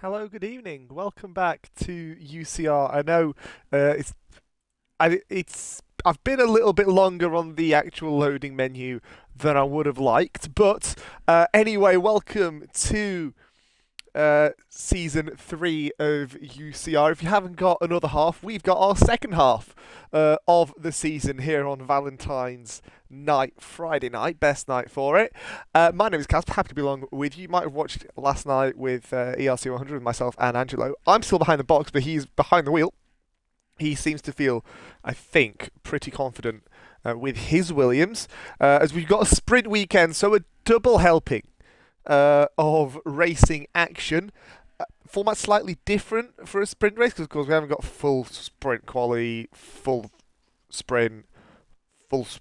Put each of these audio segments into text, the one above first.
Hello, good evening. Welcome back to UCR. I know I've been a little bit longer on the actual loading menu than I would have liked, but anyway, welcome to season 3 of UCR. If you haven't got another half, we've got our second half of the season here on Valentine's night, Friday night, best night for it. My name is Kacper, happy to be along with you. You might have watched it last night with ERC 100 with myself and Angelo. I'm still behind the box, but he's behind the wheel. He seems to feel, I think, pretty confident with his Williams, as we've got a sprint weekend, so a double helping of racing action. Format slightly different for a sprint race because, of course, we haven't got full sprint quality, full sprint,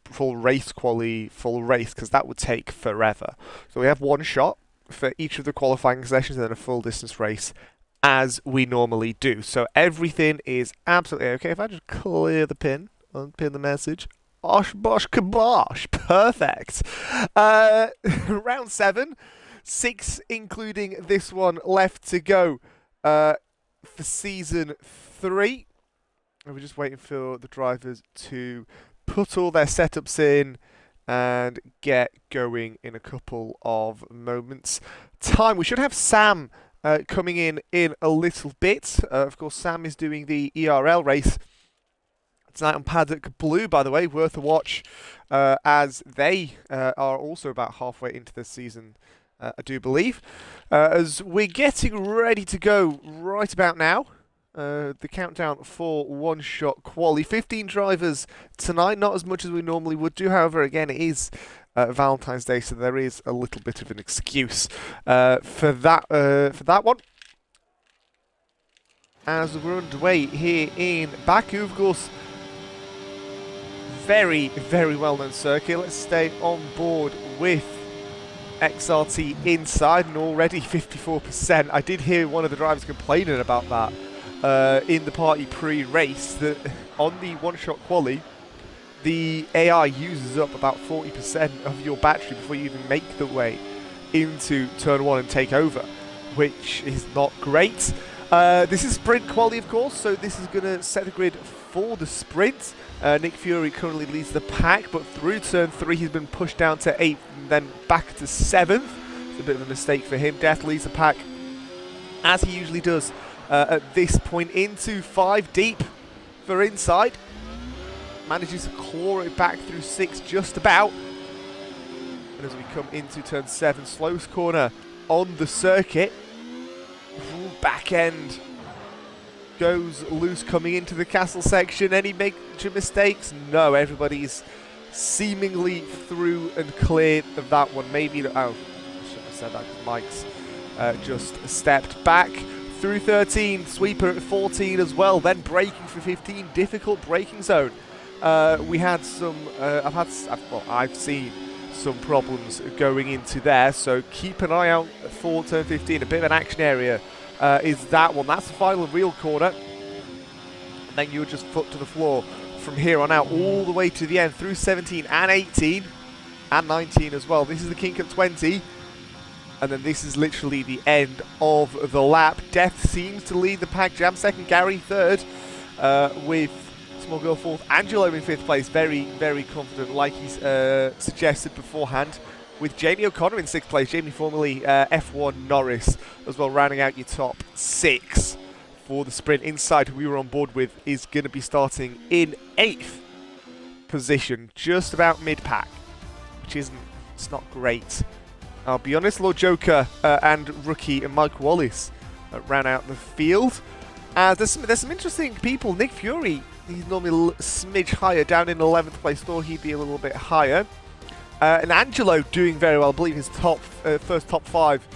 full race quality, full race, because that would take forever. So we have one shot for each of the qualifying sessions and then a full distance race as we normally do. So everything is absolutely okay. If I just clear the pin, unpin the message. Osh bosh kabosh. Perfect. Round 7. 6, including this one, left to go for season 3. And we're just waiting for the drivers to put all their setups in and get going in a couple of moments' time. We should have Sam coming in a little bit. Of course, Sam is doing the ERL race tonight on Paddock Blue, by the way. Worth a watch, as they are also about halfway into the season, I do believe. As we're getting ready to go right about now, the countdown for one-shot quali. 15 drivers tonight, not as much as we normally would do. However, again, it is Valentine's Day, so there is a little bit of an excuse for that one. As we're underway here in Baku, of course, very, very well-known circuit. Let's stay on board with XRT inside, and already 54%. I did hear one of the drivers complaining about that in the party pre-race, that on the one-shot quali, the AI uses up about 40% of your battery before you even make the way into turn 1 and take over, which is not great. This is sprint quali, of course, so this is going to set the grid for the sprint. Nick Fury currently leads the pack, but through turn 3 he's been pushed down to 8th and then back to 7th. It's a bit of a mistake for him. Death leads the pack, as he usually does at this point, into 5 deep for inside. Manages to claw it back through 6 just about. And as we come into turn 7, slowest corner on the circuit. Back end goes loose coming into the castle section. Any major mistakes? No, everybody's seemingly through and clear of that one. Maybe, oh, I shouldn't have said that because Mike's just stepped back. Through 13, sweeper at 14 as well, then braking for 15, difficult braking zone. We had some, I've seen some problems going into there, so keep an eye out for turn 15. A bit of an action area is that one. That's the final real corner. And then you're just foot to the floor from here on out, all the way to the end, through 17 and 18 and 19 as well. This is the King Cup 20. And then this is literally the end of the lap. Death seems to lead the pack. Jam second, Gary third, with Small Girl fourth. Angelo in 5th place, very, very confident, like he's suggested beforehand, with Jamie O'Connor in 6th place. Jamie formerly F1 Norris as well, rounding out your top 6 for the sprint. Inside, who we were on board with, is going to be starting in 8th position, just about mid-pack, which it's not great. I'll be honest, Lord Joker and rookie and Mike Wallace ran out the field. There's some interesting people. Nick Fury, he's normally a smidge higher, down in 11th place. Thought he'd be a little bit higher. And Angelo doing very well. I believe his first top 5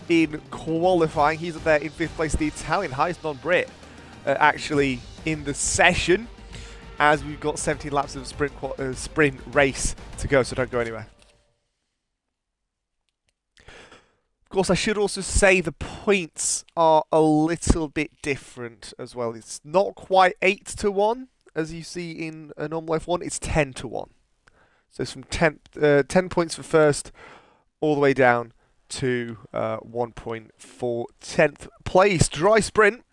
in qualifying. He's up there in 5th place, the Italian highest non-Brit actually in the session. As we've got 17 laps of sprint race to go, so don't go anywhere. Of course, I should also say the points are a little bit different as well. It's not quite 8 to 1 as you see in a normal F1. It's 10 to 1. So it's from 10 points for first all the way down to 1.4 10th place. Dry sprint.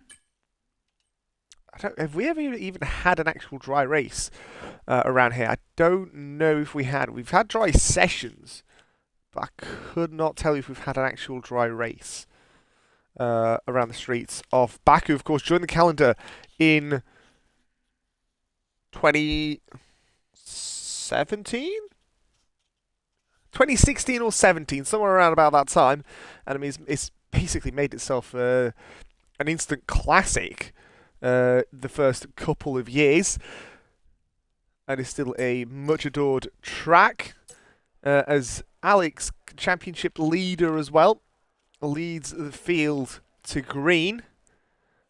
Have we ever even had an actual dry race around here? I don't know if we had. We've had dry sessions, but I could not tell you if we've had an actual dry race around the streets of Baku. Of course, joined the calendar in 2017? 2016 or 17, somewhere around about that time. And I mean, it's basically made itself an instant classic the first couple of years. And it's still a much adored track. As Alex, championship leader as well, leads the field to green.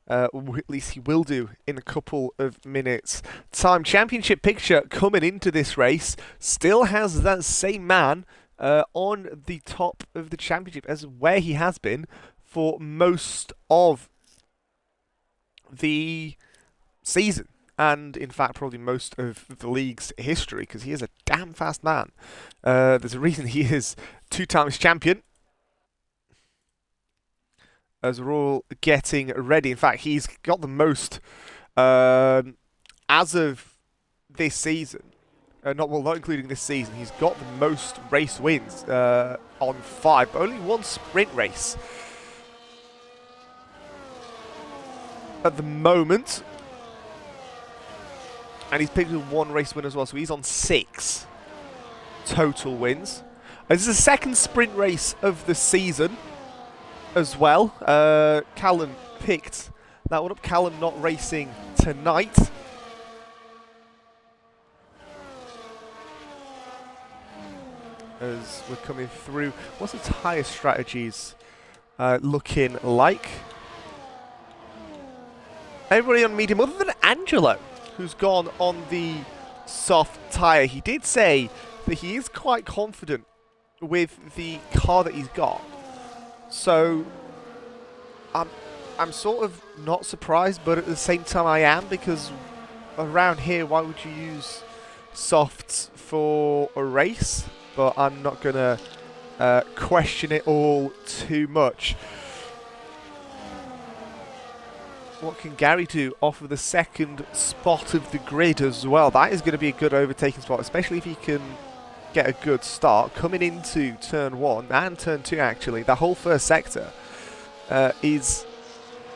Or at least he will do in a couple of minutes' time. Championship picture coming into this race still has that same man on the top of the championship as where he has been for most of the season. And, in fact, probably most of the league's history, because he is a damn fast man. There's a reason he is 2 times champion. As we're all getting ready. In fact, he's got the most, as of this season, not including this season, he's got the most race wins on 5, but only 1 sprint race at the moment. And he's picked with 1 race win as well, so he's on 6 total wins. This is the 2nd sprint race of the season as well. Callum picked that one up. Callum not racing tonight. As we're coming through. What's the tyre strategies looking like? Everybody on medium, other than Angelo, who's gone on the soft tyre. He did say that he is quite confident with the car that he's got. So, I'm sort of not surprised, but at the same time I am, because around here, why would you use softs for a race? But I'm not going to question it all too much. What can Gary do off of the 2nd spot of the grid as well? That is going to be a good overtaking spot, especially if he can get a good start. Coming into turn 1 and turn 2, actually, the whole first sector is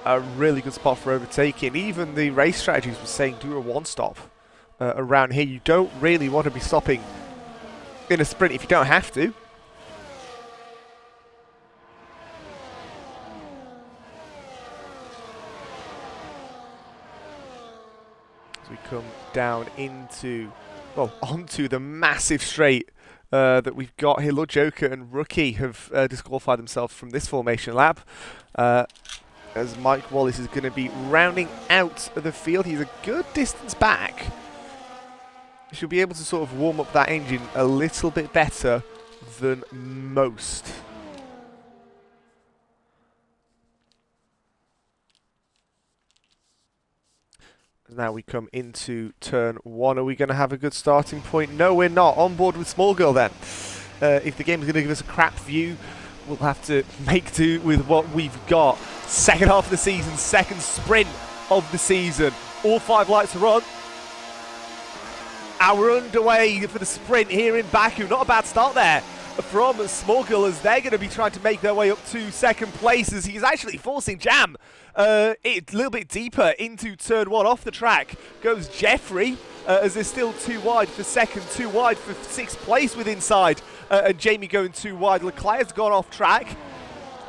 a really good spot for overtaking. Even the race strategies were saying do a 1-stop around here. You don't really want to be stopping in a sprint if you don't have to. As we come down into, well, onto the massive straight that we've got here. Lord Joker and Rookie have disqualified themselves from this formation lap. As Mike Wallace is going to be rounding out of the field. He's a good distance back. Should be able to sort of warm up that engine a little bit better than most. Now we come into turn 1. Are we going to have a good starting point? No, we're not. On board with Small Girl then. If the game is going to give us a crap view, we'll have to make do with what we've got. 2nd half of the season, 2nd sprint of the season. All 5 lights are on. And we're underway for the sprint here in Baku. Not a bad start there from Small Girl, as they're going to be trying to make their way up to 2nd place, as he's actually forcing Jam a little bit deeper into turn 1. Off the track goes Jeffrey, as they're still 2 wide for 2nd, 2 wide for 6th place with inside, and Jamie going 2 wide. Leclerc's gone off track.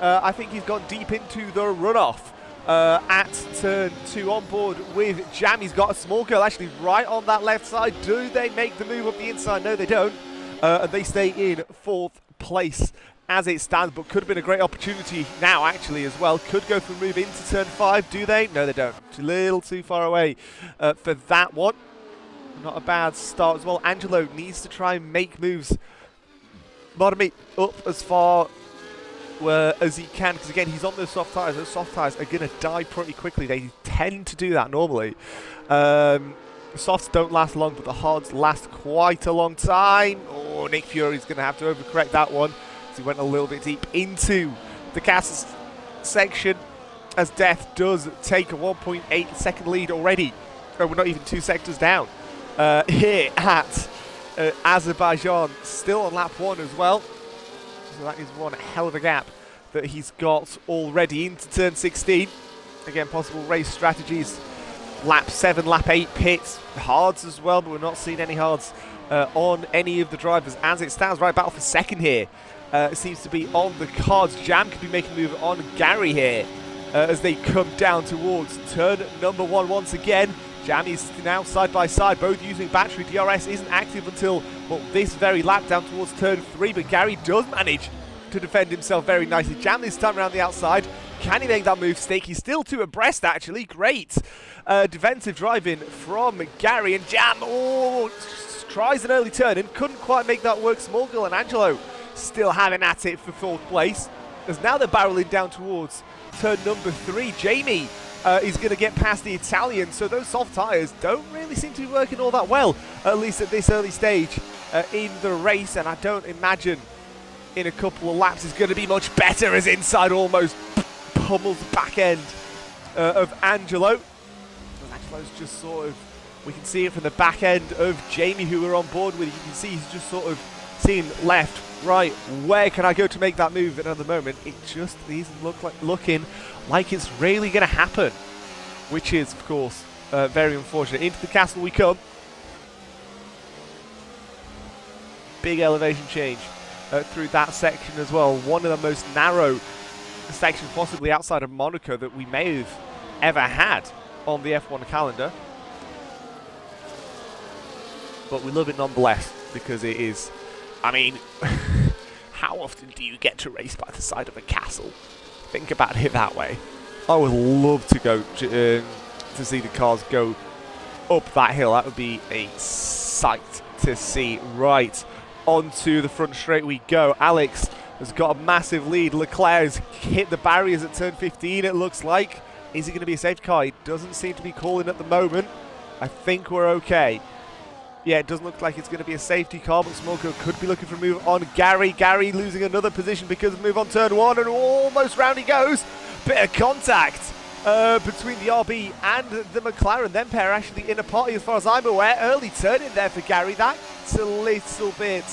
I think he's gone deep into the runoff at turn 2. On board with Jam. He's got a Small Girl actually right on that left side. Do they make the move up the inside? No, they don't. And they stay in 4th place as it stands, but could have been a great opportunity now actually as well. Could go for a move into turn 5. Do they? No, they don't. A little too far away for that one. Not a bad start as well. Angelo needs to try and make moves. Bottom up as far as he can, because again, he's on those soft tyres. Those soft tyres are going to die pretty quickly. They tend to do that normally. The softs don't last long, but the hards last quite a long time. Oh, Nick Fury's going to have to overcorrect that one. He went a little bit deep into the castle section, as Death does take a 1.8 second lead already. Oh, we're not even 2 sectors down here at Azerbaijan, still on lap 1 as well. So that is one hell of a gap that he's got already into turn 16. Again, possible race strategies. Lap 7, lap 8 pits. Hards as well, but we're not seeing any hards on any of the drivers. As it stands, right, battle for second here. It seems to be on the cards. Jam could be making a move on Gary here as they come down towards turn number 1 once again. Jam is now side by side, both using battery. DRS isn't active until, well, this very lap down towards turn 3, but Gary does manage to defend himself very nicely. Jam this time around the outside. Can he make that move stick? He's still 2 abreast, actually. Great defensive driving from Gary. And Jam, tries an early turn and couldn't quite make that work. Small Girl and Angelo still having at it for 4th place, as now they're barreling down towards turn number 3. Jamie is going to get past the Italian, so those soft tyres don't really seem to be working all that well, at least at this early stage in the race, and I don't imagine in a couple of laps is going to be much better, as Inside almost pummels the back end of Angelo. Angelo's just sort of, we can see it from the back end of Jamie, who we're on board with. You can see he's just sort of seeing left, right, where can I go to make that move? And at the moment, it just isn't looking like it's really going to happen, which is, of course, very unfortunate. Into the castle we come. Big elevation change through that section as well. One of the most narrow sections possibly outside of Monaco that we may have ever had on the F1 calendar. But we love it nonetheless, because it is, I mean, how often do you get to race by the side of a castle? Think about it that way. I would love to go to see the cars go up that hill. That would be a sight to see. Right, onto the front straight we go. Alex has got a massive lead. Leclerc has hit the barriers at turn 15, it looks like. Is it going to be a safety car? He doesn't seem to be calling at the moment. I think we're okay. Yeah, it doesn't look like it's going to be a safety car, but Smolko could be looking for a move on Gary. Gary losing another position because of move on turn 1, and almost round he goes. Bit of contact between the RB and the McLaren. Them pair actually in a party as far as I'm aware. Early turn in there for Gary. That's a little bit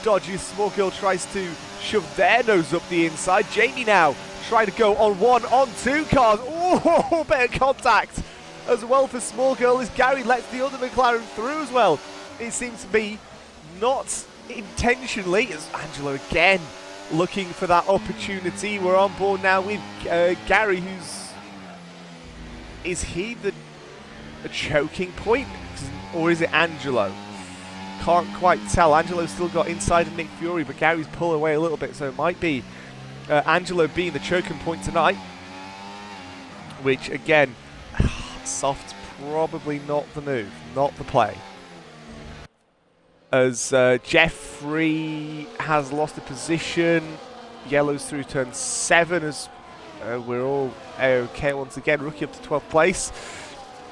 dodgy. Smolko tries to shove their nose up the inside. Jamie now trying to go on 1, on 2 cars. Oh, bit of contact as well for Small Girl, as Gary lets the other McLaren through as well. It seems to be not intentionally, as Angelo again looking for that opportunity. We're on board now with Gary, is he the choking point, or is it Angelo? Can't quite tell. Angelo's still got inside of Nick Fury, but Gary's pulling away a little bit, so it might be Angelo being the choking point tonight, which again, soft, probably not the move, not the play. As Jeffrey has lost a position. Yellow's through turn 7 as we're all okay once again. Rookie up to 12th place.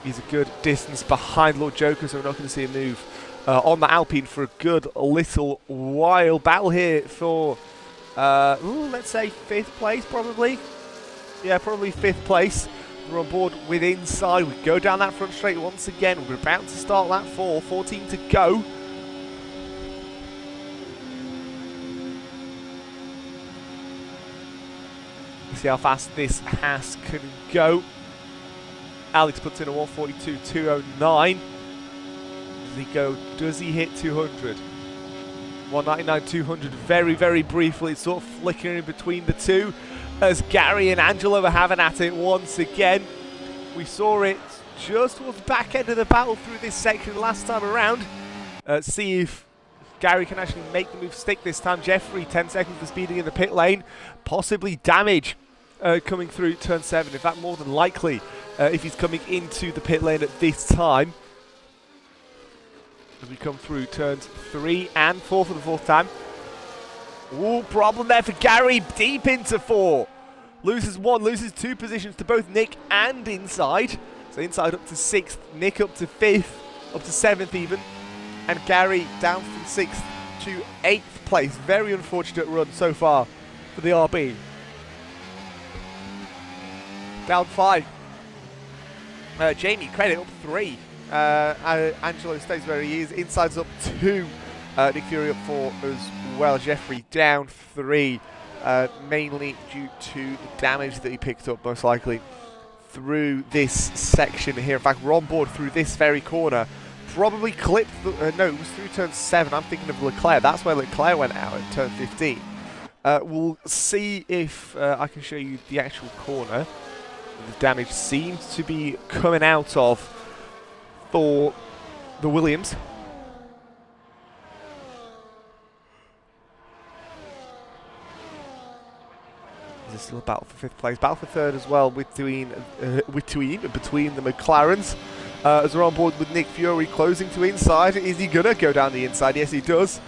He's a good distance behind Lord Joker, so we're not going to see a move on the Alpine for a good little while. Battle here for, let's say 5th place probably. Yeah, probably 5th place. We're on board with Inside. We go down that front straight once again. We're about to start lap 4, 14 to go. See how fast this Haas can go. Alex puts in a 142.209. Does he go? Does he hit 200? 199, 200 very, very briefly. It's sort of flickering in between the two as Gary and Angelo are having at it once again. We saw it just towards the back end of the battle through this section last time around. See if Gary can actually make the move stick this time. Jeffrey, 10 seconds for speeding in the pit lane. Possibly damage coming through turn 7. In fact, more than likely if he's coming into the pit lane at this time. As we come through turns 3 and 4 for the 4th time. Ooh, problem there for Gary, deep into 4. Loses 1, loses 2 positions to both Nick and Inside. So Inside up to 6th, Nick up to 5th, up to 7th even. And Gary down from 6th to 8th place. Very unfortunate run so far for the RB. Down 5. Jamie, credit up 3. Angelo stays where he is. Inside's up 2. Nick Fury up 4 as well. Jeffrey down 3. Mainly due to the damage that he picked up, most likely, through this section here. In fact, we're on board through this very corner. Probably clipped, no, it was through turn 7. I'm thinking of Leclerc. That's where Leclerc went out at turn 15. We'll see if I can show you the actual corner. The damage seems to be coming out of for the Williams. There's still a battle for 5th place, battle for 3rd as well between the McLarens. As we're on board with Nick Fury closing to inside. Is he gonna go down the inside? Yes, he does.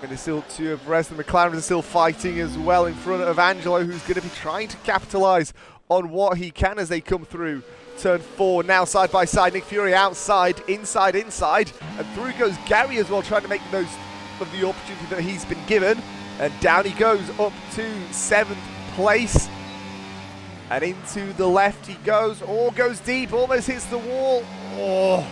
And there's still 2 abreast. The McLarens are still fighting as well in front of Angelo, who's going to be trying to capitalise on what he can as they come through turn 4. Now side by side, Nick Fury outside, inside, and through goes Gary as well, trying to make the most of the opportunity that he's been given. And down he goes up to 7th place. And into the left he goes, goes deep, almost hits the wall. Oh,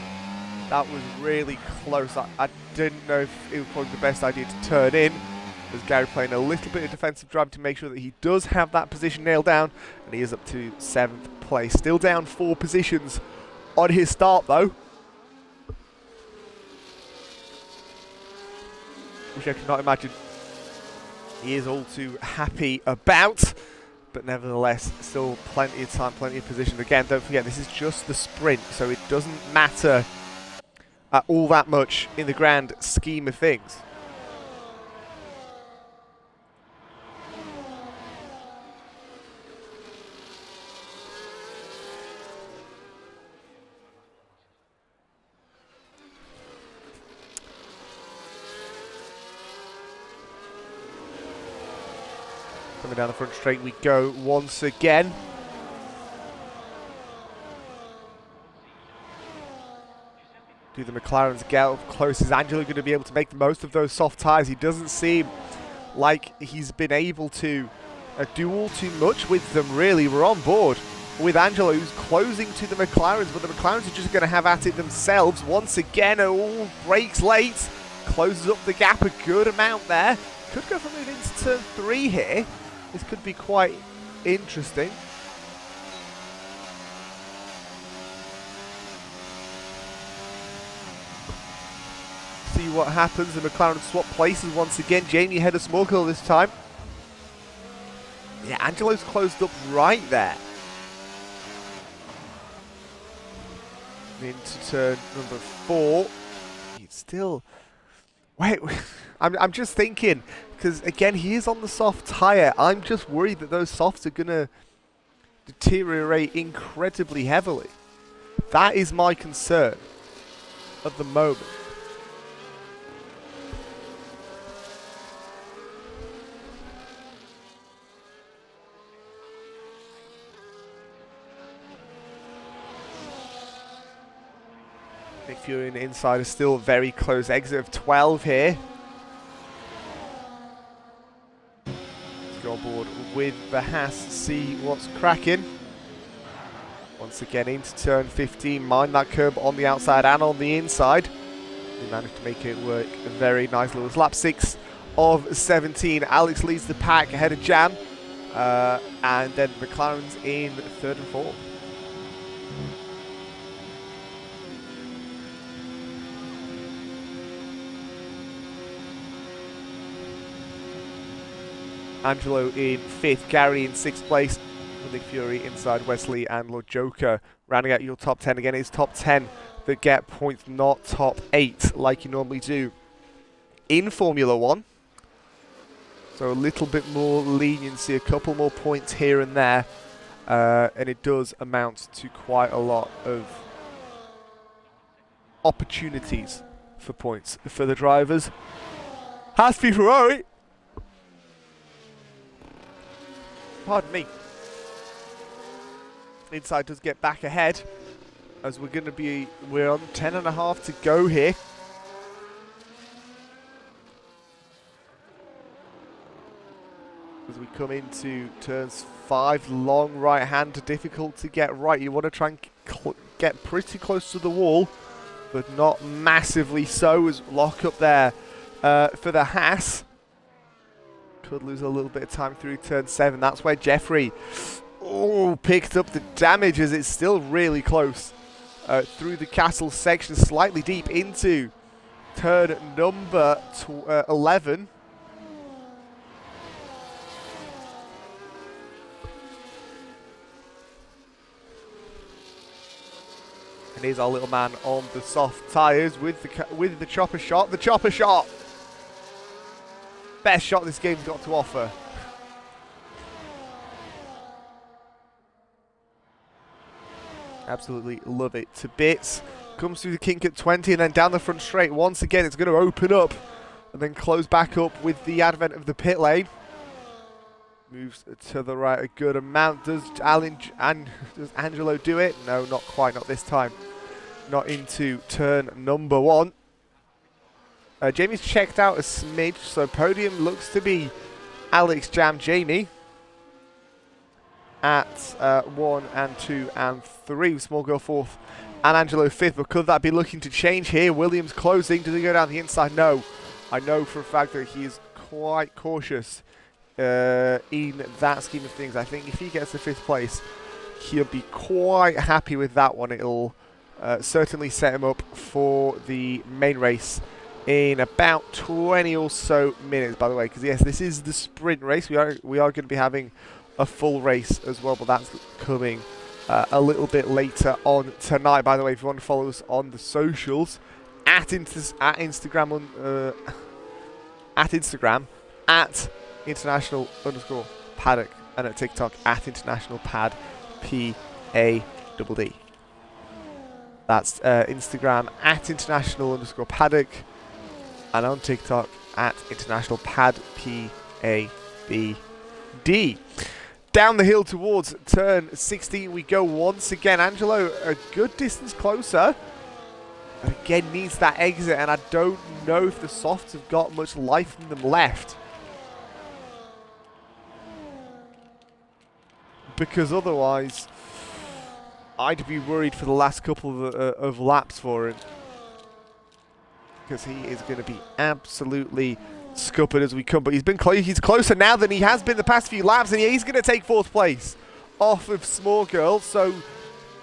that was really close. I didn't know if it was probably the best idea to turn in. As Gary playing a little bit of defensive drive to make sure that he does have that position nailed down. And he is up to 7th place. Still down 4 positions on his start though. Which I cannot imagine he is all too happy about. But nevertheless, still plenty of time, plenty of position. Again, don't forget, this is just the sprint, so it doesn't matter all that much in the grand scheme of things. Coming down the front straight we go once again. Do the McLarens get up close? Is Angelo going to be able to make the most of those soft tyres? He doesn't seem like he's been able to do all too much with them, really. We're on board with Angelo, who's closing to the McLarens, but the McLarens are just going to have at it themselves. Once again, brakes late. Closes up the gap a good amount there. Could go for a move into turn 3 here. This could be quite interesting. See what happens. The McLaren swap places once again. Jamie ahead of Smallkill this time. Yeah, Angelo's closed up right there. Into turn number 4. It's still... Wait, I'm just thinking, because again, he is on the soft tyre. I'm just worried that those softs are going to deteriorate incredibly heavily. That is my concern at the moment. Nick Fury and inside is still a very close exit of 12 here. Let's go on board with the Haas, see what's cracking. Once again into turn 15, mind that curb on the outside and on the inside. They managed to make it work very nicely. It was lap 6 of 17. Alex leads the pack ahead of Jam. And then McLaren's in 3rd and 4th. Angelo in 5th, Gary in 6th place, Nick Fury inside Wesley and Lord Joker. Rounding out your top 10 again, it's top 10 that get points, not top 8 like you normally do in Formula 1. So a little bit more leniency, a couple more points here and there, and it does amount to quite a lot of opportunities for points for the drivers. Has to be Ferrari. Pardon me. Inside does get back ahead as we're on 10.5 to go here. as we come into turns 5. Long right hand, difficult to get right. You want to try and get pretty close to the wall, but not massively so, as lock up there for the Haas. Could lose a little bit of time through turn 7. That's where Jeffrey picked up the damage, as it's still really close through the castle section, slightly deep into turn number 11. And here's our little man on the soft tyres with the chopper shot. The chopper shot! Best shot this game's got to offer. Absolutely love it to bits. Comes through the kink at 20 and then down the front straight. Once again, it's going to open up and then close back up with the advent of the pit lane. Moves to the right a good amount. Does Angelo do it? No, not quite, not this time. Not into turn number 1. Jamie's checked out a smidge, so podium looks to be Alex, Jam, Jamie at 1 and 2 and 3. Small girl 4th and Angelo 5th, but could that be looking to change here? Williams closing. Does he go down the inside? No. I know for a fact that he is quite cautious in that scheme of things. I think if he gets the 5th place, he'll be quite happy with that one. It'll certainly set him up for the main race in about 20 or so minutes, by the way, because yes, this is the sprint race. We are going to be having a full race as well, but that's coming a little bit later on tonight. By the way, if you want to follow us on the socials, at Instagram at international_paddock, and at TikTok at internationalpad PADD. That's Instagram at international_paddock, and on TikTok at internationalpad PABD. Down the hill towards turn 16 we go once again. Angelo a good distance closer, but again needs that exit, and I don't know if the softs have got much life in them left, because otherwise I'd be worried for the last couple of laps for him, because he is going to be absolutely scuppered as we come. But he's closer now than he has been the past few laps, and he's going to take 4th place off of Small Girl. So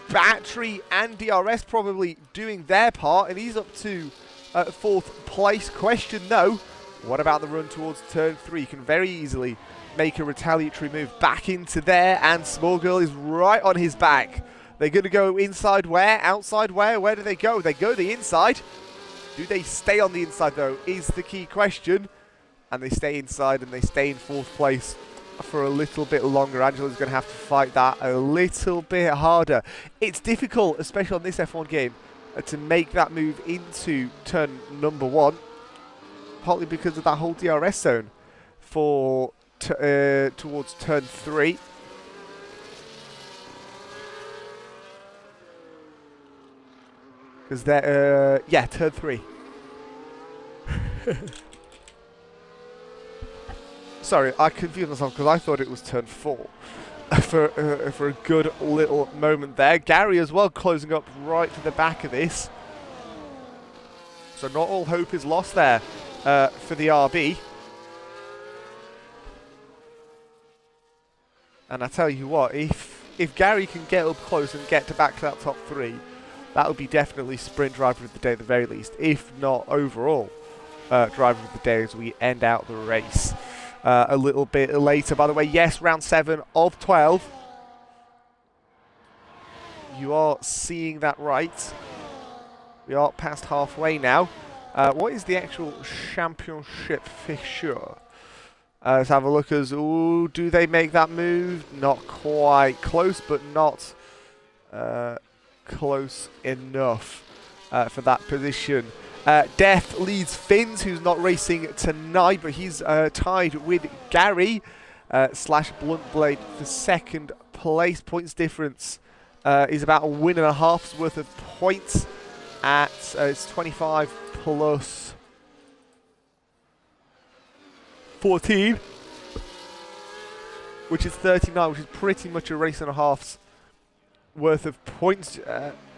Battery and DRS probably doing their part, and he's up to 4th place. Question though, what about the run towards turn 3? You can very easily make a retaliatory move back into there, and Small Girl is right on his back. They're going to go inside where? Outside where? Where do they go? They go the inside. Do they stay on the inside though, is the key question. And they stay inside, and they stay in 4th place for a little bit longer. Angelo's going to have to fight that a little bit harder. It's difficult, especially on this F1 game, to make that move into turn number 1, partly because of that whole DRS zone for towards turn 3. Because they're, turn 3. Sorry, I confused myself because I thought it was turn 4 for a good little moment there. Gary as well closing up right to the back of this. So not all hope is lost there for the RB. And I tell you what, if Gary can get up close and get back to that top 3, that would be definitely sprint driver of the day at the very least, if not overall driver of the day as we end out the race a little bit later. By the way, yes, round 7 of 12. You are seeing that right. We are past halfway now. What is the actual championship fixture? Let's have a look as, do they make that move? Not quite. Close, but not close enough for that position. Death leads Finns, who's not racing tonight, but he's tied with Gary slash Bluntblade for 2nd place. Points difference is about a win and a half's worth of points at it's 25 plus 14. which is 39, which is pretty much a race and a half's worth of points.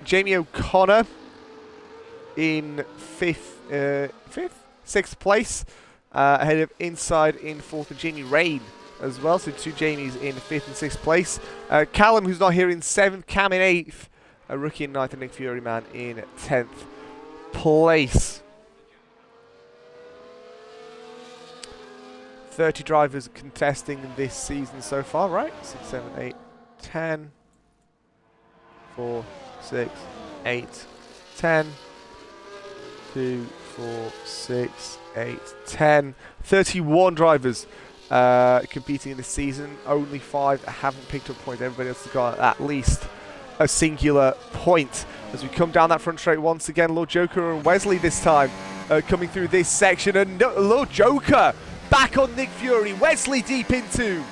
Jamie O'Connor in sixth place, ahead of Inside in fourth and Jamie Rain as well. So 2 Jamies in fifth and sixth place. Callum, who's not here, in seventh. Cam in eighth. A rookie in ninth, and Nick Fury Man in 10th place. 30 drivers contesting this season so far, right? 6, 7, 8, 10. 4, 6, 8, 10. 2, 4, 6, 8, 10. 31 drivers competing in this season. Only 5 haven't picked up points. Everybody else has got at least a singular point. As we come down that front straight once again, Lord Joker and Wesley this time coming through this section. And Lord Joker back on Nick Fury. Wesley deep into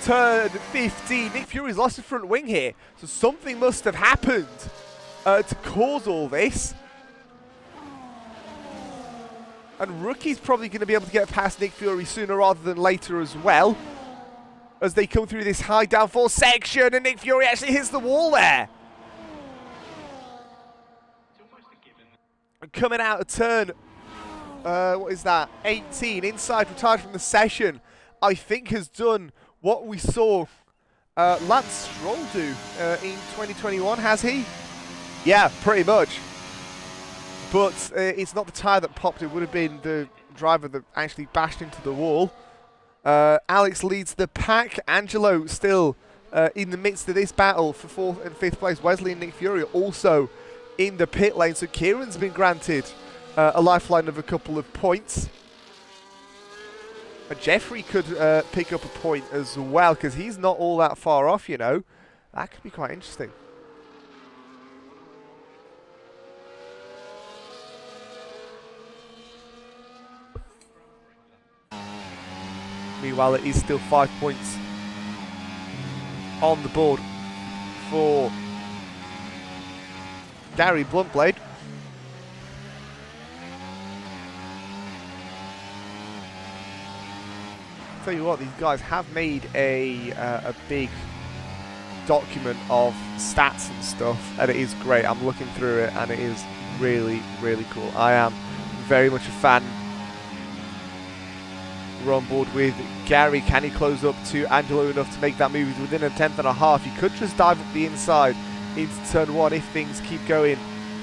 turn 15. Nick Fury's lost his front wing here, so something must have happened to cause all this. And Rookie's probably going to be able to get past Nick Fury sooner rather than later as well, as they come through this high downfall section, and Nick Fury actually hits the wall there. And coming out of turn, what is that, 18, inside, retired from the session, I think has done what we saw Lance Stroll do in 2021, has he? Yeah, pretty much. But it's not the tyre that popped, it would have been the driver that actually bashed into the wall. Alex leads the pack. Angelo still in the midst of this battle for 4th and 5th place. Wesley and Nick Fury also in the pit lane. So Kieran's been granted a lifeline of a couple of points. And Jeffrey could pick up a point as well, because he's not all that far off, you know. That could be quite interesting. Meanwhile, it is still 5 points on the board for Gary Bluntblade. Tell you what, these guys have made a big document of stats and stuff, and it is great. I'm looking through it, and it is really, really cool. I am very much a fan. We're on board with Gary. Can he close up to Angelo enough to make that move? He's within a tenth and a half. He could just dive up the inside into turn 1 if things keep going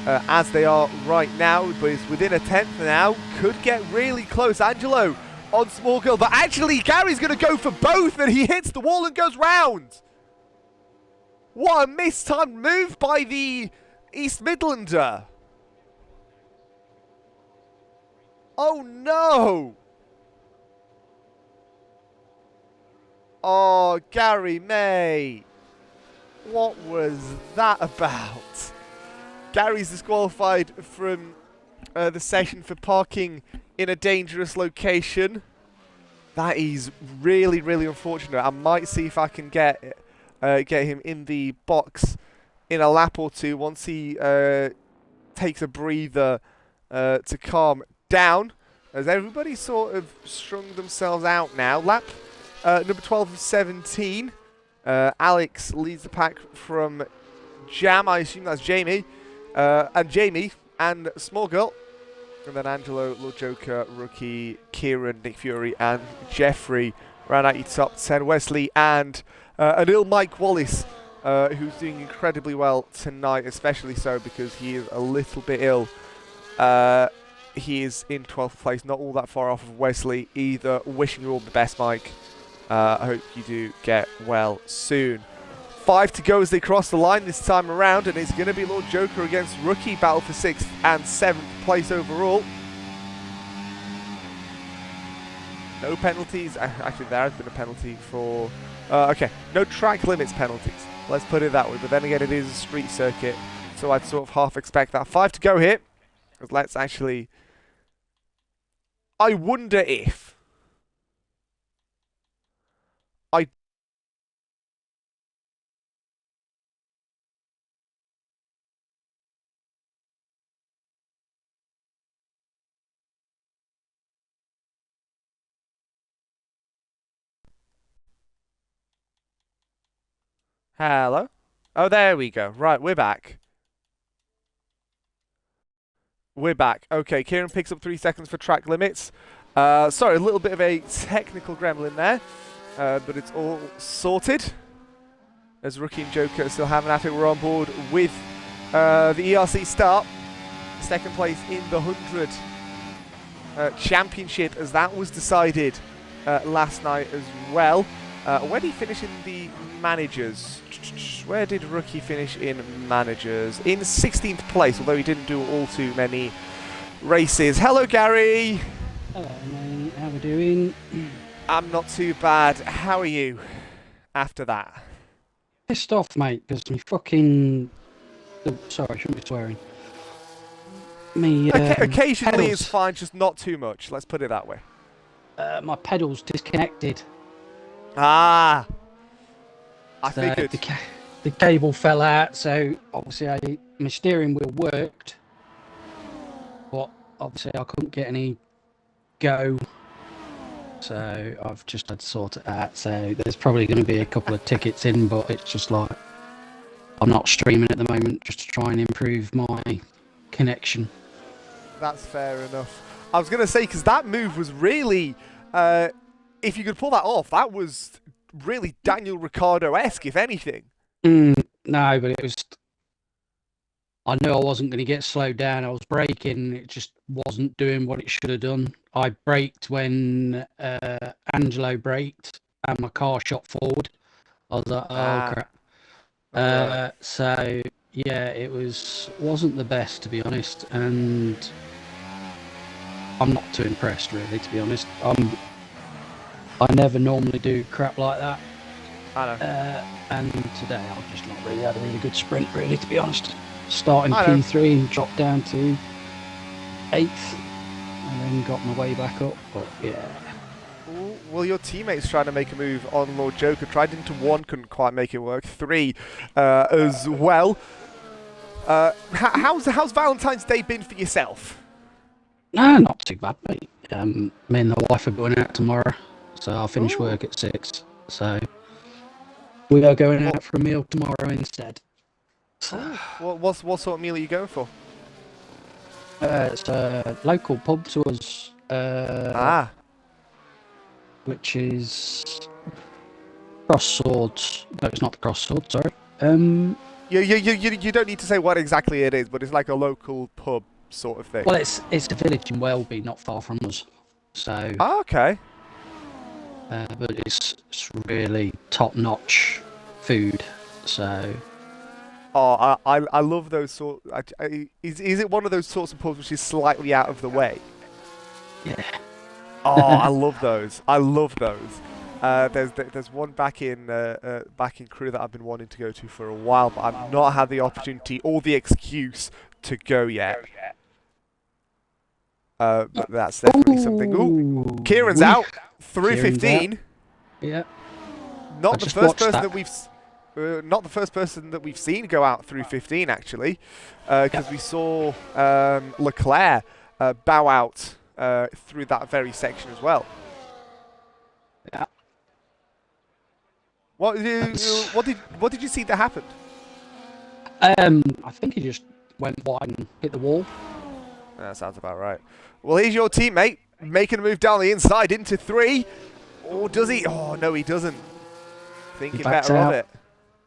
as they are right now, but it's within a tenth now. Could get really close. Angelo on Small Girl, but actually Gary's going to go for both, and he hits the wall and goes round. What a mistimed move by the East Midlander. Oh no! Oh, Gary, mate. What was that about? Gary's disqualified from the session for parking in a dangerous location. That is really, really unfortunate. I might see if I can get him in the box in a lap or two once he takes a breather to calm down, as everybody sort of strung themselves out now. Lap number 12 of 17. Alex leads the pack from Jam, I assume that's Jamie, and Small Girl. And then Angelo, Lord Joker, Rookie, Kieran, Nick Fury, and Jeffrey round out your top 10. Wesley and an ill Mike Wallace, who's doing incredibly well tonight, especially so because he is a little bit ill. He is in 12th place, not all that far off of Wesley either. Wishing you all the best, Mike. I hope you do get well soon. 5 to go as they cross the line this time around, and it's going to be Lord Joker against Rookie, battle for 6th and 7th place overall. No penalties. Actually, there has been a penalty for... okay, no track limits penalties. Let's put it that way. But then again, it is a street circuit, so I'd sort of half expect that. 5 to go here. Let's actually... I wonder if... Hello. Oh, there we go. Right, we're back. We're back. Okay, Kieran picks up 3 seconds for track limits. Sorry, a little bit of a technical gremlin there, but it's all sorted. As Rookie and Joker are still having at it, we're on board with the ERC start. Second place in the 100 championship, as that was decided last night as well. Where did he finish in the managers? Where did Rookie finish in managers? In 16th place, although he didn't do all too many races. Hello, Gary. Hello, mate. How we doing? I'm not too bad. How are you after that? Pissed off, mate, because me fucking... sorry, I shouldn't be swearing. Me, occasionally pedals, is fine, just not too much. Let's put it that way. my pedals disconnected. Ah, I So figured. the cable fell out, so obviously my steering wheel worked, but obviously I couldn't get any go. So I've just had to sort it out. So there's probably going to be a couple of tickets in, but it's just like I'm not streaming at the moment, just to try and improve my connection. That's fair enough. I was going to say, because that move was really, if you could pull that off, that was really Daniel Ricciardo-esque, if anything. No, but it was... I knew I wasn't going to get slowed down. I was braking, it just wasn't doing what it should have done. I braked when Angelo braked and my car shot forward. I was like, oh crap. Right. So yeah, it wasn't the best, to be honest, and I'm not too impressed, really, to be honest. I never normally do crap like that. I know. And today I've just not really had a really good sprint, really, to be honest. Starting P3 and dropped down to 8th, and then got my way back up. But yeah. Well, your teammates trying to make a move on Lord Joker. Tried into 1, couldn't quite make it work. 3 as well. How's Valentine's Day been for yourself? No, not too bad, mate. Me and the wife are going out tomorrow, so I'll finish work at 6. So we are going out for a meal tomorrow instead. So, what sort of meal are you going for? It's a local pub to us. Which is Cross Swords. No, it's not the Cross Swords, sorry. You don't need to say what exactly it is, but it's like a local pub sort of thing. Well, it's a village in Welby, not far from us. So. Okay. But it's really top-notch food. So. Oh, I love those sort. Is it one of those sorts of pubs which is slightly out of the way? Yeah. Oh, I love those. I love those. There's one back in Crewe that I've been wanting to go to for a while, but I've not had the opportunity or the excuse to go yet. But that's definitely something. Ooh, Kieran's out through 15. Yeah. Not the first person that we've. Not the first person that we've seen go out through 15, actually, because we saw Leclerc bow out through that very section as well. Yeah. What did you see that happened? I think he just went wide and hit the wall. That sounds about right. Well, here's your teammate making a move down the inside into 3. Or does he? Oh, no, he doesn't. Thinking better of it.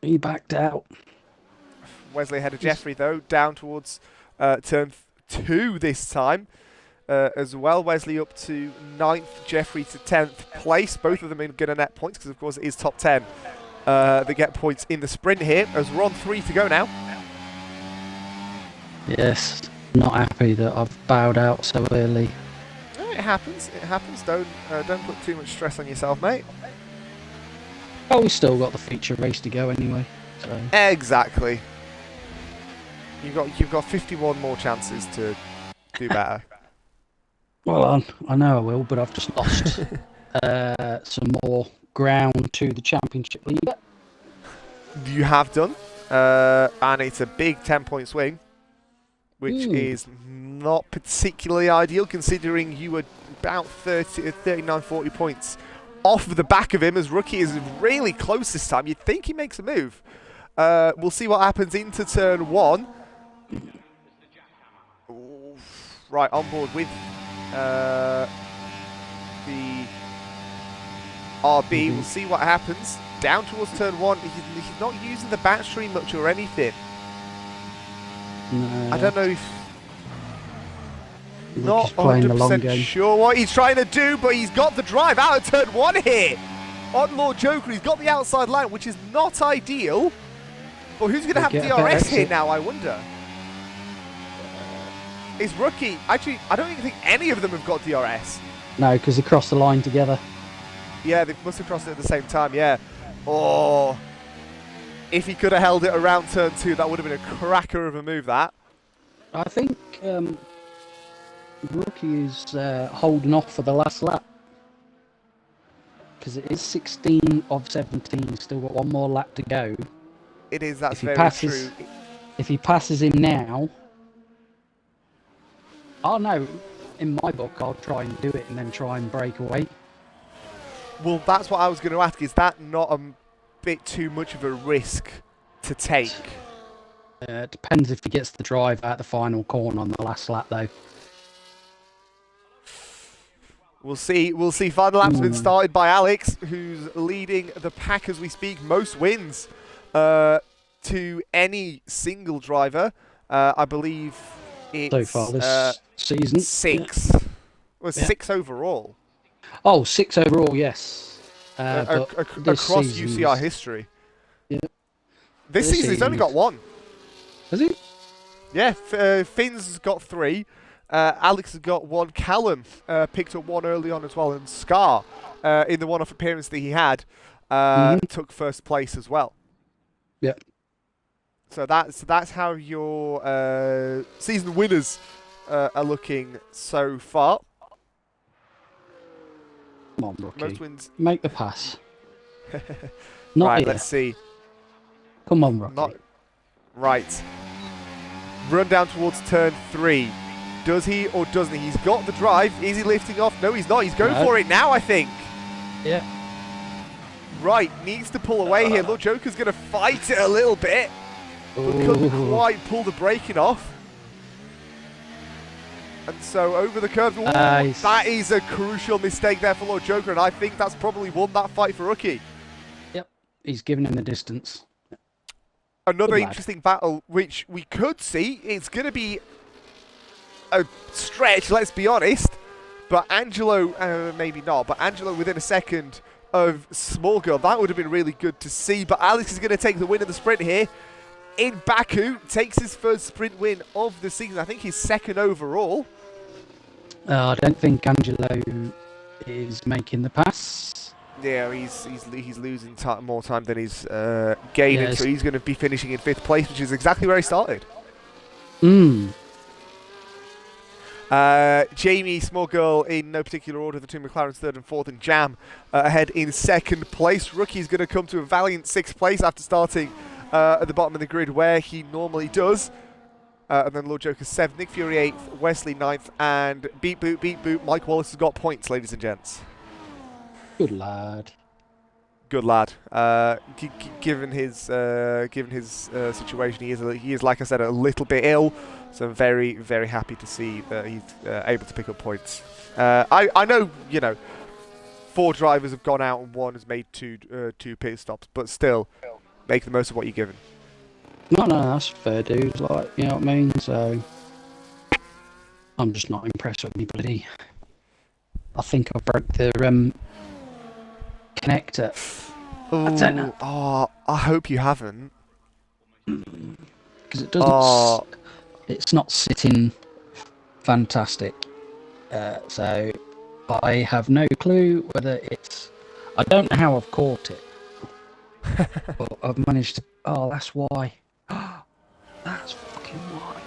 He backed out. Wesley ahead of Jeffrey, though, down towards turn 2 this time as well. Wesley up to 9th, Jeffrey to 10th place. Both of them are going to net points because, of course, it is top 10. They get points in the sprint here as we're on 3 to go now. Yes, not happy that I've bowed out so early. No, it happens. It happens. Don't put too much stress on yourself, mate. Oh, we still got the feature race to go anyway. So. Exactly. You've got 51 more chances to do better. Well, I know I will, but I've just lost some more ground to the championship leader. You have done, and it's a big 10-point swing, which is not particularly ideal considering you were about 39, 40 points off of the back of him as Rookie is really close this time. You'd think he makes a move. We'll see what happens into turn 1. Ooh, right, on board with the RB. We'll see what happens. Down towards turn 1. He's not using the battery much or anything. No. I don't know if... He's Not playing the long 100% game. sure what he's trying to do, but he's got the drive out of turn 1 here. On Lord Joker, he's got the outside line, which is not ideal. But who's going to have DRS here now, I wonder? Is Rookie... Actually, I don't even think any of them have got DRS. No, because they crossed the line together. Yeah, they must have crossed it at the same time, yeah. Oh. If he could have held it around turn 2, that would have been a cracker of a move, that. I think Rookie is holding off for the last lap. Because it is 16 of 17, still got one more lap to go. It is, that's very true. If he passes him now... Oh no, in my book I'll try and do it and then try and break away. Well, that's what I was going to ask. Is that not a bit too much of a risk to take? It depends if he gets the drive out the final corner on the last lap though. We'll see. We'll see. Final lap's been started by Alex, who's leading the pack as we speak. Most wins to any single driver. I believe it's So far this season. 6. Yeah. Well, 6 overall. Oh, 6 overall, yes. Across UCR history. Yeah. This season he's only got 1. Has he? Yeah, Finn's got 3. Alex has got 1. Callum picked up 1 early on as well, and Scar, in the one-off appearance that he had, took first place as well. Yep. So that's how your season winners are looking so far. Come on, Rookie. Most wins. Make the pass. Not right, here. let's see. Come on, Rookie. Not right. Run down towards turn 3. Does he or doesn't he? He's got the drive. Is he lifting off? No, he's not. He's going for it now, I think. Yeah. Right, needs to pull away here. Look, Joker's going to fight it a little bit. But couldn't quite pull the braking off. And so over the curve. Ooh, that is a crucial mistake there for Lord Joker, and I think that's probably won that fight for Rookie. Yep, he's giving him the distance. Another interesting battle, which we could see. It's going to be a stretch, let's be honest. But Angelo, maybe not, but Angelo within a second of Small Girl. That would have been really good to see. But Alex is going to take the win in the sprint here. In Baku, takes his first sprint win of the season. I think he's 2nd overall. I don't think Angelo is making the pass. Yeah, he's losing more time than he's gaining, so he's going to be finishing in 5th place, which is exactly where he started. Jamie, Small Girl, in no particular order, the two McLarens 3rd and 4th, and Jam ahead in 2nd place. Rookie's going to come to a valiant 6th place after starting at the bottom of the grid where he normally does. And then Lord Joker 7th, Nick Fury 8th, Wesley 9th, and beat boot, Mike Wallace has got points, ladies and gents. Good lad. Good lad. Given his situation, he is, like I said, a little bit ill. So I'm very, very happy to see that he's able to pick up points. I know, 4 drivers have gone out and 1 has made two pit stops, but still, make the most of what you're given. No, that's fair, dude. Like, you know what I mean? So I'm just not impressed with anybody. I think I broke the connector. Ooh, I don't know. Oh, I hope you haven't. Because it doesn't. It's not sitting fantastic. So I have no clue whether it's. I don't know how I've caught it. But I've managed to. Oh, that's why. That's fucking why.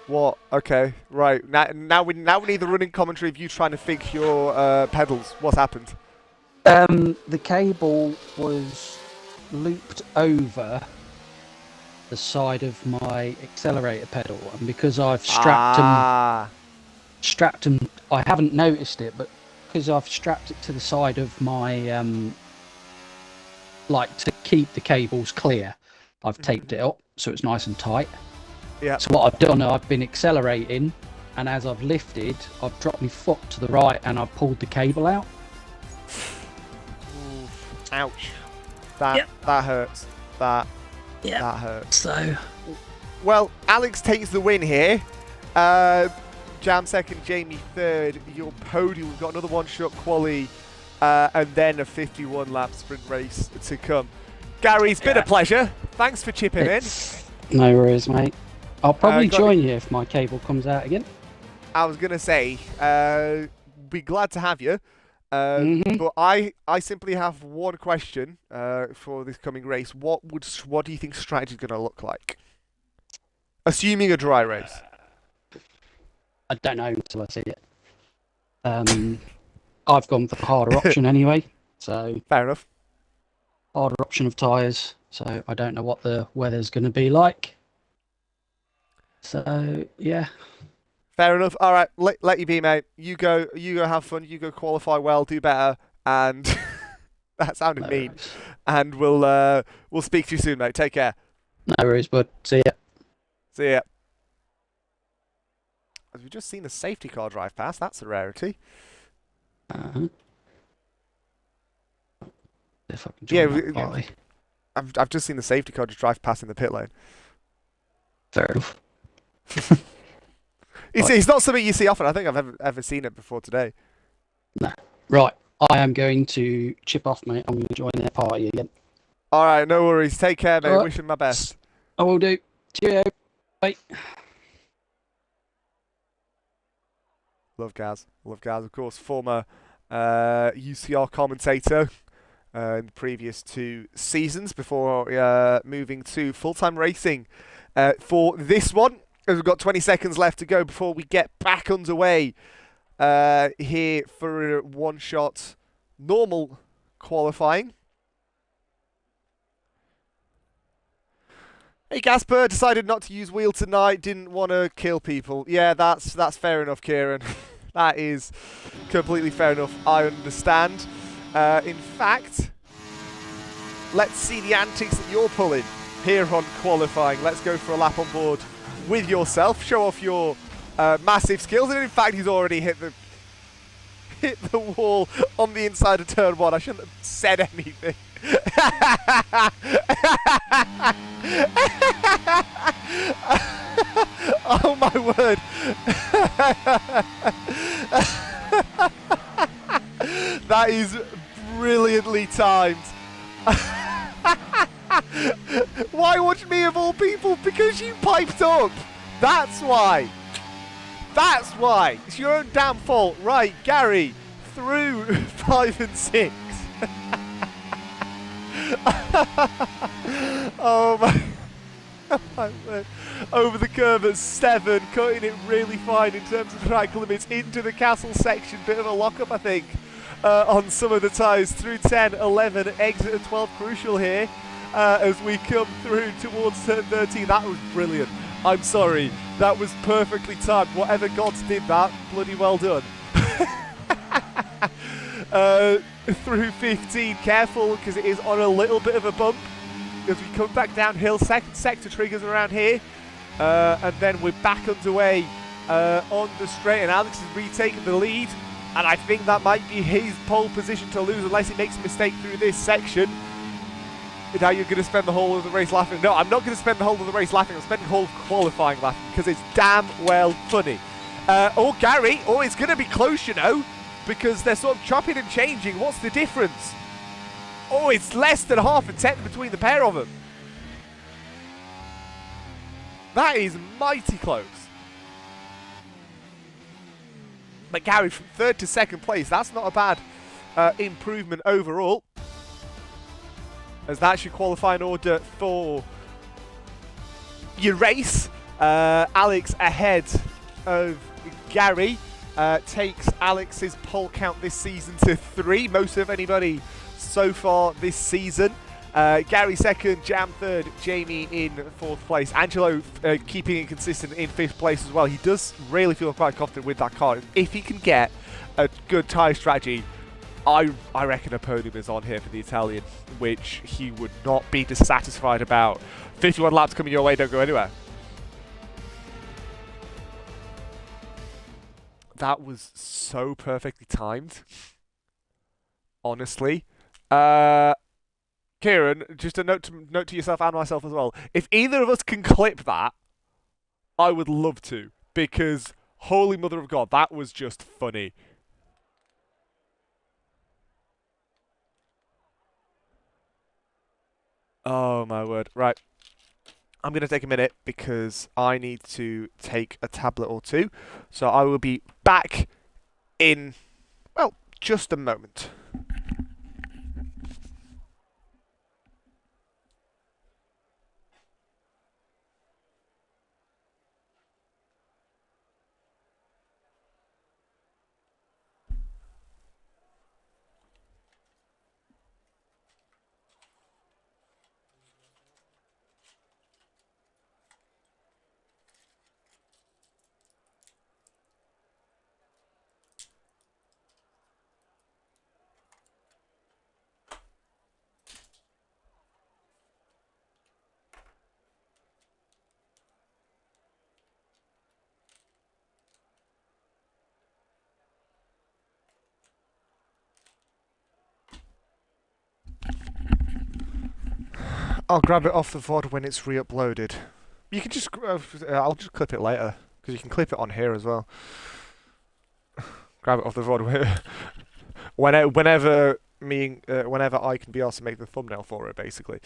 What? Okay, right. Now we need the running commentary of you trying to fix your pedals. What's happened? The cable was looped over the side of my accelerator pedal, and because I've strapped them, I haven't noticed it, but because I've strapped it to the side of my, like to keep the cables clear, I've taped it up so it's nice and tight. Yeah. So what I've done, I've been accelerating, and as I've lifted, I've dropped my foot to the right and I've pulled the cable out. Ooh, ouch. That hurts. That hurts. So, well, Alex takes the win here. Jam second, Jamie third. Your podium, we've got another one-shot quali, and then a 51-lap sprint race to come. Gary, it's been a pleasure. Thanks for chipping in. No worries, mate. I'll probably join you if my cable comes out again. I was going to say, be glad to have you. But I simply have one question for this coming race. What do you think strategy is going to look like? Assuming a dry race. I don't know until I see it. I've gone for the harder option anyway. So fair enough. Harder option of tyres. So I don't know what the weather's going to be like. So yeah. Fair enough. All right, let you be, mate. You go have fun. You go qualify well, do better, and that sounded mean. And we'll speak to you soon, mate. Take care. No worries, bud. See ya. See ya. As we've just seen the safety car drive past, that's a rarity. If I can join that party. I've just seen the safety car just drive past in the pit lane. Fair enough. It's not something you see often. I think I've ever seen it before today. No. Right. I am going to chip off, mate. I'm going to join their party again. All right. No worries. Take care, mate. Right. Wishing my best. I will do. Cheerio. Bye. Love Gaz. Of course, former UCR commentator in the previous 2 seasons before moving to full-time racing for this one. We've got 20 seconds left to go before we get back underway here for a one-shot normal qualifying. Hey, Kacper, decided not to use wheel tonight, didn't want to kill people. Yeah, that's fair enough, Kieran. That is completely fair enough. I understand. In fact, let's see the antics that you're pulling here on qualifying. Let's go for a lap on board with yourself. Show off your massive skills. And in fact, he's already hit the wall on the inside of turn 1. I shouldn't have said anything. Oh my word. That is brilliantly timed. Why watch me of all people? Because you piped up. That's why. That's why. It's your own damn fault. Right, Gary, through 5 and 6. Oh my. Over the curve at 7, cutting it really fine in terms of track limits into the castle section. Bit of a lock-up, I think, on some of the tyres. Through 10, 11, exit at 12, crucial here as we come through towards turn 13. That was brilliant. I'm sorry, that was perfectly timed. Whatever gods did that, bloody well done. Through 15, careful because it is on a little bit of a bump. As we come back downhill, second sector triggers around here, and then we're back underway on the straight, and Alex is retaking the lead, and I think that might be his pole position to lose unless he makes a mistake through this section. Now you're going to spend the whole of the race laughing. No, I'm not going to spend the whole of the race laughing. I'm spending the whole of qualifying laughing because it's damn well funny. Gary, it's going to be close, you know, because they're sort of chopping and changing. What's the difference? Oh, it's less than half a tenth between the pair of them. That is mighty close. But Gary, from 3rd to 2nd place, that's not a bad improvement overall. As that's your qualifying order for your race. Alex ahead of Gary. Takes Alex's pole count this season to 3. Most of anybody so far this season. Gary 2nd, Jam 3rd, Jamie in 4th place. Angelo keeping it consistent in 5th place as well. He does really feel quite confident with that car. If he can get a good tyre strategy, I reckon a podium is on here for the Italian, which he would not be dissatisfied about. 51 laps coming your way, don't go anywhere. That was so perfectly timed. Honestly. Kieran, just a note to yourself and myself as well. If either of us can clip that, I would love to. Because, holy mother of God, that was just funny. Oh my word. Right. I'm going to take a minute because I need to take a tablet or two. So I will be back in, well, just a moment. I'll grab it off the VOD when it's re-uploaded. You can just, I'll just clip it later, because you can clip it on here as well. Grab it off the VOD whenever whenever I can be asked to make the thumbnail for it, basically.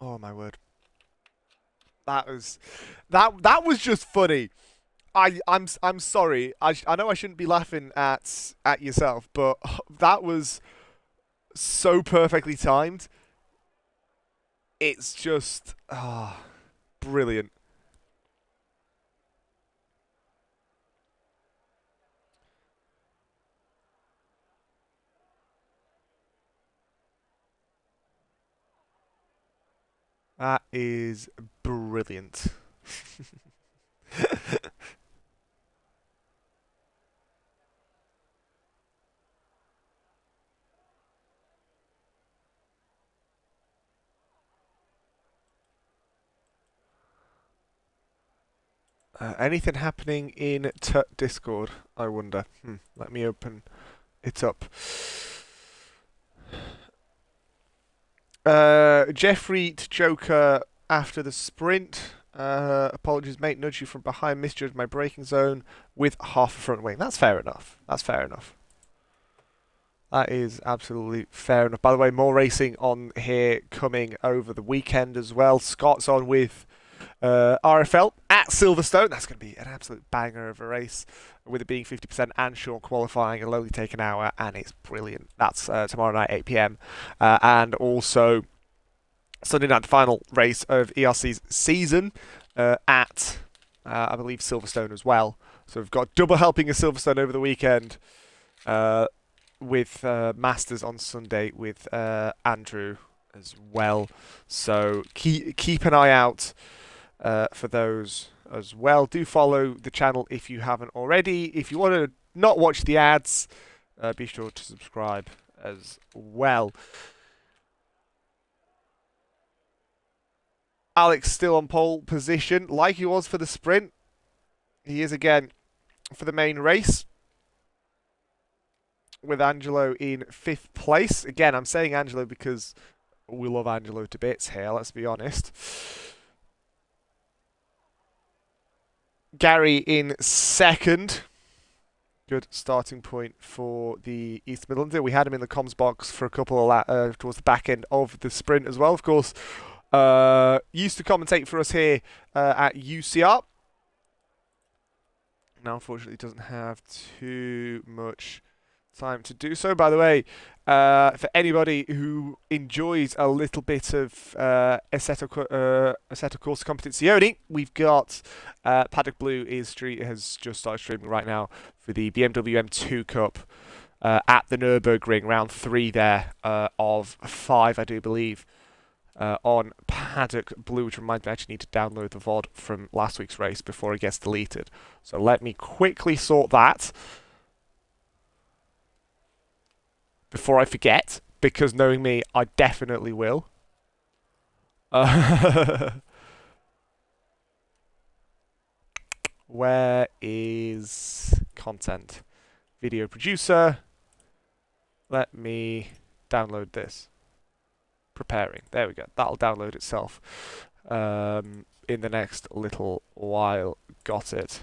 Oh my word. That was just funny. I'm sorry. I know I shouldn't be laughing at yourself, but that was so perfectly timed. It's just brilliant. That is brilliant. Anything happening in Discord, I wonder. Let me open it up. Jeffrey to Joker after the sprint. Apologies, mate. Nudge you from behind. Misjudged my braking zone with half a front wing. That's fair enough. That's fair enough. That is absolutely fair enough. By the way, more racing on here coming over the weekend as well. Scott's on with RFL at Silverstone. That's going to be an absolute banger of a race, with it being 50% and short qualifying. It'll only take an hour, and it's brilliant. That's tomorrow night, 8 p.m. And also Sunday night, the final race of ERC's season at, I believe, Silverstone as well. So we've got double helping of Silverstone over the weekend with Masters on Sunday with Andrew as well. So keep an eye out for those as well. Do follow the channel if you haven't already. If you want to not watch the ads, be sure to subscribe as well. Alex still on pole position, like he was for the sprint. He is again for the main race, with Angelo in 5th place. Again, I'm saying Angelo because we love Angelo to bits here, let's be honest. Gary in 2nd. Good starting point for the East Midlands. We had him in the comms box for a couple of towards the back end of the sprint as well, of course. Used to commentate for us here at UCR. Now, unfortunately, doesn't have too much time to do so. By the way, For anybody who enjoys a little bit of Assetto Corsa Competizione, we've got Paddock Blue has just started streaming right now for the BMW M2 Cup at the Nürburgring, round 3 there of 5, I do believe, on Paddock Blue, which reminds me I actually need to download the VOD from last week's race before it gets deleted. So let me quickly sort that before I forget, because knowing me, I definitely will. Where is content? Video producer. Let me download this. Preparing. There we go. That'll download itself in the next little while. Got it.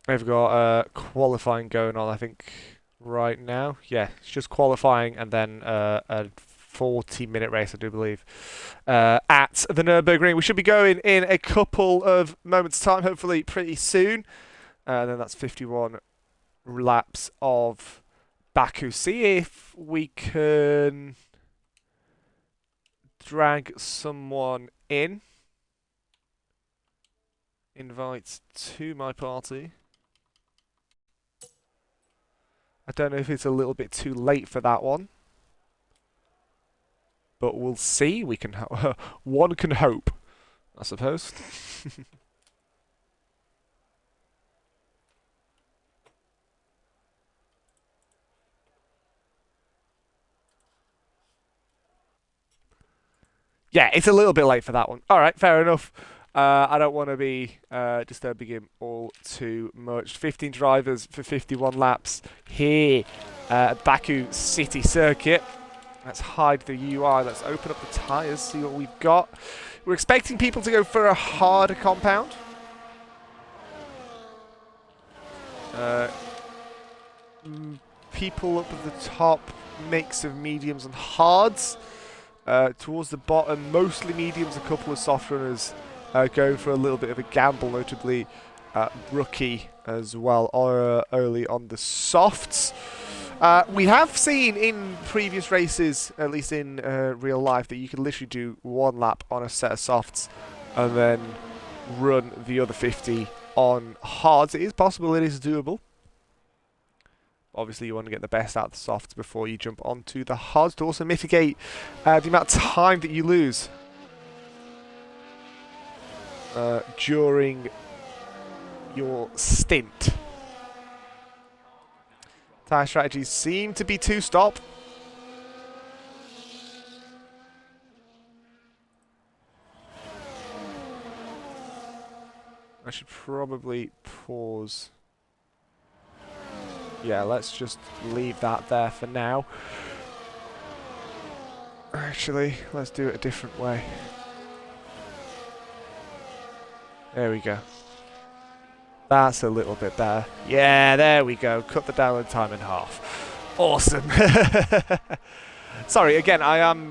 We've got qualifying going on, I think, right now. Yeah, it's just qualifying and then a 40-minute race, I do believe, at the Nürburgring. We should be going in a couple of moments' time, hopefully pretty soon. Then that's 51 laps of Baku. See if we can drag someone in. Invite to my party. I don't know if it's a little bit too late for that one, but we'll see. We can one can hope, I suppose. Yeah, it's a little bit late for that one. All right, fair enough. I don't want to be disturbing him all too much. 15 drivers for 51 laps here at Baku City Circuit. Let's hide the UI. Let's open up the tyres, see what we've got. We're expecting people to go for a harder compound. People up at the top, mix of mediums and hards. Towards the bottom, mostly mediums, a couple of soft runners. Going for a little bit of a gamble, notably Rookie as well, early on the softs. We have seen in previous races, at least in real life, that you can literally do one lap on a set of softs and then run the other 50 on hards. It is possible, it is doable. Obviously, you want to get the best out of the softs before you jump onto the hards to also mitigate the amount of time that you lose during your stint. Tyre strategies seem to be two-stop. I should probably pause. Yeah, let's just leave that there for now. Actually, let's do it a different way. There we go. That's a little bit better. Yeah, there we go. Cut the download time in half. Awesome. Sorry, again, I am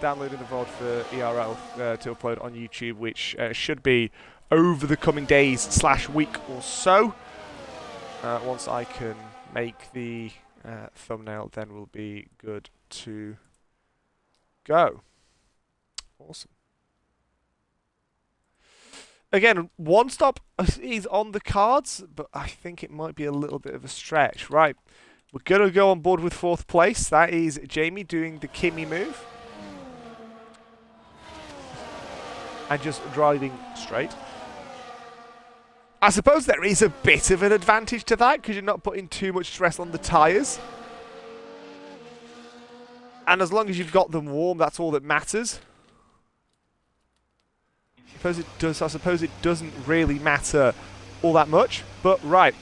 downloading the VOD for ERL to upload on YouTube, which should be over the coming days / week or so. Once I can make the thumbnail, then we'll be good to go. Awesome. Again, one stop is on the cards, but I think it might be a little bit of a stretch. Right, we're going to go on board with 4th place. That is Jamie doing the Kimmy move. And just driving straight. I suppose there is a bit of an advantage to that, because you're not putting too much stress on the tyres. And as long as you've got them warm, that's all that matters. I suppose it doesn't really matter all that much. But right,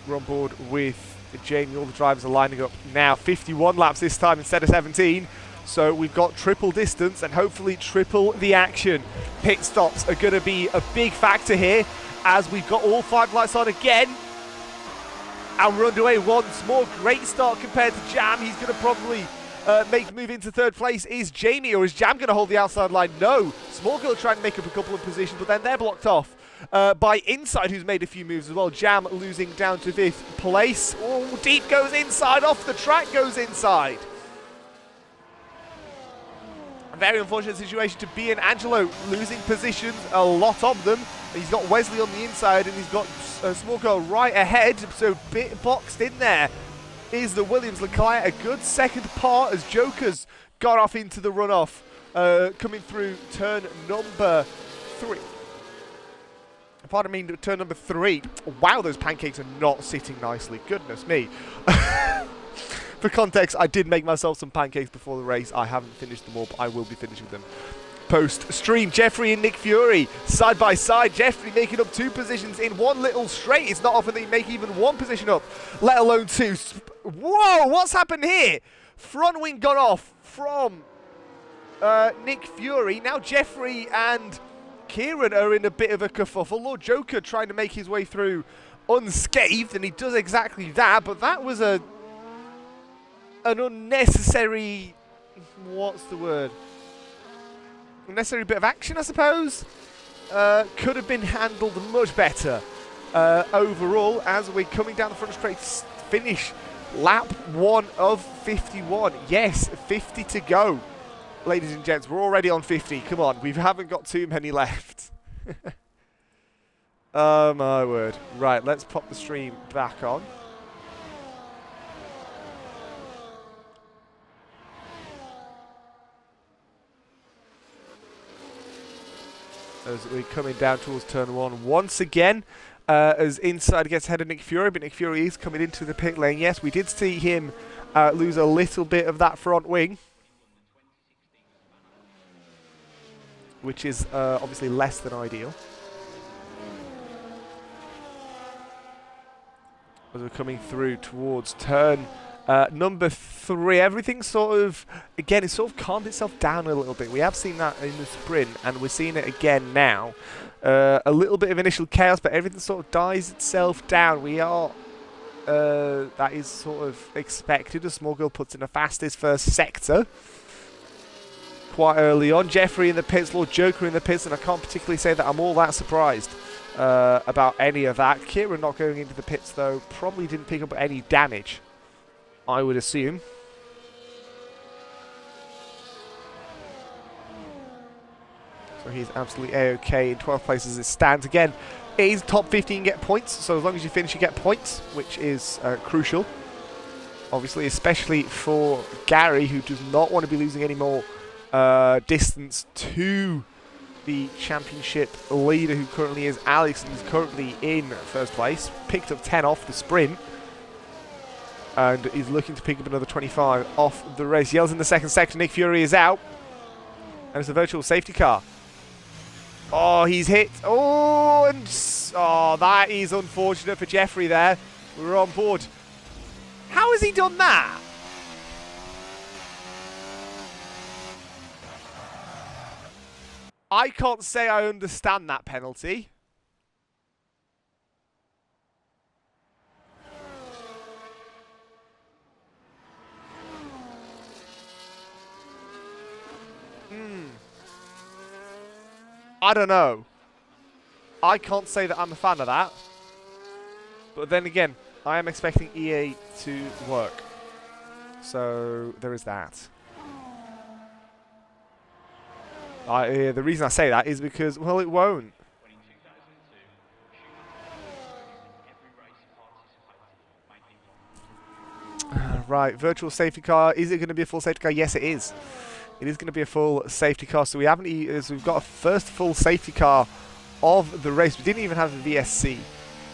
we're on board with Jamie. All the drivers are lining up now. 51 laps this time instead of 17. So we've got triple distance and hopefully triple the action. Pit stops are going to be a big factor here as we've got all 5 lights on again. And we're underway once more. Great start compared to Jam. He's going to probably make the move into 3rd place. Is Jamie or is Jam going to hold the outside line? No. Small Girl trying to make up a couple of positions, but then they're blocked off by Inside, who's made a few moves as well. Jam losing down to 5th place. Oh, Deep goes inside, off the track goes Inside. A very unfortunate situation to be in. Angelo losing positions, a lot of them. He's got Wesley on the inside and he's got Small Girl right ahead, so bit boxed in there is the Williams. Leclerc a good second part as Joker's got off into the runoff, coming through turn number 3. Pardon me, turn number 3. Wow, those pancakes are not sitting nicely. Goodness me. For context, I did make myself some pancakes before the race. I haven't finished them all, but I will be finishing them post-stream. Jeffrey and Nick Fury side by side. Jeffrey making up 2 positions in one little straight. It's not often that you make even 1 position up, let alone 2. Whoa, what's happened here? Front wing got off from Nick Fury. Now Jeffrey and Kieran are in a bit of a kerfuffle. Lord Joker trying to make his way through unscathed, and he does exactly that, but that was an unnecessary, what's the word? Unnecessary bit of action, I suppose. Could have been handled much better overall as we're coming down the front straight to finish lap 1 of 51. Yes, 50 to go. Ladies and gents, we're already on 50. Come on, we haven't got too many left. Oh my word. Right, let's pop the stream back on. As we're coming down towards turn 1 once again, as Inside gets ahead of Nick Fury, but Nick Fury is coming into the pit lane. Yes, we did see him lose a little bit of that front wing, which is obviously less than ideal. As we're coming through towards turn number 3, everything sort of, again, it's sort of calmed itself down a little bit. We have seen that in the sprint, and we're seeing it again now. A little bit of initial chaos, but everything sort of dies itself down. We are, that is sort of expected. A Small Girl puts in the fastest first sector quite early on. Jeffrey in the pits, Lord Joker in the pits, and I can't particularly say that I'm all that surprised about any of that. Kieran not going into the pits, though, probably didn't pick up any damage, I would assume. So he's absolutely A-OK in 12th place as it stands. Again, it is top 15 get points, so as long as you finish you get points, which is crucial. Obviously, especially for Gary, who does not want to be losing any more distance to the championship leader, who currently is Alex, and is currently in 1st place. Picked up 10 off the sprint, and is looking to pick up another 25 off the race. Yells in the 2nd sector. Nick Fury is out, and it's a virtual safety car. Oh, he's hit. Oh, and that is unfortunate for Jeffrey there. We're on board. How has he done that? I can't say I understand that penalty. I don't know. I can't say that I'm a fan of that. But then again, I am expecting EA to work. So there is that. The reason I say that is because, well, it won't. Right, virtual safety car. Is it going to be a full safety car? Yes, it is. It is going to be a full safety car. So we haven't. We've got a first full safety car of the race. We didn't even have the VSC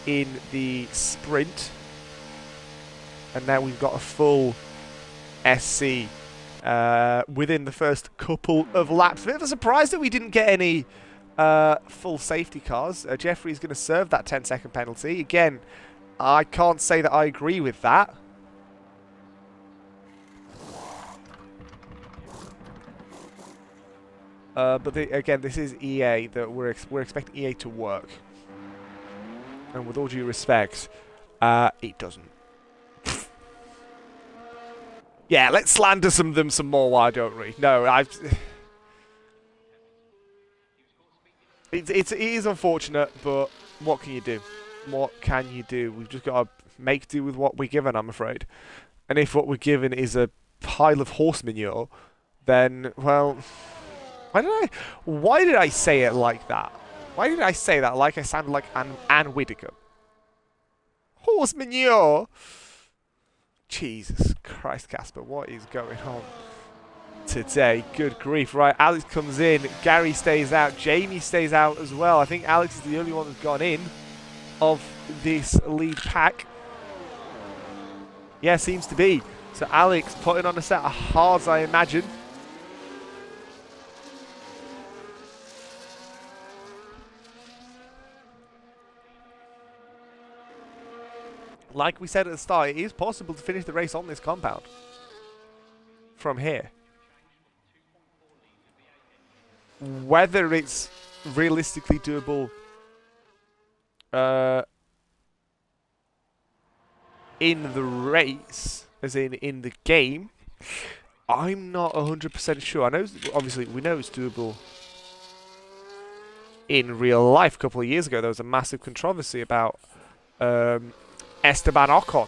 in the sprint, and now we've got a full SC within the first couple of laps. A bit of a surprise that we didn't get any full safety cars. Jeffrey's going to serve that 10-second penalty. Again, I can't say that I agree with that. But again, this is EA that we're expecting EA to work. And with all due respect, it doesn't. Yeah, let's slander them some more, why don't we? No, it is unfortunate, but what can you do? What can you do? We've just got to make do with what we're given, I'm afraid. And if what we're given is a pile of horse manure, then, well, why did I say it like that? Why did I say that like I sounded like Anne Whittaker? Horse manure? Jesus Christ, Kacper, what is going on today? Good grief. Right, Alex comes in, Gary stays out, Jamie stays out as well. I think Alex is the only one that's gone in of this lead pack. Yeah, seems to be. So Alex putting on a set of hards, I imagine. Like we said at the start, it is possible to finish the race on this compound from here. Whether it's realistically doable in the race, as in the game, I'm not 100% sure. I know, obviously, we know it's doable in real life. A couple of years ago, there was a massive controversy about Esteban Ocon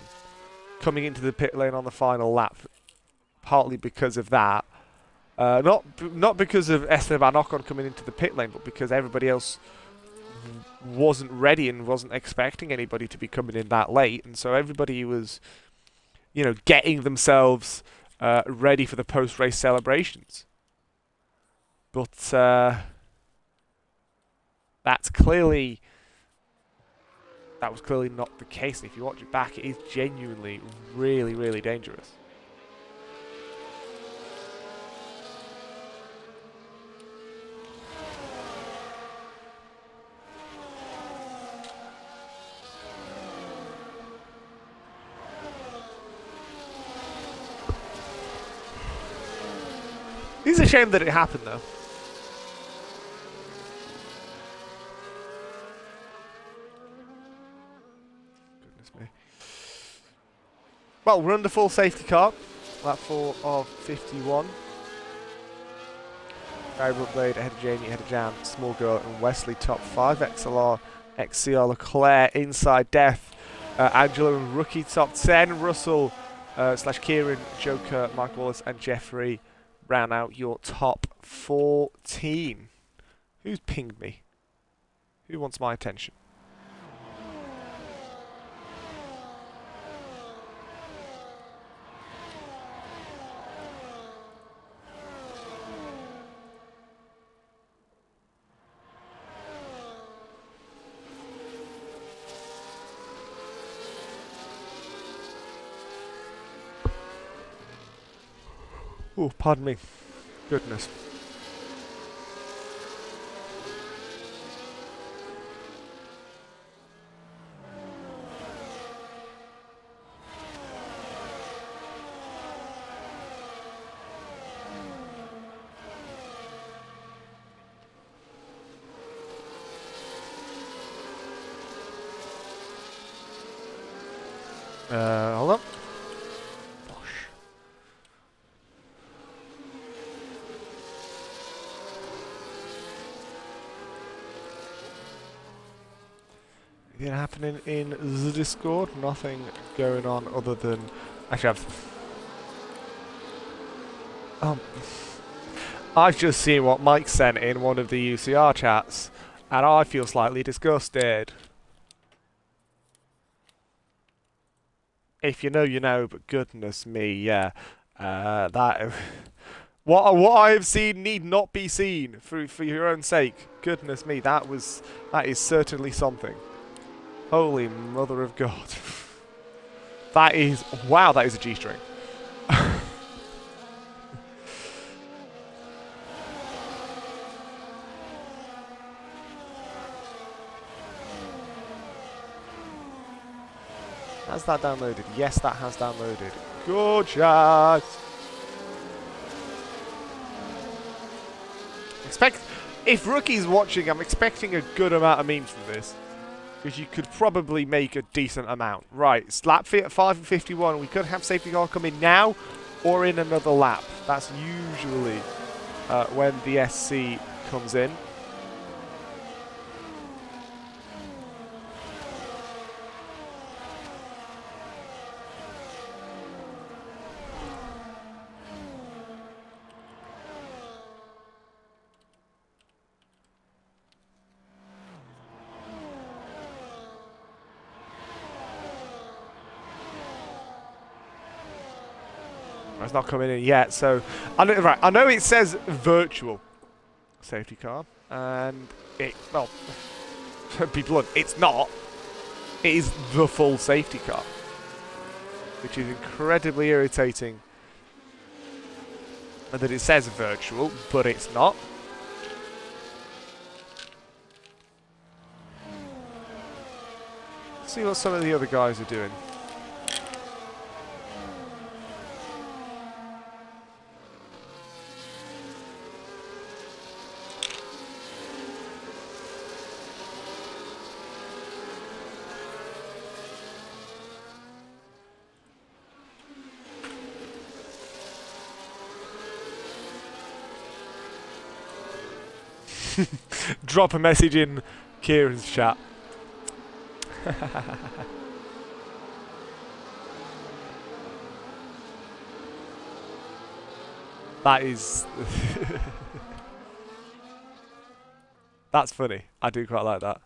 coming into the pit lane on the final lap, partly because of that. Not because of Esteban Ocon coming into the pit lane, but because everybody else wasn't ready and wasn't expecting anybody to be coming in that late, and so everybody was, you know, getting themselves ready for the post-race celebrations. But that was clearly not the case. And if you watch it back, it is genuinely really, really dangerous. It's a shame that it happened, though. Goodness me. Well, we're under full safety car. Lap 4 of 51. Gary Blade ahead of Jamie, ahead of Jan, Small Girl and Wesley top 5. XLR, XCR, Leclerc, Inside Death, Angela and Rookie top 10. Russell / Kieran, Joker, Mike Wallace and Jeffrey round out your top 14. Who's pinged me? Who wants my attention? Oh, pardon me. Goodness. Hold on. Anything happening in the Discord? Nothing going on other than... Actually, I've just seen what Mike sent in one of the UCR chats, and I feel slightly disgusted. If you know, you know, but goodness me, yeah. That... What I have seen need not be seen for your own sake. Goodness me, that is certainly something. Holy mother of God. That is... Wow, that is a G-string. Has that downloaded? Yes, that has downloaded. Gorgeous! If Rookie's watching, I'm expecting a good amount of memes from this. Because you could probably make a decent amount. Right, it's lap 5:51. We could have safety car come in now or in another lap. That's usually when the SC comes in. It's not coming in yet, so I know it says virtual safety car, and well, to be blunt, it's not. It is the full safety car, which is incredibly irritating. That it says virtual, but it's not. Let's see what some of the other guys are doing. Drop a message in Kieran's chat. That is... That's funny. I do quite like that.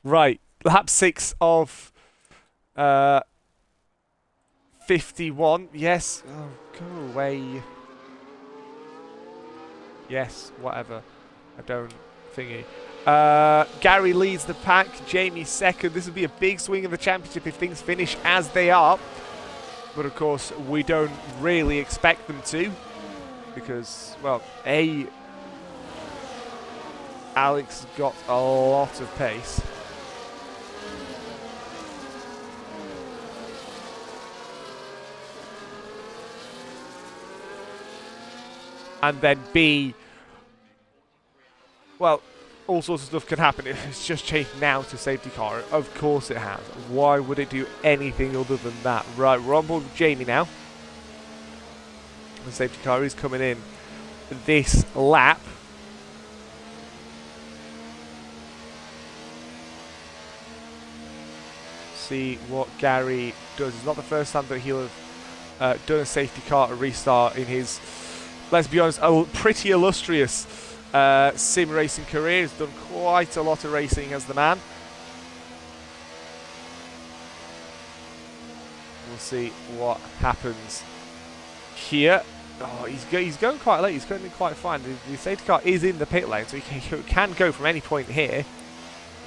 Right. Lap 6 of 51. Yes. Oh, go away. Yes, whatever. I don't thingy. Gary leads the pack. Jamie second. This will be a big swing in the championship if things finish as they are. But of course, we don't really expect them to. Because, well, Alex got a lot of pace. And then B, well, all sorts of stuff can happen. It's just changed now to safety car. Of course it has. Why would it do anything other than that? Right, we're on board with Jamie now. The safety car is coming in this lap. See what Gary does. It's not the first time that he'll have done a safety car restart in his, let's be honest, a pretty illustrious sim racing career. He's done quite a lot of racing as the man. We'll see what happens here. Oh, he's going quite late. He's going quite fine. The safety car is in the pit lane, so he can go from any point here.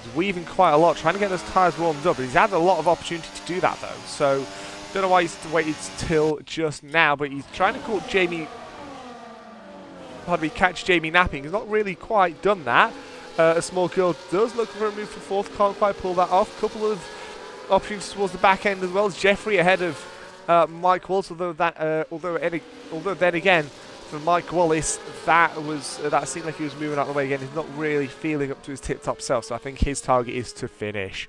He's weaving quite a lot, trying to get those tyres warmed up. But he's had a lot of opportunity to do that, though. So, don't know why he's waited till just now, but he's trying to catch Jamie napping. He's not really quite done that. A small girl does look for a move for fourth. Can't quite pull that off. Couple of opportunities towards the back end as well. Jeffrey ahead of Mike Wallace, although then again, for Mike Wallace, that seemed like he was moving out of the way again. He's not really feeling up to his tip-top self, so I think his target is to finish.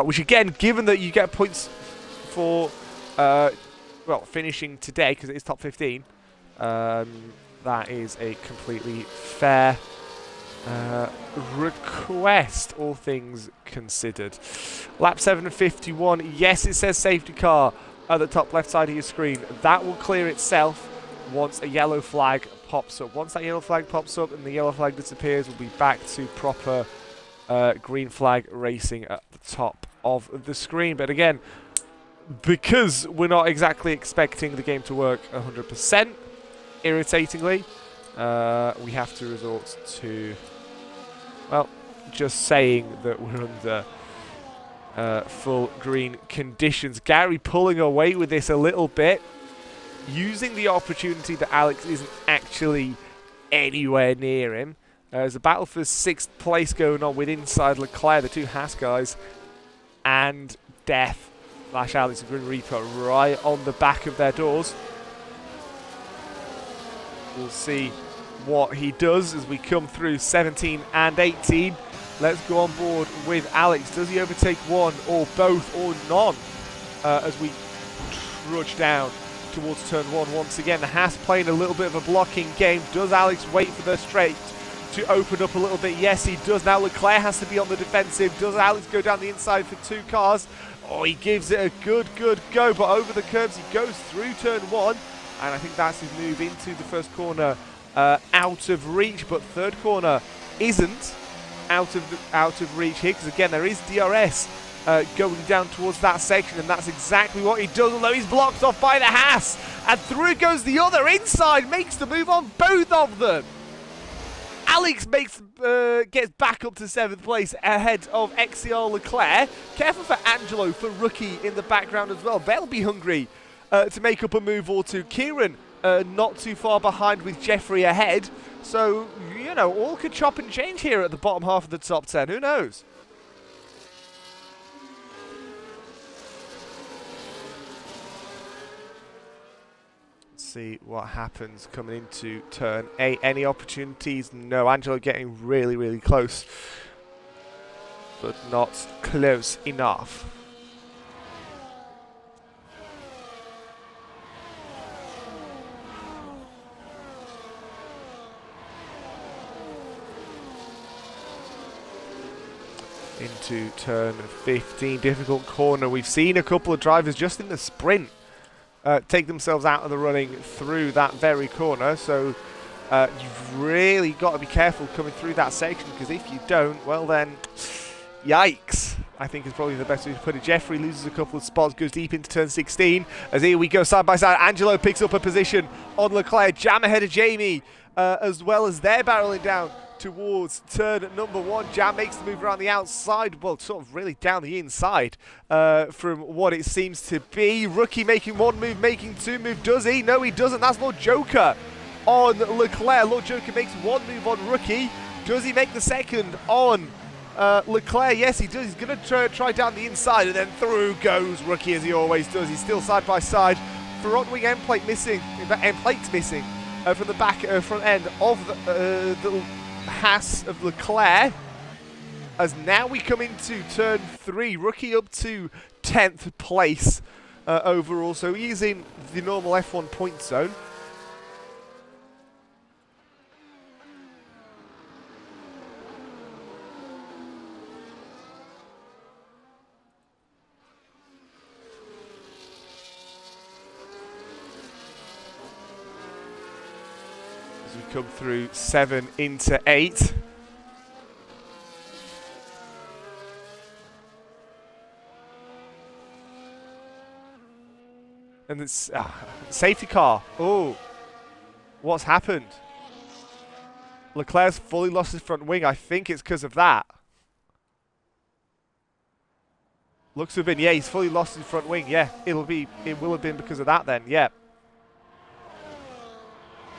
Which again, given that you get points for finishing today, because it is top 15, that is a completely fair request, all things considered. Lap 7:51. Yes, it says safety car at the top left side of your screen. That will clear itself once a yellow flag pops up. Once that yellow flag pops up and the yellow flag disappears, we'll be back to proper green flag racing at the top of the screen. But again, because we're not exactly expecting the game to work 100%, irritatingly, we have to resort to, well, just saying that we're under full green conditions. Gary pulling away with this a little bit, using the opportunity that Alex isn't actually anywhere near him. There's a battle for 6th place going on with inside Leclerc, the two Haas guys, and Death / Alex and Grim Reaper right on the back of their doors. We'll see what he does as we come through 17 and 18. Let's go on board with Alex. Does he overtake one or both or none as we trudge down towards turn one? Once again, the Haas playing a little bit of a blocking game. Does Alex wait for the straight to open up a little bit? Yes, he does. Now Leclerc has to be on the defensive. Does Alex go down the inside for 2 cars? Oh, he gives it a good go, but over the curbs he goes through turn one, and I think that's his move into the first corner out of reach, but third corner isn't out of reach here, because again there is DRS going down towards that section, and that's exactly what he does, although he's blocked off by the Haas, and through goes the other inside, makes the move on both of them. Alex gets back up to 7th place ahead of XCR Leclerc. Careful for Angelo, for rookie in the background as well. They'll be hungry to make up a move or two. Kieran not too far behind with Jeffrey ahead. So, you know, all could chop and change here at the bottom half of the top 10. Who knows? Let's see what happens coming into turn 8. Any opportunities? No. Angelo getting really close, but not close enough. Into turn 15, difficult corner. We've seen a couple of drivers just in the sprint take themselves out of the running through that very corner, so you've really got to be careful coming through that section, because if you don't, well then, yikes, I think is probably the best way to put it. Jeffrey loses a couple of spots, goes deep into turn 16, as here we go side by side. Angelo picks up a position on Leclerc, jam ahead of Jamie, as well as they're barreling down towards turn number 1. Jam makes the move around the outside, well, sort of really down the inside from what it seems to be. Rookie making 1 move, making 2 move. Does he? No, he doesn't. That's Lord Joker on Leclerc. Lord Joker makes 1 move on Rookie. Does he make the second on Leclerc? Yes, he does. He's going to try down the inside, and then through goes Rookie, as he always does. He's still side by side. Front wing end plate missing. End plate's missing from the back front end of the Haas of Leclerc, as now we come into turn 3. Rookie up to 10th place overall, so he's in the normal F1 point zone. We come through 7 into 8. And it's safety car. Oh, what's happened? Leclerc's fully lost his front wing. I think it's because of that. Looks to have been, yeah, he's fully lost his front wing. Yeah, it will have been because of that then. Yeah.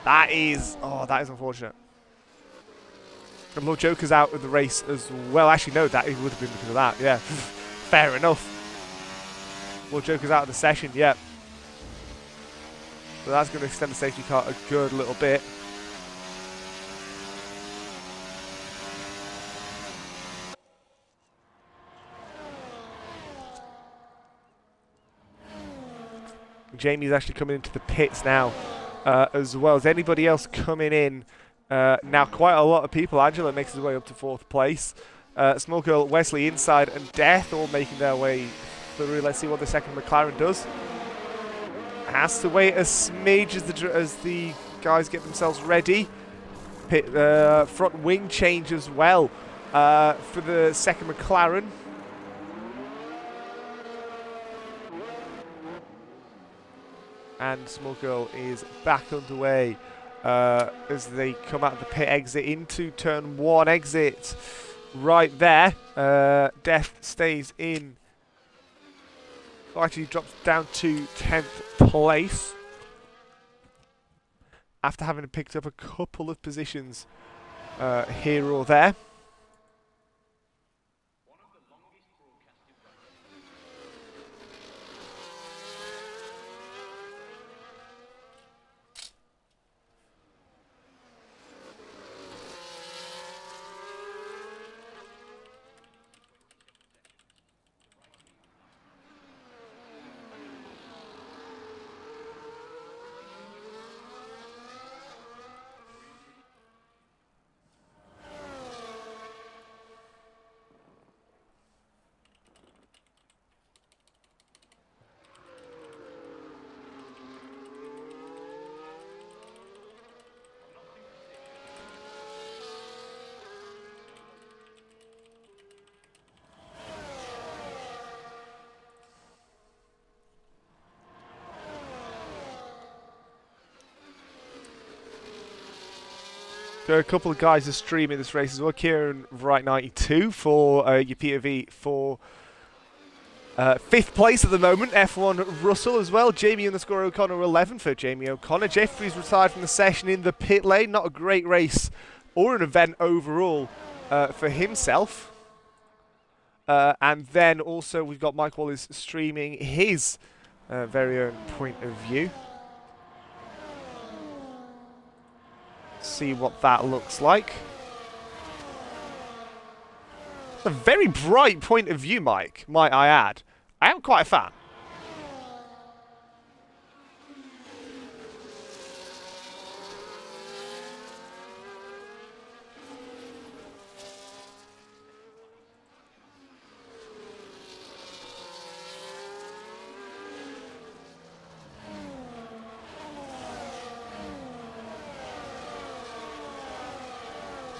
That is unfortunate. And Lord Joker's out of the race as well. Actually, no, that it would have been because of that. Yeah, fair enough. Lord Joker's out of the session. Yeah. So that's going to extend the safety car a good little bit. Jamie's actually coming into the pits now. As well as anybody else coming in. Now quite a lot of people. Angela makes his way up to 4th place. Small Girl, Wesley inside, and Death all making their way through. Let's see what the second McLaren does. Has to wait a smidge as the guys get themselves ready. Front wing change as well for the second McLaren. And Small Girl is back underway as they come out of the pit exit into turn 1 exit right there. Death stays in. Oh, actually drops down to 10th place after having picked up a couple of positions here or there. A couple of guys are streaming this race as well. Kieran Wright 92 for your POV for 5th place at the moment. F1 Russell as well. Jamie _ O'Connor 11 for Jamie O'Connor. Jeffrey's retired from the session in the pit lane. Not a great race or an event overall for himself. And then also we've got Mike Wallace streaming his very own point of view. See what that looks like. It's a very bright point of view, Mike, might I add. I am quite a fan.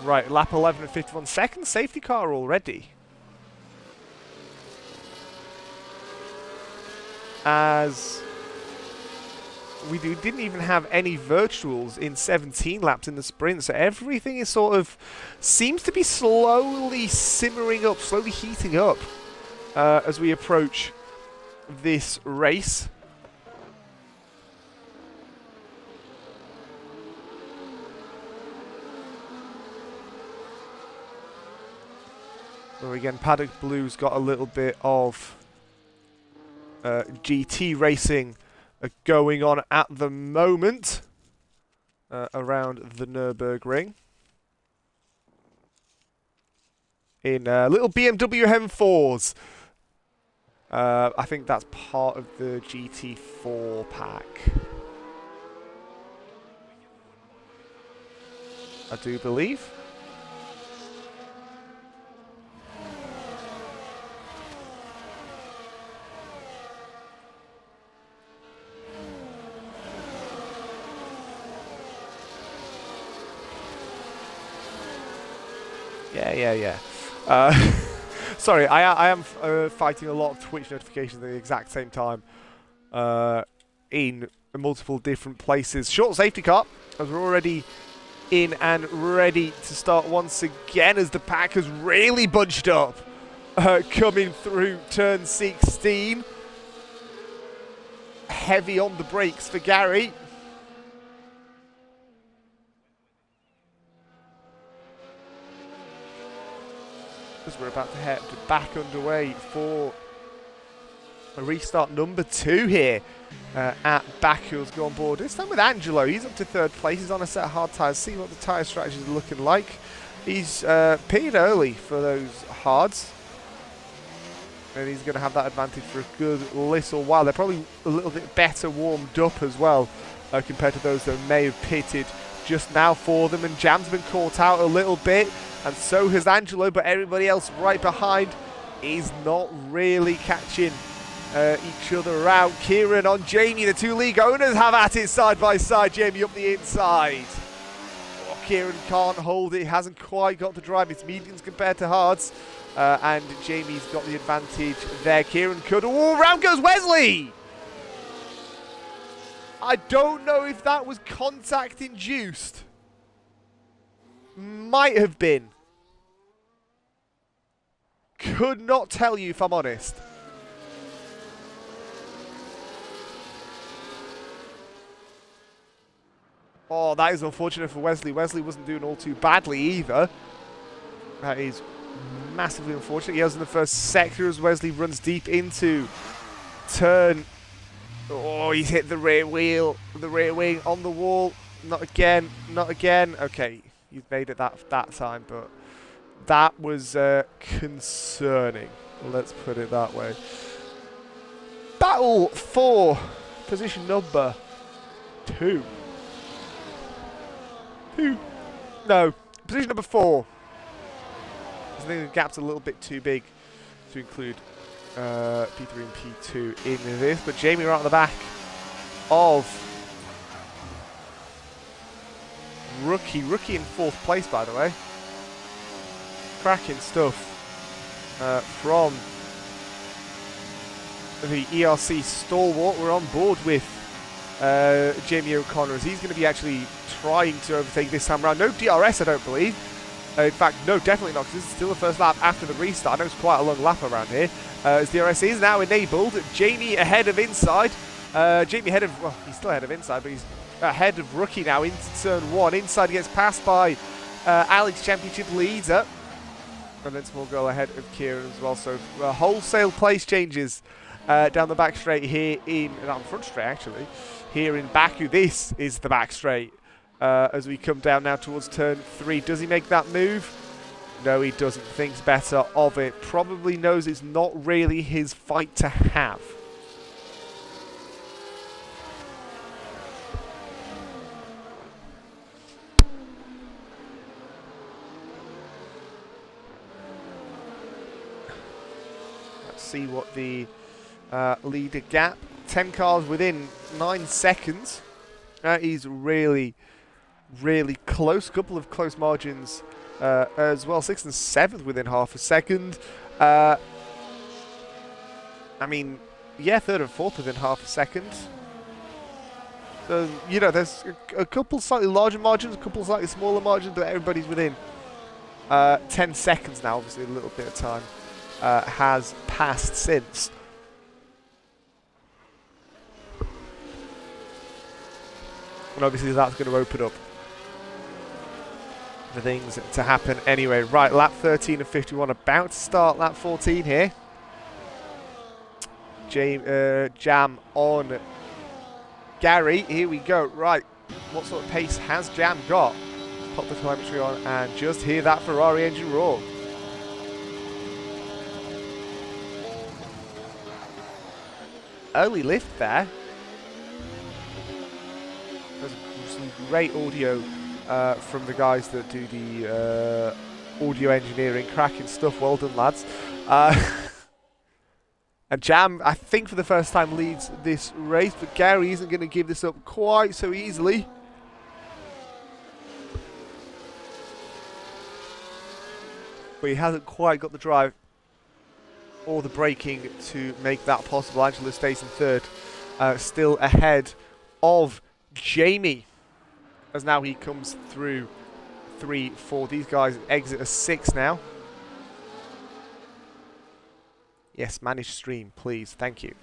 Right, lap 11 and 51 seconds. Safety car already. As we didn't even have any virtuals in 17 laps in the sprint, so everything is sort of seems to be slowly simmering up, slowly heating up as we approach this race. Where again, Paddock Blue's got a little bit of GT racing going on at the moment around the Nürburgring. In little BMW M4s. I think that's part of the GT4 pack. I do believe. Yeah. Sorry, I am fighting a lot of Twitch notifications at the exact same time in multiple different places. Short safety car, as we're already in and ready to start once again as the pack has really bunched up coming through turn 16. Heavy on the brakes for Gary. We're about to head back underway for a restart number 2 here at Baku. Go on board this time with Angelo. He's up to 3rd place. He's on a set of hard tyres. See what the tyre strategy is looking like. He's pitted early for those hards, and he's going to have that advantage for a good little while. They're probably a little bit better warmed up as well compared to those that may have pitted just now for them. And Jam's been caught out a little bit, and so has Angelo, but everybody else right behind is not really catching each other out. Kieran on Jamie, the 2 league owners have at it side by side. Jamie up the inside. Oh, Kieran can't hold it, hasn't quite got the drive. It's mediums compared to hards, and Jamie's got the advantage there. Kieran could, oh, round goes Wesley! I don't know if that was contact induced. Might have been. Could not tell you if I'm honest. Oh, that is unfortunate for Wesley. Wesley wasn't doing all too badly either. That is massively unfortunate. He was in the first sector as Wesley runs deep into turn. Oh, he's hit the rear wheel, the rear wing on the wall. Not again, not again. Okay. You've made it that time, but that was concerning. Let's put it that way. Battle for position number 2. No, position number 4. I think the gap's a little bit too big to include P3 and P2 in this, but Jamie right at the back of Rookie in 4th place, by the way. Cracking stuff from the ERC stalwart. We're on board with Jamie O'Connor, as he's going to be actually trying to overtake this time around. No DRS, I don't believe. In fact, no, definitely not, because this is still the first lap after the restart. I know it's quite a long lap around here. As DRS is now enabled. Jamie ahead of inside. Jamie ahead of, well, he's still ahead of inside, but he's ahead of Rookie now into turn 1. Inside gets passed by Alex, championship leader. And then Small Girl ahead of Kieran as well. So wholesale place changes down the back straight here down the front straight actually. Here in Baku, this is the back straight as we come down now towards turn 3. Does he make that move? No, he doesn't. Thinks better of it. Probably knows it's not really his fight to have. Let's see what the leader gap. 10 cars within 9 seconds. That is really, really close. Couple of close margins as well. 6th and 7th within half a second. I mean, yeah, 3rd and 4th within half a second. So, you know, there's a couple slightly larger margins, a couple slightly smaller margins, but everybody's within 10 seconds now. Obviously, a little bit of time has passed since. And obviously that's going to open up the things to happen anyway. Right, lap 13 of 51, about to start lap 14 here. Jam on Gary, here we go. Right, what sort of pace has Jam got? Let's pop the telemetry on and just hear that Ferrari engine roar. Early lift there. There's some great audio from the guys that do the audio engineering. Cracking stuff. Well done, lads. And Jam, I think for the first time, leads this race, but Gary isn't going to give this up quite so easily. But he hasn't quite got the drive or the braking to make that possible. Angelo stays in 3rd, still ahead of Jamie, as now he comes through 3, 4. These guys exit as 6 now. Yes, manage stream, please. Thank you.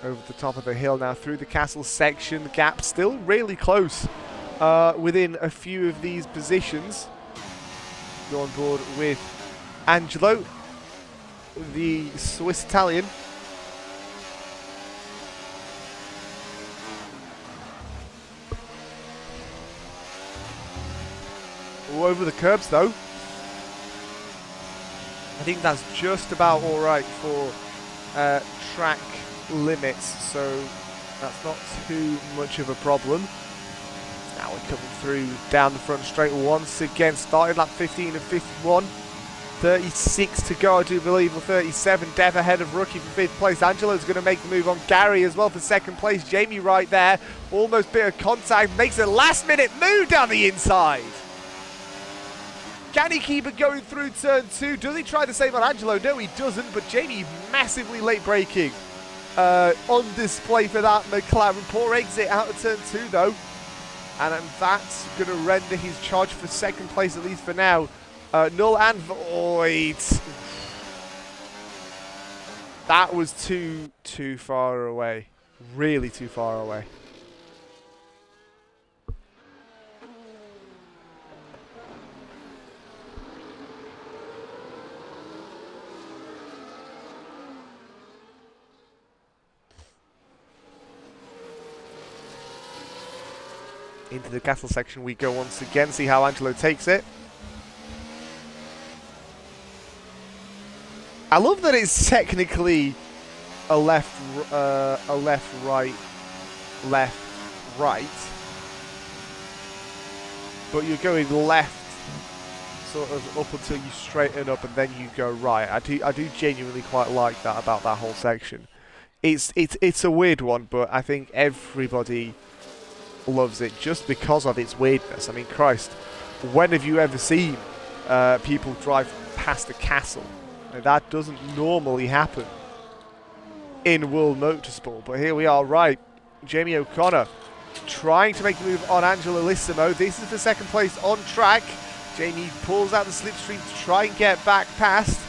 Over the top of the hill now through the castle section. The gap still really close within a few of these positions. Go on board with Angelo, the Swiss Italian. Over the curbs though. I think that's just about alright for track limits, so that's not too much of a problem. Now we're coming through down the front straight once again, started lap 15 of 51. 36 to go, I do believe, or 37. Dev ahead of Rookie for 5th place. Angelo's going to make the move on Gary as well for 2nd place. Jamie right there, almost bit of contact, makes a last minute move down the inside. Can he keep it going through turn 2? Does he try the same on Angelo? No, he doesn't, but Jamie massively late braking on display for that McLaren. Poor exit out of turn 2 though, and that's going to render his charge for 2nd place, at least for now, null and void. That was too far away, really too far away. Into the castle section we go once again, see how Angelo takes it. I love that it's technically a left, right, but you're going left sort of up until you straighten up and then you go right. I do genuinely quite like that about that whole section. It's a weird one, but I think everybody loves it just because of its weirdness. I mean, Christ, when have you ever seen people drive past a castle? Now, that doesn't normally happen in World Motorsport, but here we are. Right, Jamie O'Connor trying to make the move on Angelo Lissimo. This is the second place on track. Jamie pulls out the slipstream to try and get back past.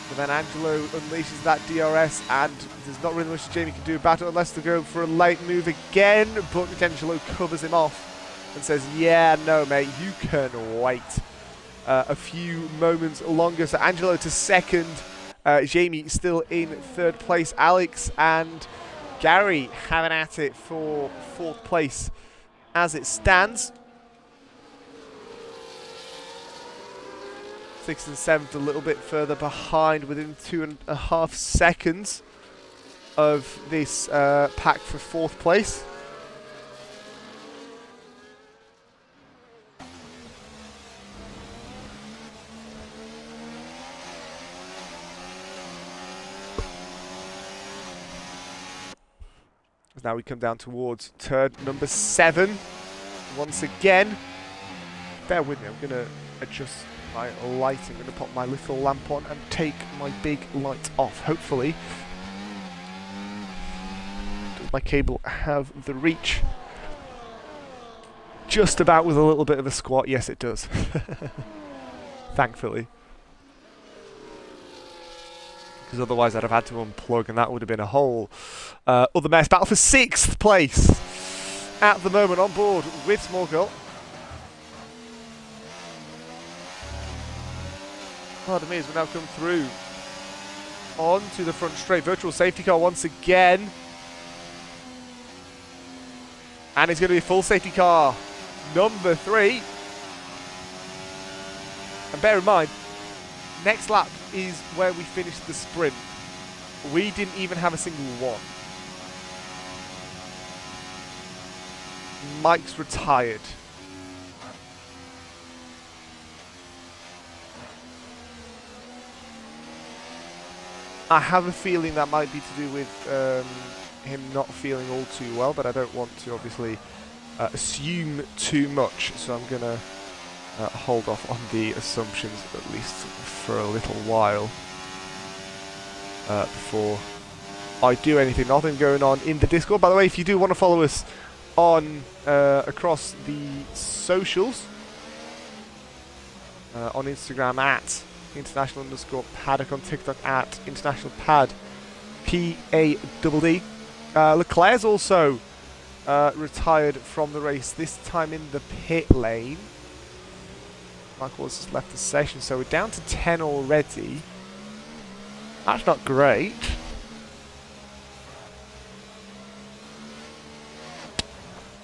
But then Angelo unleashes that DRS, and there's not really much Jamie can do about it unless they go for a late move again. But Angelo covers him off and says, yeah, no, mate, you can wait a few moments longer. So Angelo to second. Jamie still in third place. Alex and Gary having at it for fourth place as it stands. Sixth and seventh a little bit further behind, within 2.5 seconds of this pack for fourth place. Now we come down towards turn number 7 once again. Bear with me, I'm going to adjust my lighting. I'm going to pop my little lamp on and take my big light off. Hopefully, does my cable have the reach? Just about with a little bit of a squat. Yes, it does. Thankfully. Because otherwise I'd have had to unplug, and that would have been a whole other mess. Battle for 6th place at the moment on board with Small Girl. Pardon me, as we now come through onto the front straight. Virtual safety car once again. And it's going to be a full safety car number 3. And bear in mind, next lap is where we finished the sprint. We didn't even have a single one. Mike's retired. I have a feeling that might be to do with him not feeling all too well, but I don't want to obviously assume too much, so I'm going to hold off on the assumptions at least for a little while before I do anything. Nothing going on in the Discord. By the way, if you do want to follow us on across the socials, on Instagram at international_paddock, on TikTok at international pad, PADD. Leclerc's also retired from the race, this time in the pit lane. Michael has left the session, so we're down to 10 already. That's not great.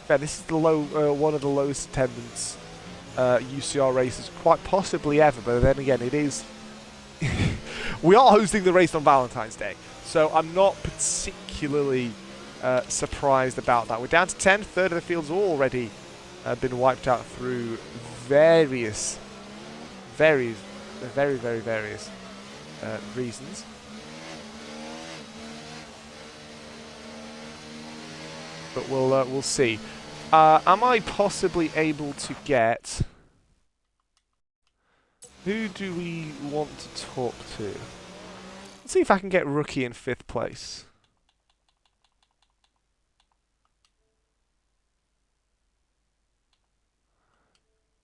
Fair, this is the one of the lowest attendance UCR races quite possibly ever, but then again, it is we are hosting the race on Valentine's Day, so I'm not particularly surprised about that. We're down to 10. Third of the field's already been wiped out through various very various reasons. But we'll see. Am I possibly able to get... Who do we want to talk to? Let's see if I can get Rookie in 5th place.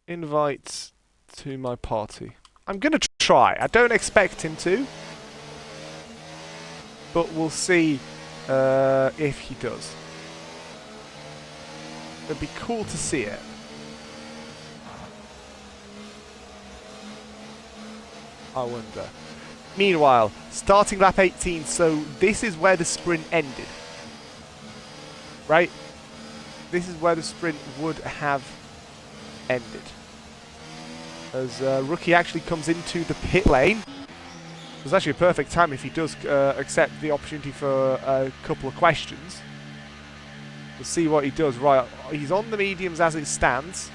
Invite to my party. I'm going to try. I don't expect him to, but we'll see if he does. It'd be cool to see it. I wonder. Meanwhile, starting lap 18, so this is where the sprint ended. Right? This is where the sprint would have ended. As Rookie actually comes into the pit lane. It's actually a perfect time if he does accept the opportunity for a couple of questions. We'll see what he does. Right, he's on the mediums as it stands.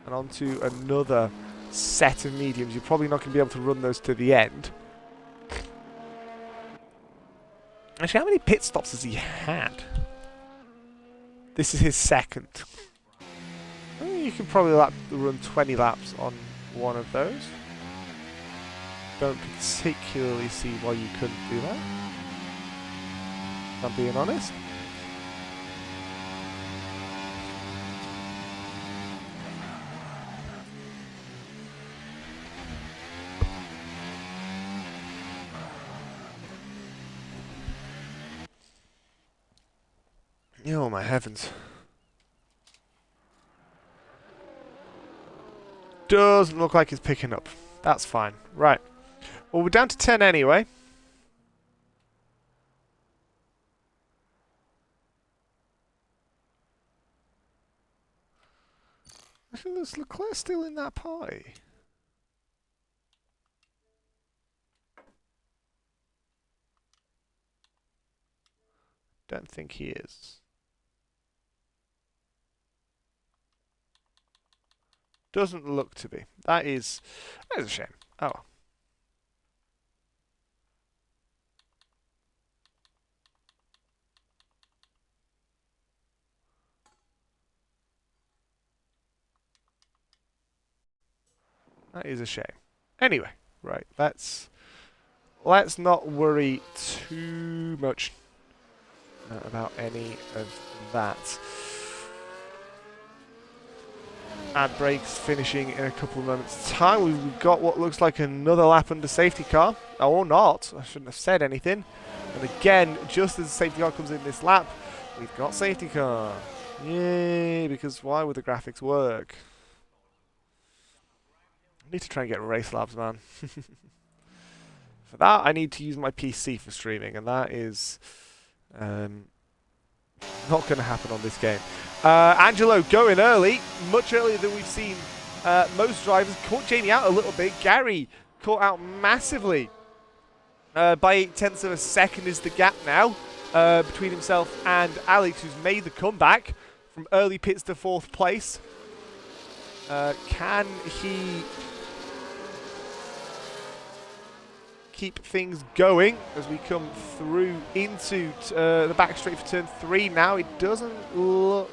And on to another set of mediums. You're probably not going to be able to run those to the end. Actually, how many pit stops has he had? This is his second. You can probably run 20 laps on one of those. Don't particularly see why you couldn't do that, if I'm being honest. Oh my heavens. Doesn't look like it's picking up. That's fine. Right. Well, we're down to 10 anyway. Actually, is Leclerc still in that party? Don't think he is. Doesn't look to be. That is a shame. Oh. That is a shame. Anyway, right, let's not worry too much about any of that. Ad brakes finishing in a couple of moments' time. We've got what looks like another lap under safety car. Or not. I shouldn't have said anything. And again, just as the safety car comes in this lap, we've got safety car. Yay, because why would the graphics work? I need to try and get race labs, man. For that, I need to use my PC for streaming, and that is not going to happen on this game. Angelo going early, much earlier than we've seen most drivers. Caught Jamie out a little bit. Gary caught out massively. By 0.8 of a second is the gap now between himself and Alex, who's made the comeback from early pits to 4th place. Can he keep things going as we come through into the back straight for turn 3 now? It doesn't look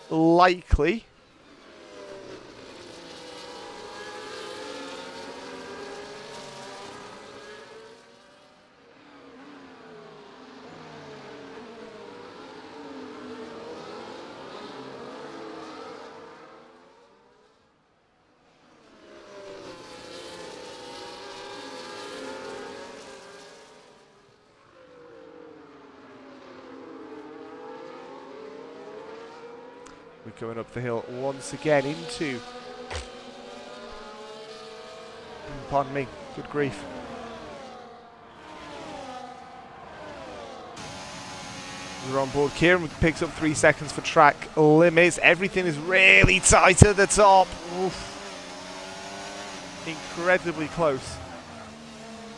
likely. We're going up the hill once again into... Pardon me, good grief. We're on board. Kieran picks up 3 seconds for track limits. Everything is really tight at the top. Oof. Incredibly close.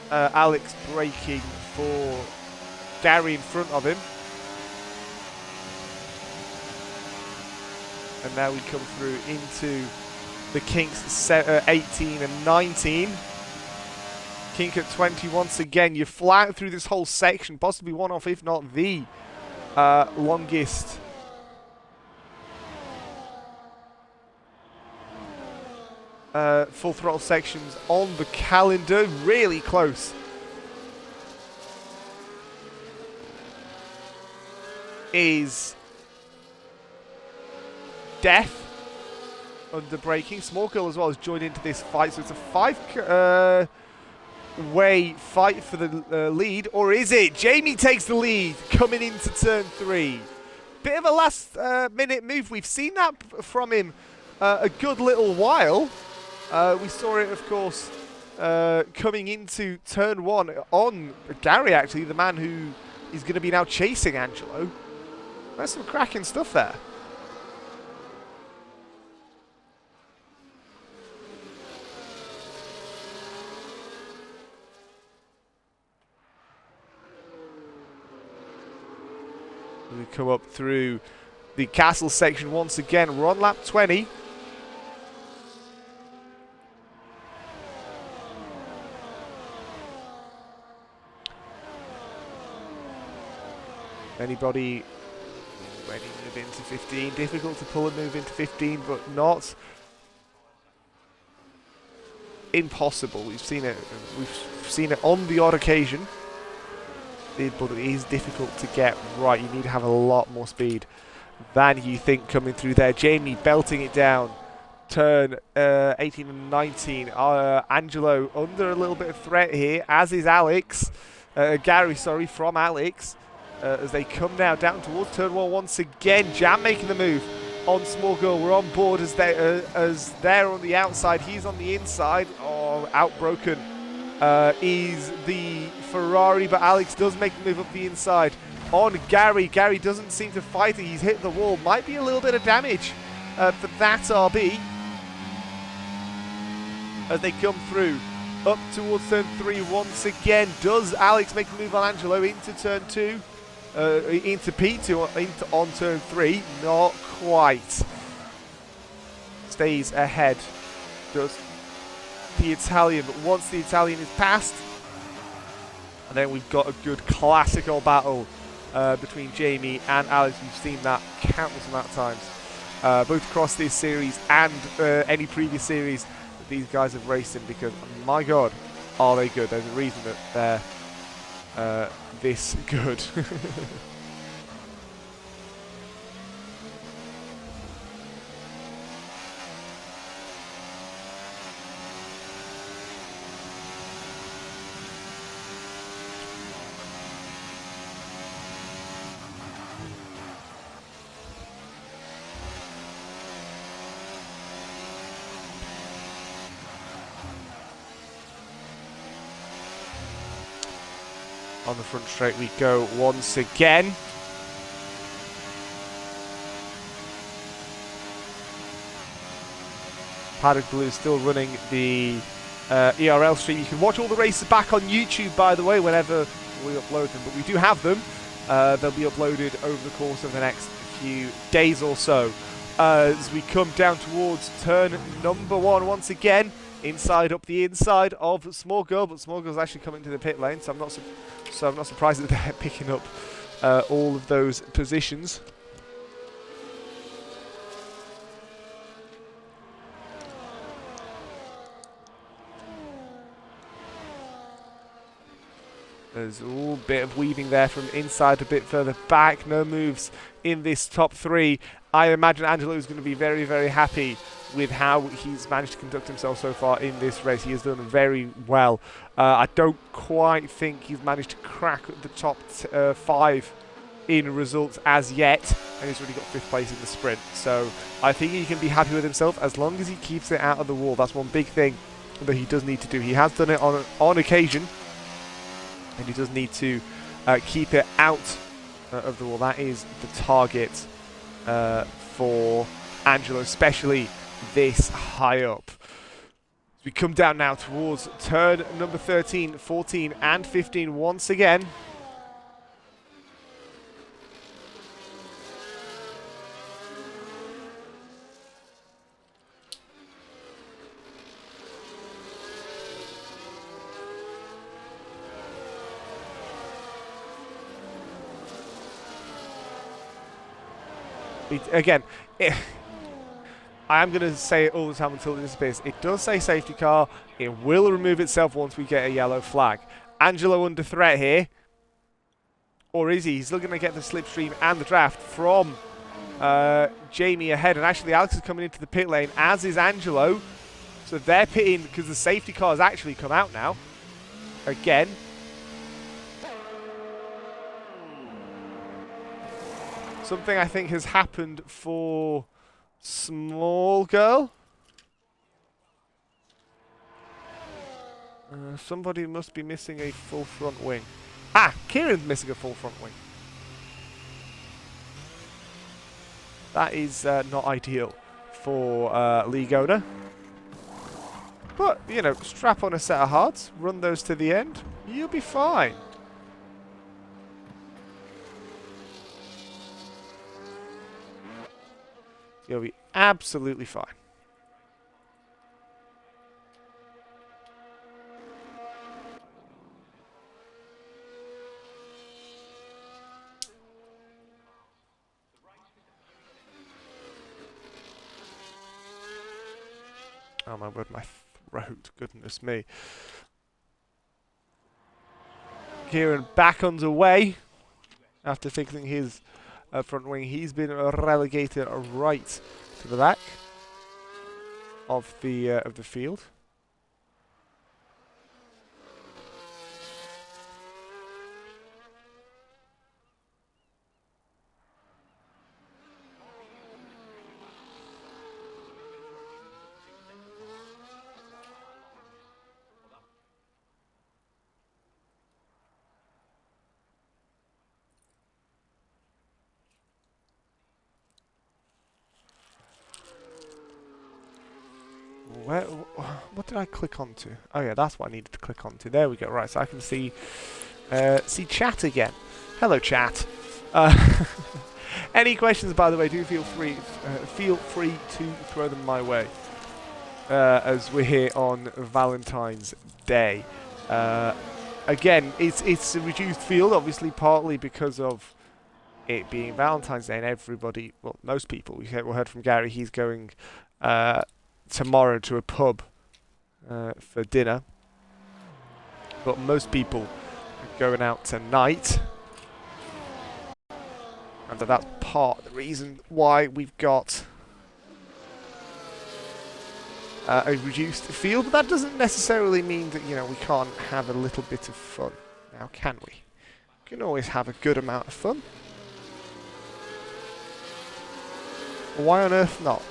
Alex braking for Gary in front of him. And now we come through into the Kinks 18 and 19. Kink at 20 once again. You fly out through this whole section, possibly one off, if not the longest full throttle sections on the calendar. Really close. Is Death under braking. Small Girl as well has joined into this fight, so it's a 5-way fight for the lead, or is it? Jamie takes the lead coming into turn 3. Bit of a last minute move. We've seen that from him a good little while. We saw it, of course, coming into turn 1 on Gary, actually, the man who is going to be now chasing Angelo. There's some cracking stuff there. We come up through the castle section once again. We're on lap 20. Anybody ready to move into 15? Difficult to pull a move into 15, but not impossible. We've seen it. We've seen it on the odd occasion, but it is difficult to get right. You need to have a lot more speed than you think coming through there. Jamie belting it down. Turn 18 and 19. Angelo under a little bit of threat here, as is Alex. Gary, sorry, from Alex. As they come now down towards turn 1 once again. Jam making the move on Small Girl. We're on board as they're on the outside. He's on the inside. Oh, outbroken is the Ferrari, but Alex does make the move up the inside on Gary. Gary doesn't seem to fight it. He's hit the wall. Might be a little bit of damage for that RB as they come through up towards turn 3 once again. Does Alex make the move on Angelo into turn 2? Into P2 on turn 3? Not quite. Stays ahead. Does the Italian, but once the Italian is passed, and then we've got a good classical battle between Jamie and Alex. We've seen that countless amount of times, both across this series and any previous series that these guys have raced in, because my god, are they good. There's a reason that they're this good. On the front straight we go once again. Paddock Blue is still running the ERL stream. You can watch all the races back on YouTube, by the way, whenever we upload them. But we do have them. They'll be uploaded over the course of the next few days or so. As we come down towards turn number 1 once again. Inside up the inside of Small Girl, but Small Girl's actually coming to the pit lane, so I'm not surprised that they're picking up all of those positions. There's a little bit of weaving there from inside a bit further back. No moves in this top 3. I imagine Angelo is going to be very, very happy with how he's managed to conduct himself so far in this race. He has done very well. I don't quite think he's managed to crack the top 5 in results as yet, and he's already got 5th place in the sprint. So I think he can be happy with himself as long as he keeps it out of the wall. That's one big thing that he does need to do. He has done it on occasion, and he does need to keep it out of the wall. That is the target for Angelo, especially this high up. As we come down now towards turn number 13, 14 and 15 once again. I am going to say it all the time until it disappears. It does say safety car. It will remove itself once we get a yellow flag. Angelo under threat here. Or is he? He's still going to get the slipstream and the draft from Jamie ahead. And actually Alex is coming into the pit lane, as is Angelo. So they're pitting because the safety car has actually come out now. Again. Something I think has happened for Small Girl. Somebody must be missing a full front wing. Ah, Kieran's missing a full front wing. That is not ideal for league owner. But, you know, strap on a set of hards, run those to the end, you'll be fine. You'll be absolutely fine. Oh my word, my throat, goodness me. Kieran back underway after fixing his front wing. He's been relegated right to the back of the field. What did I click onto? Oh yeah, that's what I needed to click onto. There we go. Right, so I can see chat again. Hello, chat. Any questions, by the way, do feel free to throw them my way as we're here on Valentine's Day. Again, it's a reduced field, obviously, partly because of it being Valentine's Day, and everybody, well, most people. We heard from Gary. He's going tomorrow to a pub for dinner, but most people are going out tonight, and that's part of the reason why we've got a reduced field. But that doesn't necessarily mean that, you know, we can't have a little bit of fun. Now, can we? We can always have a good amount of fun. Why on earth not?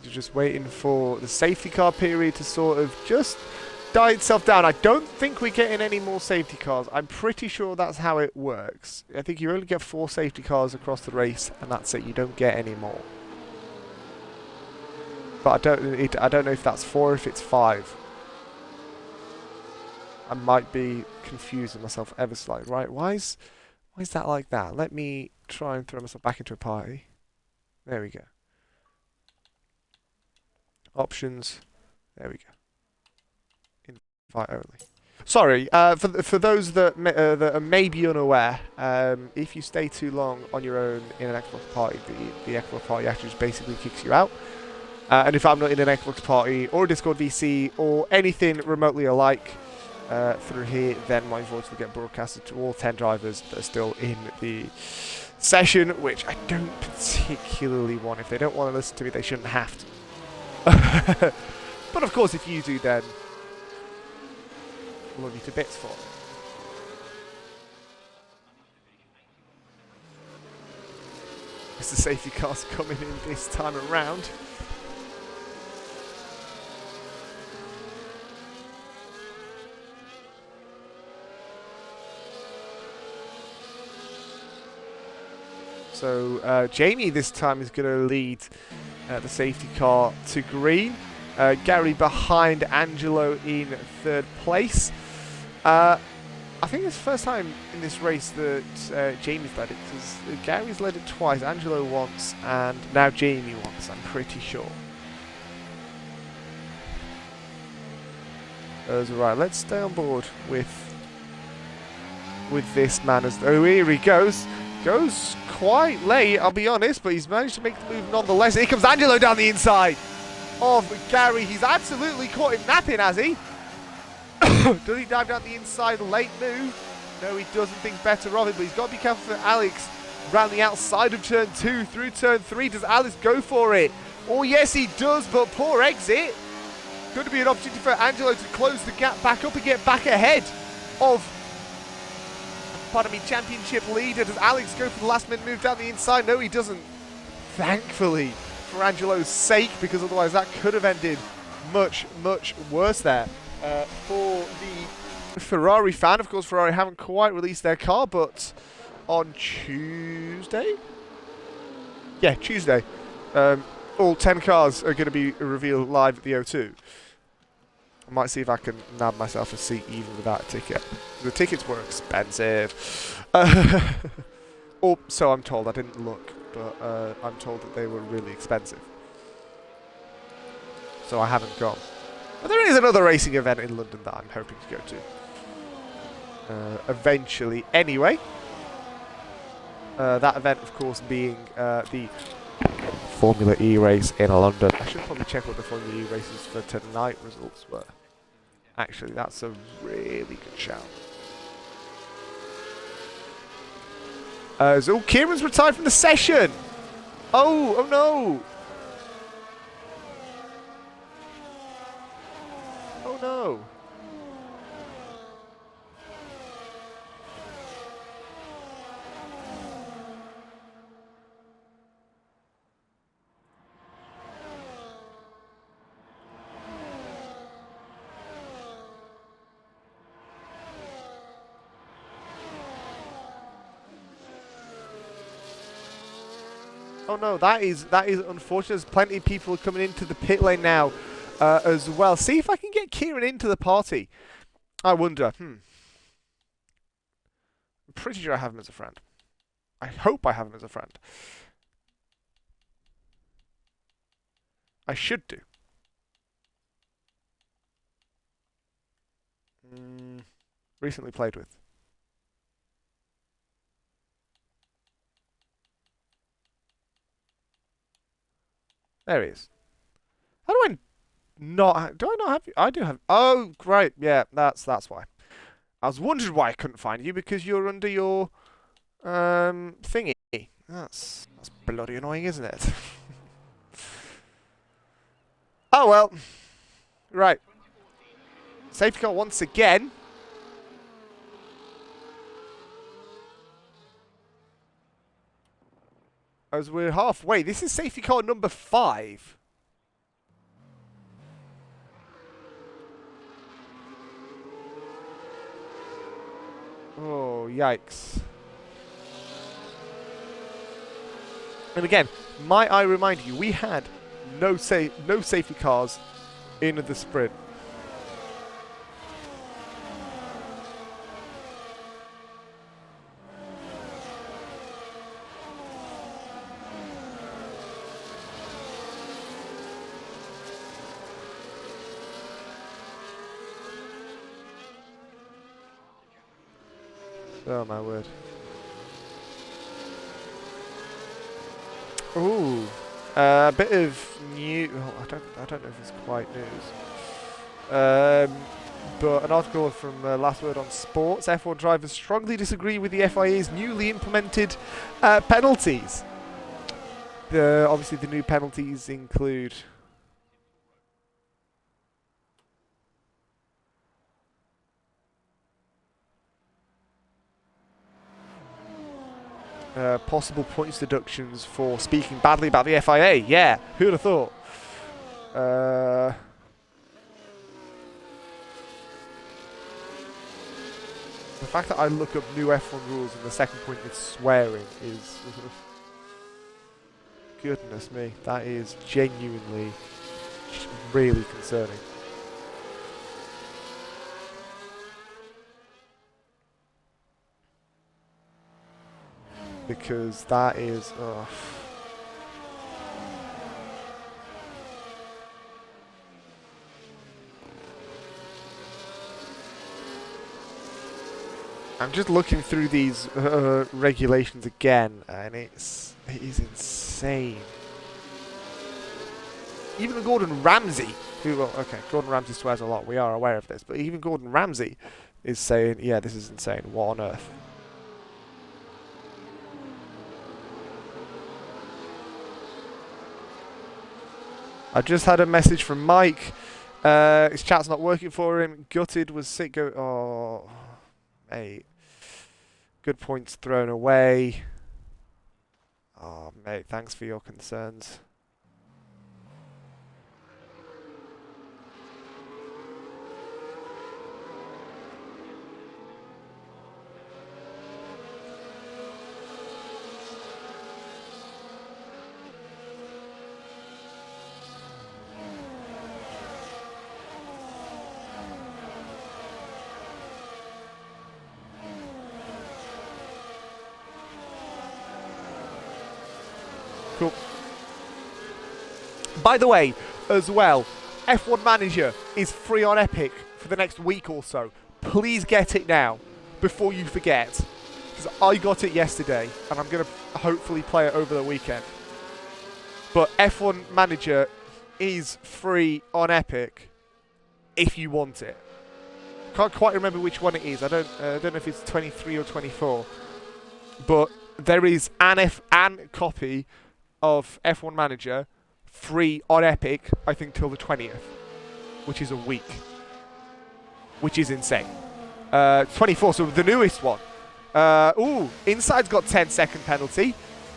You're just waiting for the safety car period to sort of just die itself down. I don't think we're getting any more safety cars. I'm pretty sure that's how it works. I think you only get 4 safety cars across the race, and that's it. You don't get any more. But I don't know if that's 4 or if it's 5. I might be confusing myself ever slightly. Right? Why is that like that? Let me try and throw myself back into a party. There we go. Options. There we go. Invite only. Sorry, for those that are maybe unaware, if you stay too long on your own in an Xbox party, the Xbox party actually just basically kicks you out. And if I'm not in an Xbox party or a Discord VC or anything remotely alike through here, then my voice will get broadcasted to all 10 drivers that are still in the session, which I don't particularly want. If they don't want to listen to me, they shouldn't have to. But of course, if you do, then I love you to bits for it. It's the safety cars coming in this time around. So Jamie this time is going to lead the safety car to green. Gary behind Angelo in 3rd place. I think it's the first time in this race that Jamie's led it, because Gary's led it twice, Angelo once, and now Jamie once, I'm pretty sure. Right, let's stay on board with this man. Oh, here he goes. Goes quite late, I'll be honest, but he's managed to make the move nonetheless. Here comes Angelo down the inside of Gary. He's absolutely caught him napping, has he? Does he dive down the inside? Late move. No, he doesn't think better of it, but he's got to be careful for Alex. Round the outside of turn 2 through turn 3. Does Alex go for it? Oh, yes, he does, but poor exit. Could be an opportunity for Angelo to close the gap back up and get back ahead of championship leader. Does Alex go for the last minute move down the inside? No, he doesn't. Thankfully, for Angelo's sake, because otherwise that could have ended much, much worse there. For the Ferrari fan, of course, Ferrari haven't quite released their car, but on Tuesday? Yeah, Tuesday. All 10 cars are going to be revealed live at the O2. I might see if I can nab myself a seat even without a ticket. The tickets were expensive. Or so I'm told. I didn't look, but I'm told that they were really expensive. So I haven't gone. But there is another racing event in London that I'm hoping to go to. Eventually, anyway. That event, of course, being the Formula E race in London. I should probably check what the Formula E races for tonight results were. Actually, that's a really good shout. So Kieran's retired from the session. Oh no. Oh no. Oh no, that is unfortunate. There's plenty of people coming into the pit lane now as well. See if I can get Kieran into the party. I wonder. I'm pretty sure I have him as a friend. I hope I have him as a friend. I should do. Recently played with. There he is. How do I not? Do I not have you? I do have. Oh, great. Yeah, that's why. I was wondering why I couldn't find you because you're under your thingy. That's bloody annoying, isn't it? Oh well. Right. Safety car once again. As we're halfway. This is safety car number 5. Oh, yikes. And again, might I remind you, we had no safety cars in the sprint. Oh my word. Ooh, a bit of new. Oh, I don't know if it's quite news. But an article from Last Word on Sports. F1 drivers strongly disagree with the FIA's newly implemented penalties. Obviously, the new penalties include. Possible points deductions for speaking badly about the FIA. Yeah, who'd have thought? The fact that I look up new F1 rules and the second point is swearing is... Goodness me, that is genuinely really concerning. Because that is... I'm just looking through these regulations again, and it is insane. Even Gordon Ramsay, who, well, okay, Gordon Ramsay swears a lot, we are aware of this, but even Gordon Ramsay is saying, yeah, this is insane, what on earth? I just had a message from Mike. His chat's not working for him. Gutted, was sick. Oh, mate. Good points thrown away. Oh, mate, thanks for your concerns. By the way, as well, F1 Manager is free on Epic for the next week or so. Please get it now before you forget, because I got it yesterday and I'm going to hopefully play it over the weekend. But F1 Manager is free on Epic if you want it. Can't quite remember which one it is. I don't know if it's 23 or 24. But there is an copy of F1 Manager free on Epic, I think, till the 20th, which is a week, which is insane. 24, so the newest one. Inside's got 10-second penalty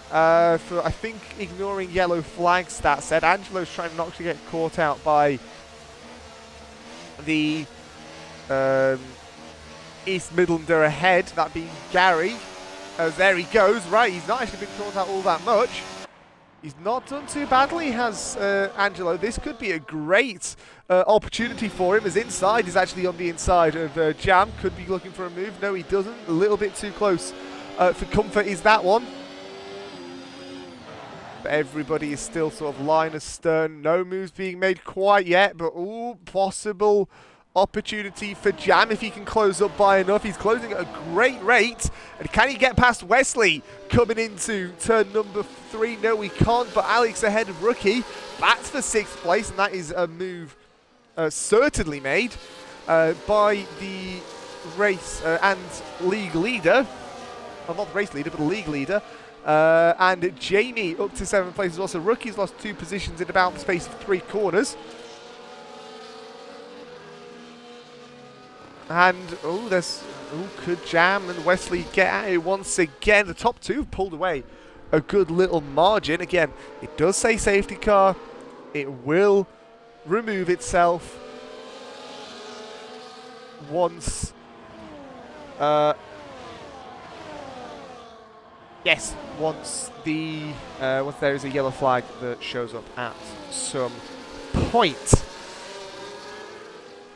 for, I think, ignoring yellow flags. That said, Angelo's trying not to get caught out by the East Midlander ahead, that being Gary. There he goes. Right, he's not actually been caught out all that much. He's not done too badly, has Angelo. This could be a great opportunity for him, as Inside is actually on the inside of Jam. Could be looking for a move. No, he doesn't. A little bit too close for comfort is that one. But everybody is still sort of line astern. No moves being made quite yet, but possible opportunity for Jam if he can close up by enough. He's closing at a great rate. And can he get past Wesley coming into turn number 3? No, he can't, but Alex ahead of Rookie. Bats for 6th place, and that is a move certainly made by the race and league leader. Well, not the race leader, but the league leader. And Jamie up to 7th place as well. So Rookie's lost 2 positions in about the space of 3 corners. And, could Jam and Wesley get at it once again? The top 2 have pulled away a good little margin. Again, it does say safety car. It will remove itself once... yes, once there is a yellow flag that shows up at some point.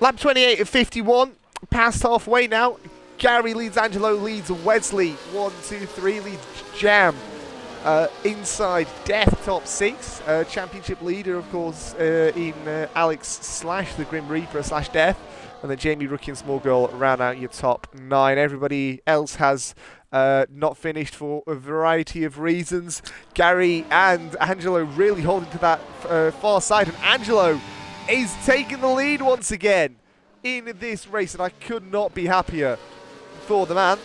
Lap 28 of 51. Past halfway now. Gary leads Angelo, leads Wesley. 1, 2, 3 leads Jam. Inside Death top 6. Championship leader, of course, in Alex / the Grim Reaper / Death. And then Jamie, Rookie and Small Girl round out your top 9. Everybody else has not finished for a variety of reasons. Gary and Angelo really holding to that far side. And Angelo is taking the lead once again in this race, and I could not be happier for the man.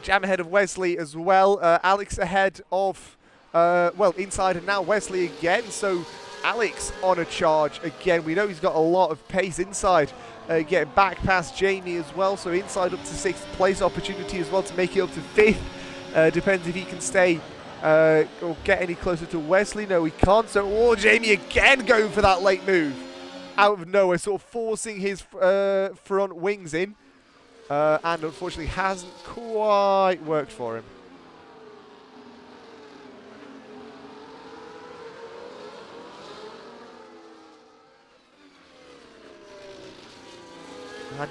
Jam ahead of Wesley as well. Alex ahead of, Inside, and now Wesley again. So Alex on a charge again. We know he's got a lot of pace. Inside getting back past Jamie as well. So Inside up to 6th place. Opportunity as well to make it up to 5th. Depends if he can stay or get any closer to Wesley. No, he can't. So, Jamie again going for that late move out of nowhere, sort of forcing his front wings in. And unfortunately hasn't quite worked for him.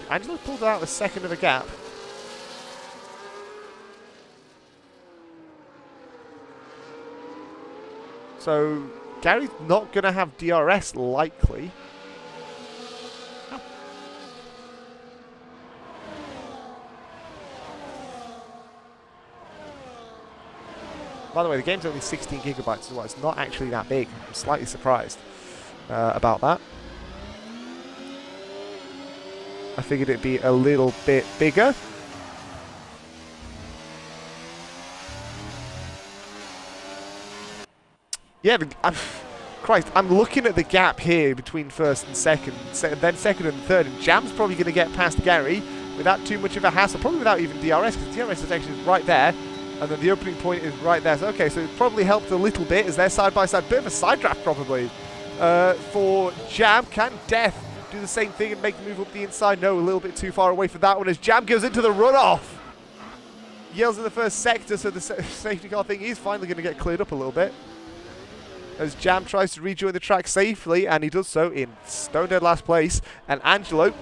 Angelo pulled out a second of a gap. So Gary's not going to have DRS likely. By the way, the game's only 16 gigabytes as well. It's not actually that big. I'm slightly surprised about that. I figured it'd be a little bit bigger. Yeah, Christ, I'm looking at the gap here between first and second, then second and third, and Jam's probably going to get past Gary without too much of a hassle, probably without even DRS, because DRS is actually right there, and then the opening point is right there. So, okay, so it probably helped a little bit as they're side-by-side. Bit of a side draft, probably, for Jam. Can Death do the same thing and make the move up the inside? No, a little bit too far away for that one as Jam goes into the runoff. Yells in the first sector, so the safety car thing is finally going to get cleared up a little bit. As Jam tries to rejoin the track safely, and he does so in stone dead last place. And Angelo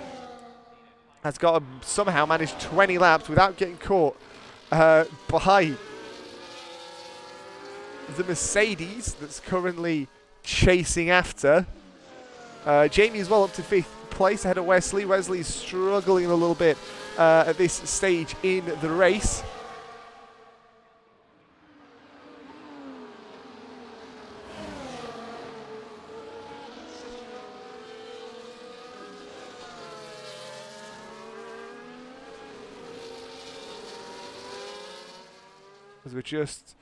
has got to somehow manage 20 laps without getting caught by the Mercedes that's currently chasing after. Jamie as well up to 5th place ahead of Wesley. Wesley's struggling a little bit at this stage in the race. As we're just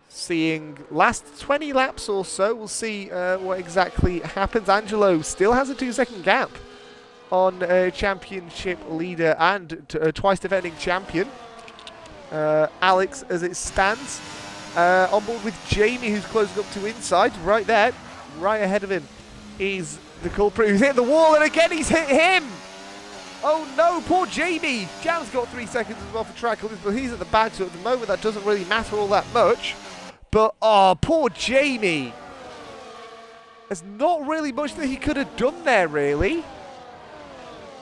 seeing last 20 laps or so, we'll see what exactly happens. Angelo still has a 2-second gap on championship leader and twice defending champion. Alex, as it stands, on board with Jamie, who's closing up to inside. Right there, right ahead of him, is the culprit who's hit the wall, and again he's hit him! Oh no, poor Jamie! Jam's got 3 seconds as well for track limits, but he's at the back, so at the moment that doesn't really matter all that much. But, oh, poor Jamie! There's not really much that he could have done there, really.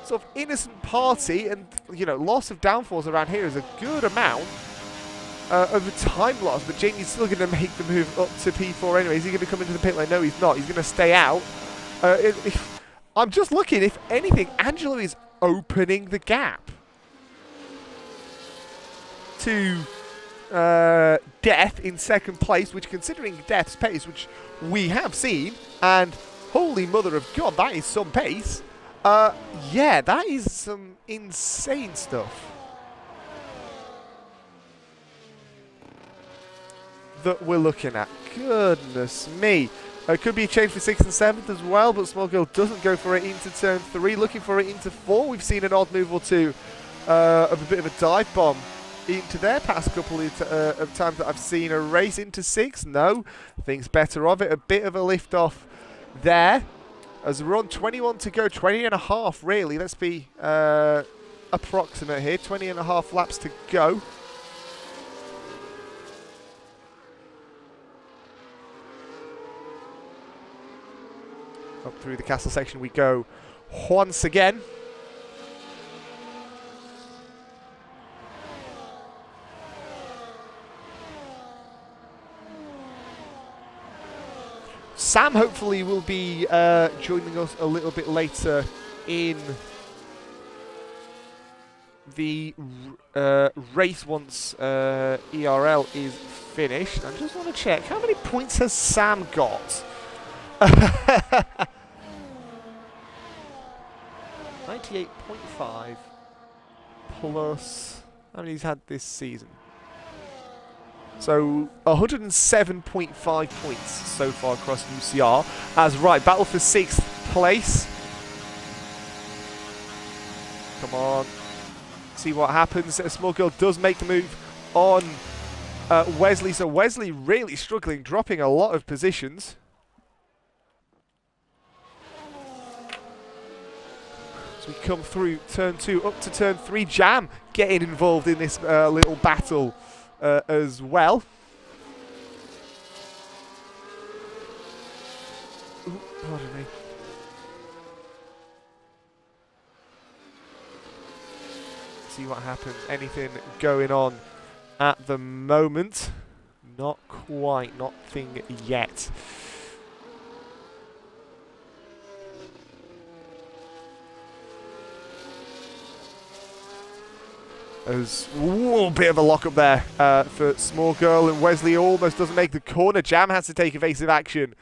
Sort of innocent party, and, you know, loss of downforce around here is a good amount of time loss, but Jamie's still going to make the move up to P4 anyway. Is he going to come into the pit lane? No, he's not. He's going to stay out. I'm just looking, if anything, Angelo is opening the gap to Death in 2nd place, which, considering Death's pace, which we have seen, and holy mother of God, that is some pace. Yeah, that is some insane stuff that we're looking at. Goodness me. Could be a change for 6th and 7th as well, but Small Girl doesn't go for it into turn 3, looking for it into 4. We've seen an odd move or two of a bit of a dive bomb into their past couple of times that I've seen. A race into 6, no. Thinks better of it. A bit of a lift off there. As we're on 21 to go, 20 and a half really. Let's be approximate here. 20 and a half laps to go. Up through the castle section we go once again. Sam hopefully will be joining us a little bit later in the race once ERL is finished. I just want to check, how many points has Sam got? 98.5 plus, how many he's had this season? So 107.5 points so far across UCR. As right, battle for 6th place. Come on, see what happens. A Small Girl does make the move on Wesley. So Wesley really struggling, dropping a lot of positions. As we come through turn 2 up to turn 3, Jam getting involved in this little battle as well. Ooh, pardon me. See what happens. Anything going on at the moment? Not quite. Nothing yet. As a bit of a lock up there for Small Girl, and Wesley almost doesn't make the corner. Jam has to take evasive action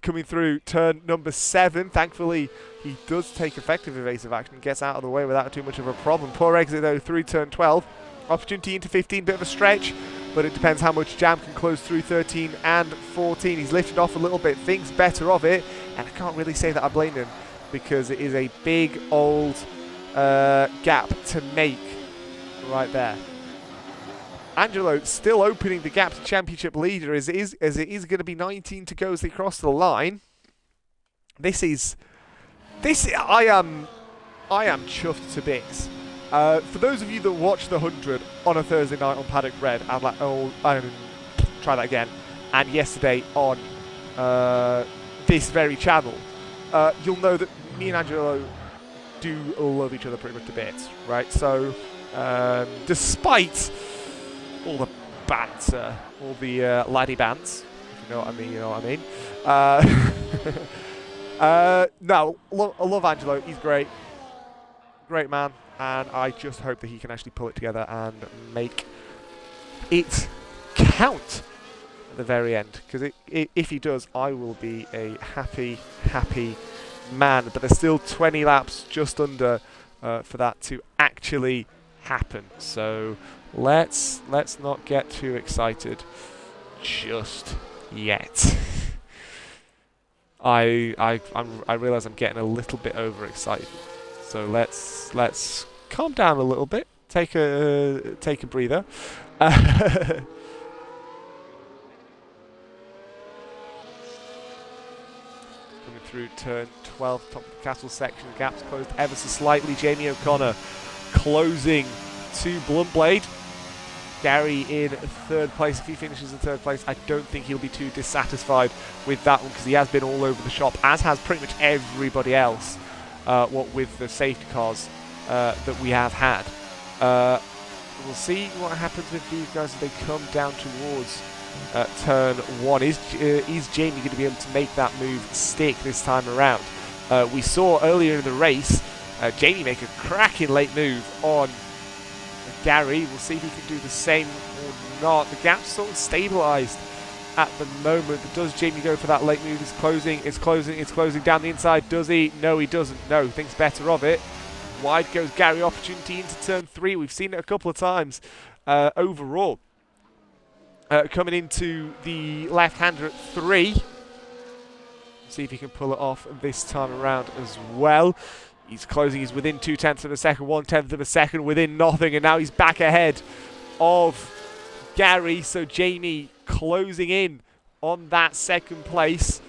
coming through turn number 7. Thankfully, he does take effective evasive action, gets out of the way without too much of a problem. Poor exit though through turn 12. Opportunity into 15, bit of a stretch, but it depends how much Jam can close through 13 and 14. He's lifted off a little bit, thinks better of it, and I can't really say that I blame him because it is a big old gap to make. Right there. Angelo still opening the gap to championship leader as it is going to be 19 to go as they cross the line. I am chuffed to bits. For those of you that watch the 100 on a Thursday night on Paddock Red, and try that again, and yesterday on this very channel, you'll know that me and Angelo do love each other pretty much to bits, right? So despite all the banter, all the laddie bants, if you You know what I mean? You know what I mean? No, I love Angelo. He's great. Great man. And I just hope that he can actually pull it together and make it count at the very end. Because if he does, I will be a happy, happy man. But there's still 20 laps just under for that to actually happen. So let's not get too excited just yet. I realise I'm getting a little bit overexcited. So let's calm down a little bit. Take a breather. Coming through turn 12, top of the castle section. Gaps closed ever so slightly. Jamie O'Connor closing to Bluntblade. Gary in third place. If he finishes in third place, I don't think he'll be too dissatisfied with that one because he has been all over the shop, as has pretty much everybody else. What with the safety cars that we have had. We'll see what happens with these guys as they come down towards turn 1. Is Jamie going to be able to make that move stick this time around? We saw earlier in the race Jamie make a cracking late move on Gary. We'll see if he can do the same or not. The gap's sort of stabilised at the moment, but does Jamie go for that late move? It's closing down the inside. Does he? No, he doesn't. No, thinks better of it. Wide goes Gary. Opportunity into turn 3. We've seen it a couple of times overall. Coming into the left-hander at 3. See if he can pull it off this time around as well. He's closing. He's within 0.2 of a second, 1/10 of a second, within nothing, and now he's back ahead of Gary. So Jamie closing in on that second place,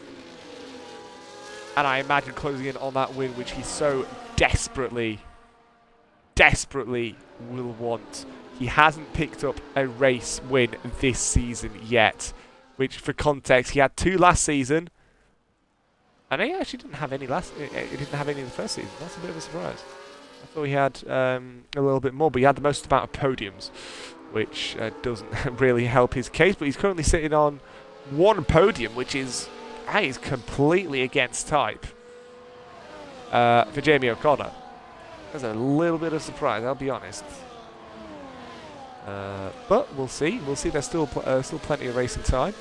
and I imagine closing in on that win, which he so desperately will want. He hasn't picked up a race win this season yet, which, for context, he had 2 last season. And he actually didn't have any he didn't have any in the first season. That's a bit of a surprise. I thought he had a little bit more, but he had the most amount of podiums, which doesn't really help his case. But he's currently sitting on 1 podium, which is completely against type for Jamie O'Connor. That's a little bit of surprise, I'll be honest. But we'll see. We'll see. There's still plenty of racing time.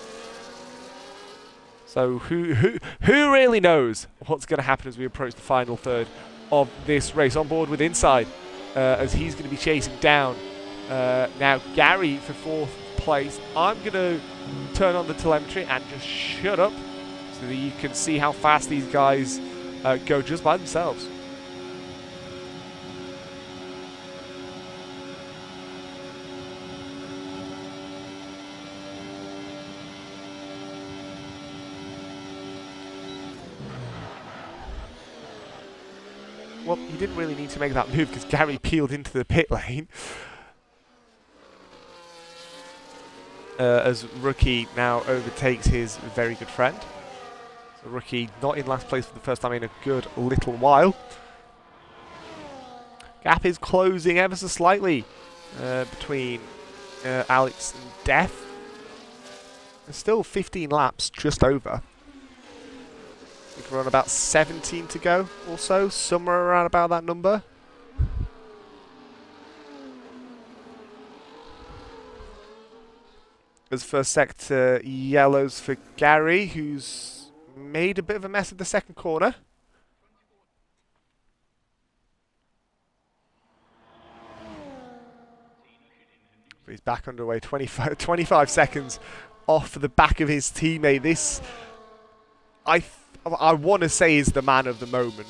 So who really knows what's going to happen as we approach the final third of this race? On board with Inside, as he's going to be chasing down now Gary for 4th place. I'm going to turn on the telemetry and just shut up so that you can see how fast these guys go just by themselves. Well, he didn't really need to make that move because Gary peeled into the pit lane. As Rookie now overtakes his very good friend. So Rookie not in last place for the first time in a good little while. Gap is closing ever so slightly between Alex and Death. There's still 15 laps just over. I think we're on about 17 to go or so, somewhere around about that number. As first sector yellows for Gary, who's made a bit of a mess of the second corner. But he's back underway, 25 seconds off the back of his teammate. This, I want to say, is the man of the moment.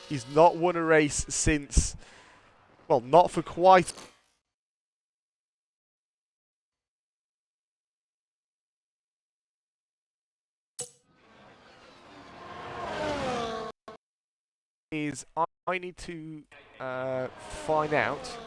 He's not won a race since, well, not for quite. I need to find out.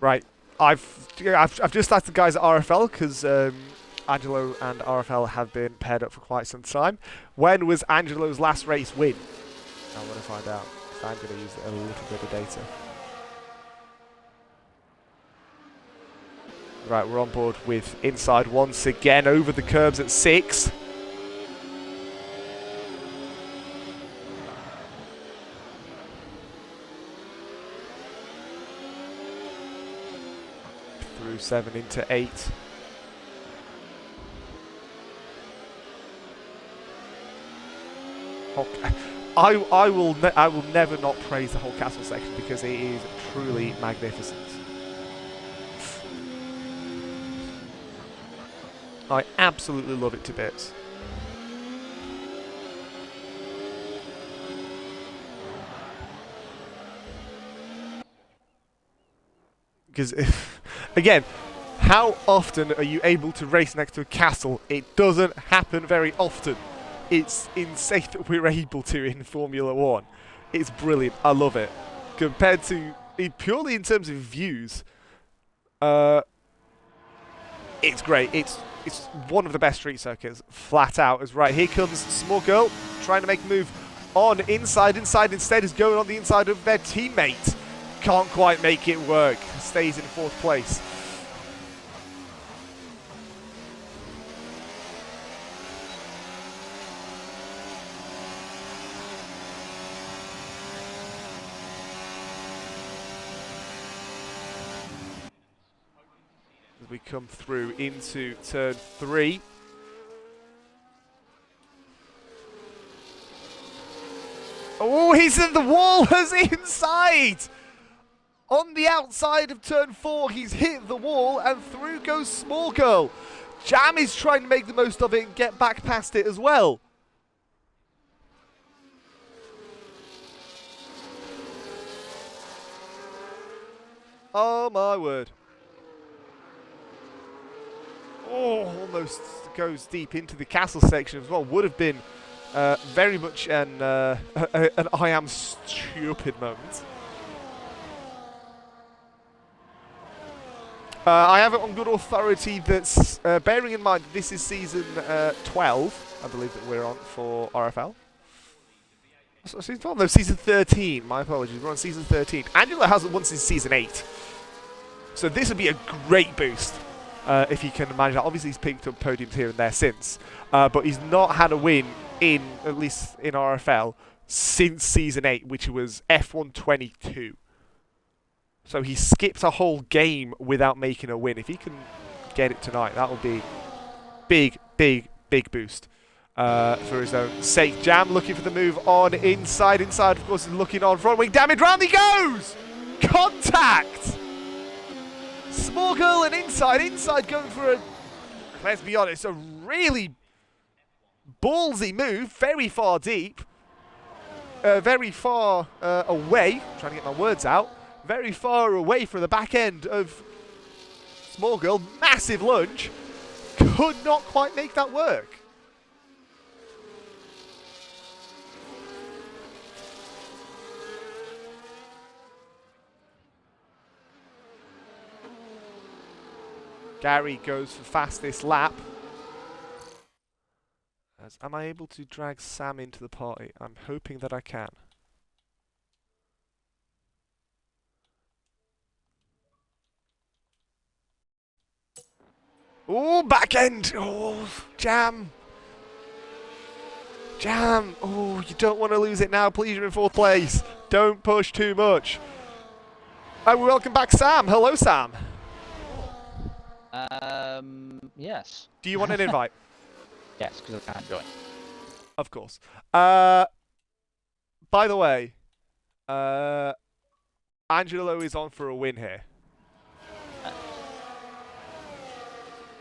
Right, I've just asked the guys at RFL because Angelo and RFL have been paired up for quite some time. When was Angelo's last race win? I want to find out. So I'm going to use a little bit of data. Right, we're on board with inside once again over the curbs at 6. Through 7 into 8. I will never not praise the whole castle section because it is truly magnificent. I absolutely love it to bits. Because, again, how often are you able to race next to a castle? It doesn't happen very often. It's insane that we're able to in Formula 1. It's brilliant. I love it. Compared to, purely in terms of views, it's great. It's one of the best street circuits, flat out. As right, here comes Small Girl, trying to make a move on inside. Inside instead is going on the inside of their teammate. Can't quite make it work. Stays in 4th place. As we come through into turn 3. Oh, he's in the wall as inside! On the outside of turn 4, he's hit the wall and through goes Small Girl. Jam is trying to make the most of it and get back past it as well. Oh my word. Oh, almost goes deep into the castle section as well. Would have been very much an I am stupid moment. I have it on good authority that's, bearing in mind that this is season 12, I believe that we're on for RFL. Season 12? No, season 13. My apologies. We're on season 13. Angelo hasn't won since season 8. So this would be a great boost, if you can manage that. Obviously, he's picked up podiums here and there since. But he's not had a win, at least in RFL, since season 8, which was F1 22. So he skipped a whole game without making a win. If he can get it tonight, that will be big, big, big boost for his own sake. Jam looking for the move on inside. Inside, of course, is looking on front wing. Damage, round he goes! Contact! Small Girl and inside. Inside going for a, let's be honest, a really ballsy move. Very far deep. Very far away. I'm trying to get my words out. Very far away from the back end of Small Girl. Massive lunge. Could not quite make that work. Gary goes for fastest lap. Am I able to drag Sam into the party? I'm hoping that I can. Oh, back end! Oh, Jam! Jam! Oh, you don't want to lose it now. Please, you're in 4th place. Don't push too much. And we welcome back Sam. Hello, Sam. Yes. Do you want an invite? Yes, because I can't join. Of course. By the way, Angelo is on for a win here.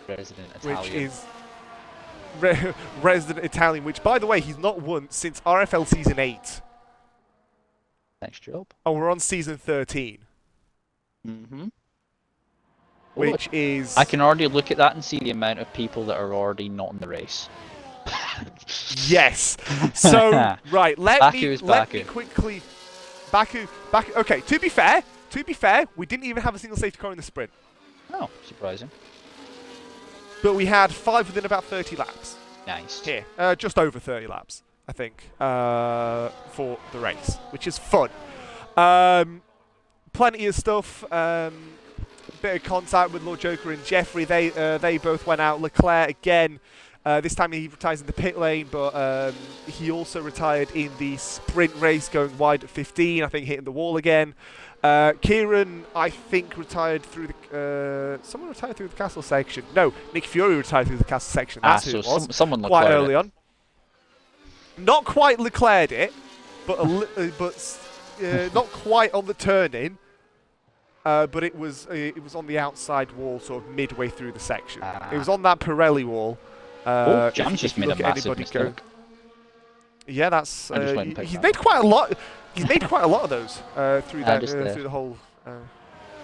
Resident Italian. Which is resident Italian, which, by the way, he's not won since RFL Season 8. Next job. Oh, we're on Season 13. Mm-hmm. Which is... I can already look at that and see the amount of people that are already not in the race. Yes. So, right, let me Baku. quickly... Baku, okay, to be fair, To be fair, we didn't even have a single safety car in the sprint. Oh, surprising. But we had 5 within about 30 laps. Nice. Here. Just over 30 laps, I think, for the race, which is fun. Plenty of stuff. Bit of contact with Lord Joker and Jeffrey. They both went out. Leclerc again. This time he retires in the pit lane, but he also retired in the sprint race, going wide at 15. I think hitting the wall again. Kieran, I think, retired through the. Someone retired through the castle section. No, Nick Fury retired through the castle section. That's who it was. Someone quite early on. Not quite Leclerc'd it, but not quite on the turn in. But it was on the outside wall, sort of midway through the section. It was on that Pirelli wall. Jam's just made a massive mistake. Yeah, that's. He's made quite a lot. He's made quite a lot of those through the whole.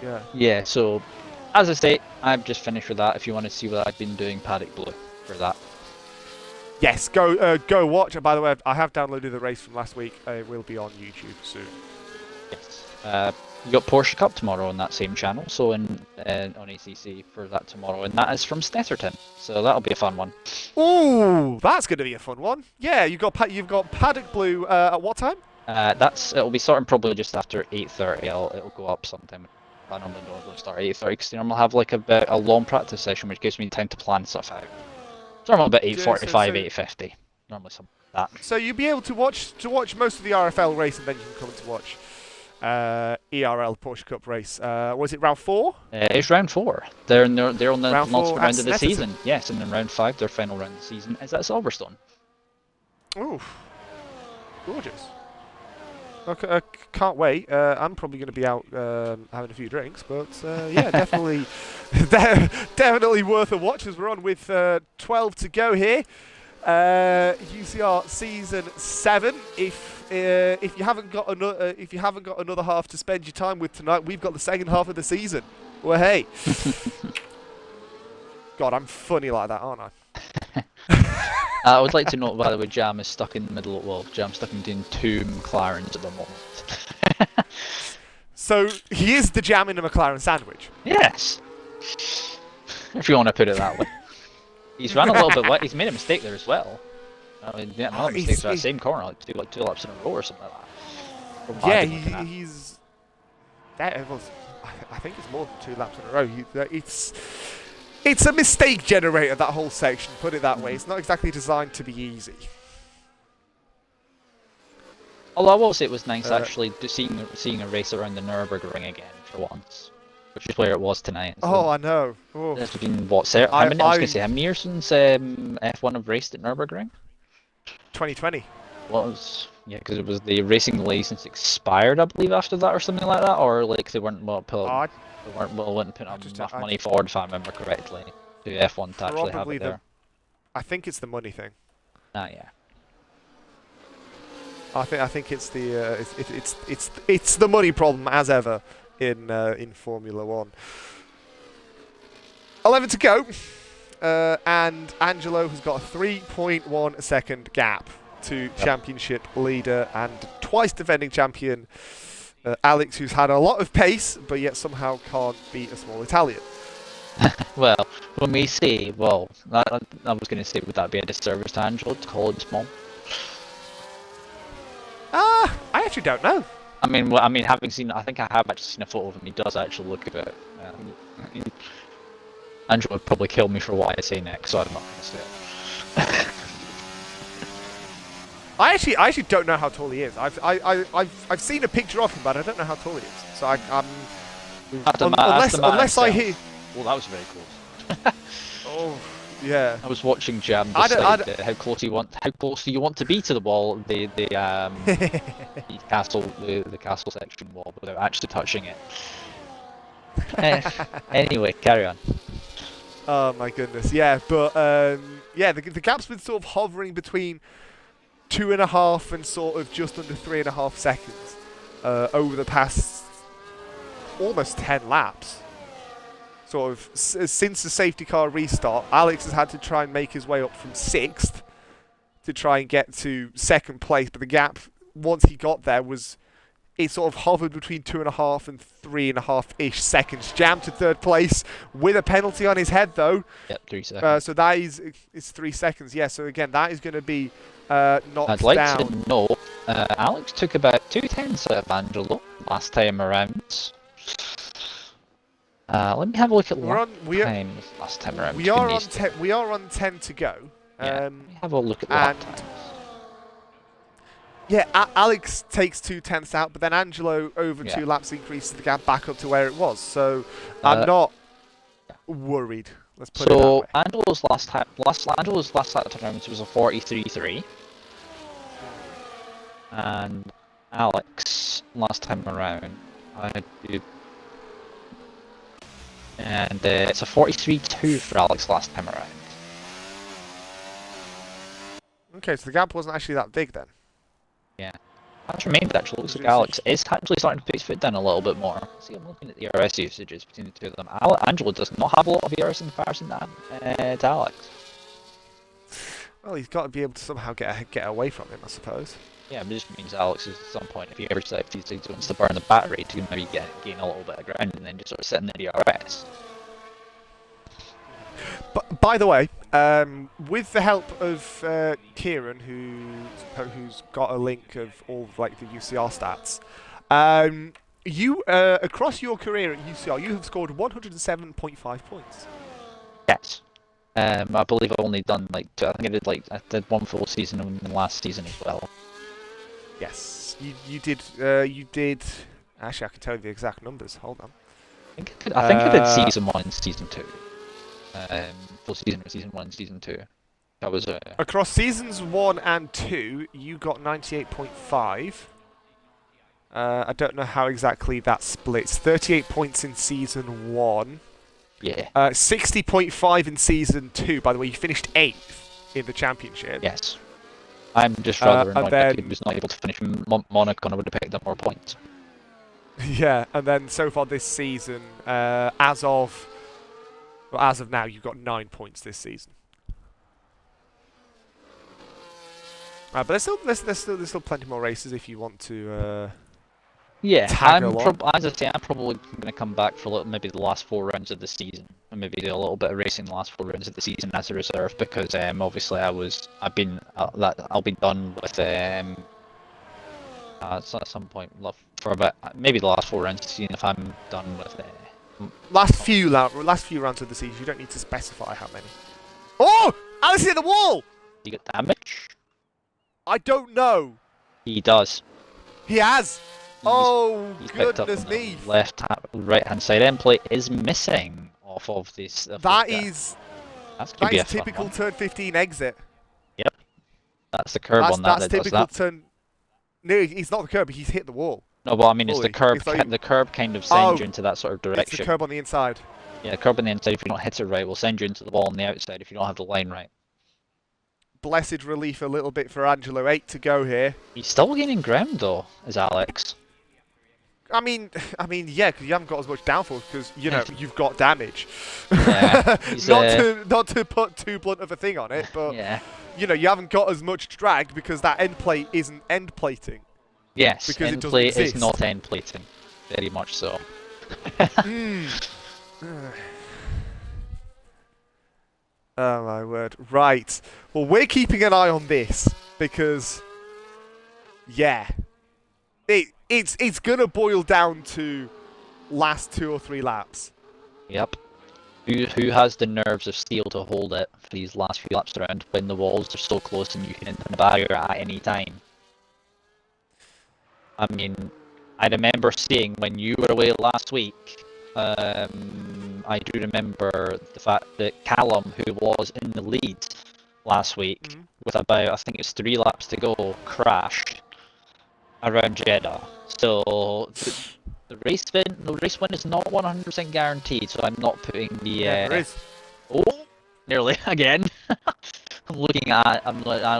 Yeah. Yeah. So, as I say, I've just finished with that. If you want to see what I've been doing, Paddock Blue for that. Yes, go watch. And by the way, I have downloaded the race from last week. It will be on YouTube soon. Yes. You got Porsche Cup tomorrow on that same channel, so on ACC for that tomorrow, and that is from Snetterton, so that'll be a fun one. Ooh, that's going to be a fun one. Yeah, you've got Paddock Blue at what time? It'll be starting probably just after 8:30. It'll go up sometime. I normally don't start at 8:30 because they normally have like a long practice session, which gives me time to plan stuff out. It's normally about 8:45, 8:50, normally something like that. So you'll be able to watch most of the RFL race, and then you can come to watch ERL Porsche Cup race. Was it round 4? It's round 4. They're on the penultimate round of the Snetterton. season. Yes, and then round 5, their final round of the season, is at Silverstone. Ooh, gorgeous. Okay, I can't wait. I'm probably going to be out having a few drinks, but yeah, definitely, definitely worth a watch as we're on with 12 to go here. UCR season 7. If you haven't got another half to spend your time with tonight, we've got the second half of the season. Well, hey, God, I'm funny like that, aren't I? I would like to note, by the way, Jam is stuck in the middle of, well, Jam's stuck in between 2 McLarens at the moment. So he is the Jam in a McLaren sandwich. Yes, if you want to put it that way. He's run a little bit wet. He's made a mistake there as well. I mean, yeah, another mistake for that same corner, like two laps in a row or something like that. Yeah, he's. That was, I think it's more than 2 laps in a row. It's a mistake generator, that whole section. Put it that way. It's not exactly designed to be easy. Although I will say it was nice actually seeing a race around the Nürburgring again for once, which is where it was tonight. So oh, I know. it's been what? How many years since F1 have raced at Nürburgring? 2020. Was because it was the racing license expired, I believe, after that or something like that, or like they weren't willing to put enough money forward, if I remember correctly, to F1 to actually have it there. I think it's the money thing. Ah, yeah. I think it's the it's the money problem as ever in Formula 1. 11 to go, and Angelo has got a 3.1 second gap to championship leader and twice defending champion Alex, who's had a lot of pace but yet somehow can't beat a small Italian. Well, when we say, well, I was going to say, would that be a disservice to Angelo to call him small? I actually don't know. I mean, having seen, I think I have actually seen a photo of him. He does actually look a bit. Angelo would probably kill me for what I say next, so I'm not going to say it. I actually don't know how tall he is. I've seen a picture of him, but I don't know how tall he is. So unless I hear. Well, that was very close. Oh, yeah. I was watching Jam decide how close do you want to be to the wall, the castle section wall, without actually touching it. Anyway, carry on. Oh my goodness, yeah, but yeah, the gap's been sort of hovering between 2.5 and sort of just under 3.5 seconds over the past almost 10 laps. Sort of since the safety car restart, Alex has had to try and make his way up from 6th to try and get to 2nd place, but the gap once he got there was it sort of hovered between 2.5 and 3.5-ish seconds. Jammed to third place with a penalty on his head, though. Yep, 3 seconds. So that is 3 seconds. Yeah. So again, that is going to be knocked I'd like down. to know, Alex took about 2 tenths out of Angelo last time around. Let me have a look at times last time around. We are on 10 to go. Yeah, let me have a look at lap times. Yeah, Alex takes 2/10 out, but then Angelo over 2 laps increases the gap back up to where it was. So I'm not worried. Let's put it that way. So Angelo's last lap time was a 43.3, and Alex last time around and it's a 43.2 for Alex last time around. Okay, so the gap wasn't actually that big then. Yeah. That's remained actually. Looks like Alex is actually starting to put his foot down a little bit more. See, I'm looking at the ERS usages between the two of them. Angelo does not have a lot of ERS in comparison to Alex. Well, he's got to be able to somehow get away from him, I suppose. Yeah, but it just means Alex is at some point, if he ever decides he wants to burn the battery, to maybe gain a little bit of ground and then just sort of sit in the DRS. But by the way, with the help of Kieran, who's got a link of all like the UCR stats, you across your career at UCR, you have scored 107.5 points. Yes. I believe I've only done like two. I think I did 1 full season in the last season as well. Yes, you did. You did. Actually, I can tell you the exact numbers. Hold on. I think I did season 1 and season 2. Full season or season 1 and season 2. That was across seasons 1 and 2, you got 98.5. I don't know how exactly that splits. 38 points in season 1. Yeah. 60.5 in season 2. By the way, you finished 8th in the championship. Yes. I'm just rather annoyed that he was not able to finish Monaco, and I would have picked up more points. Yeah, and then so far this season, as of now, you've got 9 points this season. But there's still plenty more races if you want to. Yeah, as I say, I'm probably going to come back for maybe the last 4 rounds of the season, and maybe do a little bit of racing the last 4 rounds of the season as a reserve, because obviously I'll be done with at some point for about maybe the last 4 rounds of the season if I'm done with last few rounds of the season. You don't need to specify how many. Oh, Alice hit the wall. You get damage? I don't know. He does. He has. He's Goodness me! Right hand side end plate is missing off of this. That is typical turn 15 exit. Yep. That's the curb on that. That's typical turn. No, he's not the curb. He's hit the wall. No, but I mean, it's the curb. The curb kind of sends you into that sort of direction. It's the curb on the inside. Yeah, the curb on the inside. If you don't hit it right, will send you into the wall on the outside. If you don't have the line right. Blessed relief a little bit for Angelo. 8 to go here. He's still gaining ground though, is Alex. I mean, yeah, because you haven't got as much downforce because you've got damage. Yeah, not to put too blunt of a thing on it, but yeah. You haven't got as much drag because that end plate isn't end plating. Yes, because end plate is not end plating, very much so. Oh my word! Right. Well, we're keeping an eye on this because, yeah, it's gonna boil down to last 2 or 3 laps. Yep. Who has the nerves of steel to hold it for these last few laps around when the walls are so close and you can enter the barrier at any time? I mean, I remember seeing when you were away last week. I do remember the fact that Callum, who was in the lead last week, with about, I think it's 3 laps to go, crashed around Jeddah. So the race win is not 100% guaranteed. So I'm not putting the. Yeah, there is. Oh, nearly again. I'm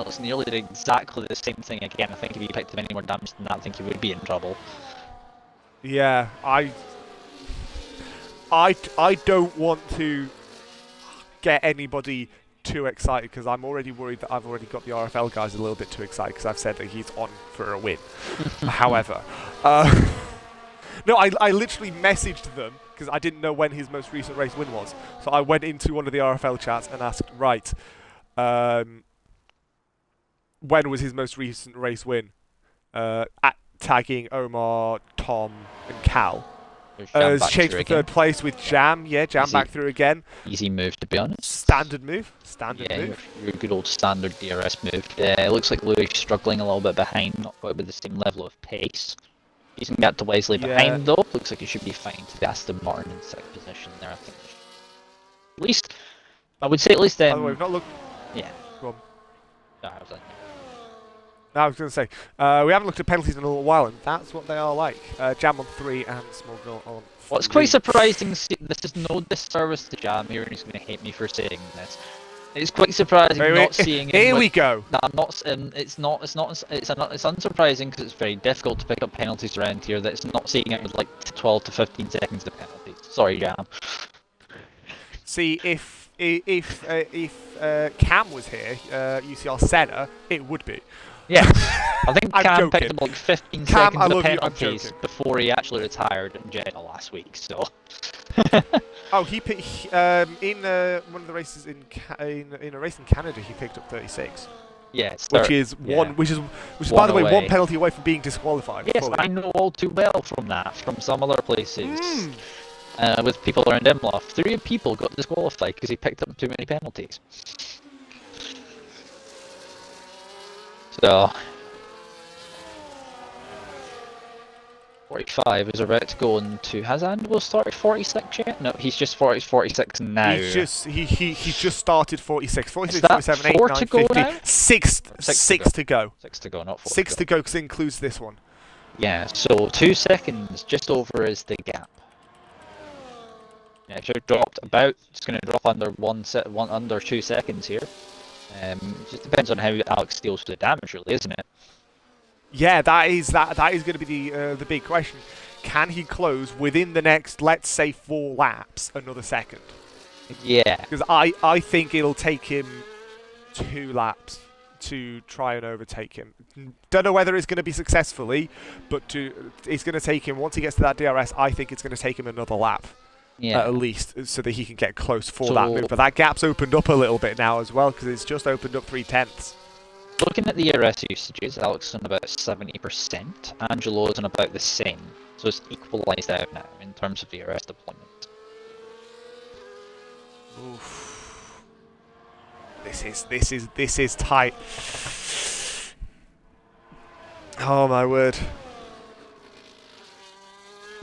it's nearly exactly the same thing again. I think if he picked up any more damage than that, I think he would be in trouble. Yeah, I don't want to get anybody too excited because I'm already worried that I've already got the RFL guys a little bit too excited because I've said that he's on for a win. However, no, I literally messaged them because I didn't know when his most recent race win was. So I went into one of the RFL chats and asked, right, when was his most recent race win? Tagging Omar, Tom, and Cal. Has changed for third place with Jam. Yeah, Jam back through again. Easy move, to be honest. Standard move. Standard move. Your good old standard DRS move. It looks like Louis struggling a little bit behind, not quite with the same level of pace. He's going to get to Wesley behind though. Looks like he should be fine to the Aston Martin in 6th position there, I think. At least, I would say at least... By the way, we've not looked... Yeah. Go on. No, I was like... No, I was going to say, we haven't looked at penalties in a little while, and that's what they are like. Jam on 3 and Small Girl on 4. What's quite surprising, this is no disservice to Jam here, and he's going to hate me for saying this. It's quite surprising not seeing him. Here we go. No, I'm not. It's unsurprising because it's very difficult to pick up penalties around here. That it's not seeing it with like 12 to 15 seconds of penalties. Sorry, Jam. See, if Cam was here, UCR Senna, it would be. Yeah, I think I'm Cam joking. picked up like 15 Cam, seconds of you, penalties before he actually retired in Jeddah last week. So. Oh, he picked in one of the races in a race in Canada. He picked up 36. Yeah, which is by the way 1 penalty away from being disqualified. Yes, fully. I know all too well from that, from some other places. With people around Imloff, 3 people got disqualified because he picked up too many penalties. So, 45 is about to go into. Has Anvil started 46 yet? No, he's just 46 now. He's just started 46, 46, Is that 47, 8, 4 9, to go 50. now? 6 to go. 6 to go, not 4. 6 to go because it includes this one. Yeah, so 2 seconds just over is the gap. Yeah, it should have dropped about. It's going to drop under under 2 seconds here. It just depends on how Alex deals with the damage, really, isn't it? Yeah, that is going to be the big question. Can he close within the next, let's say, 4 laps, another second? Yeah. Because I think it'll take him 2 laps to try and overtake him. Don't know whether it's going to be successfully, but it's going to take him, once he gets to that DRS, I think it's going to take him another lap. Yeah. At least, so that he can get close for that move. But that gap's opened up a little bit now as well, because it's just opened up 3/10. Looking at the ERS usages, Alex is on about 70%, Angelo is on about the same. So it's equalised out now in terms of ERS deployment. Oof. This is tight. Oh my word.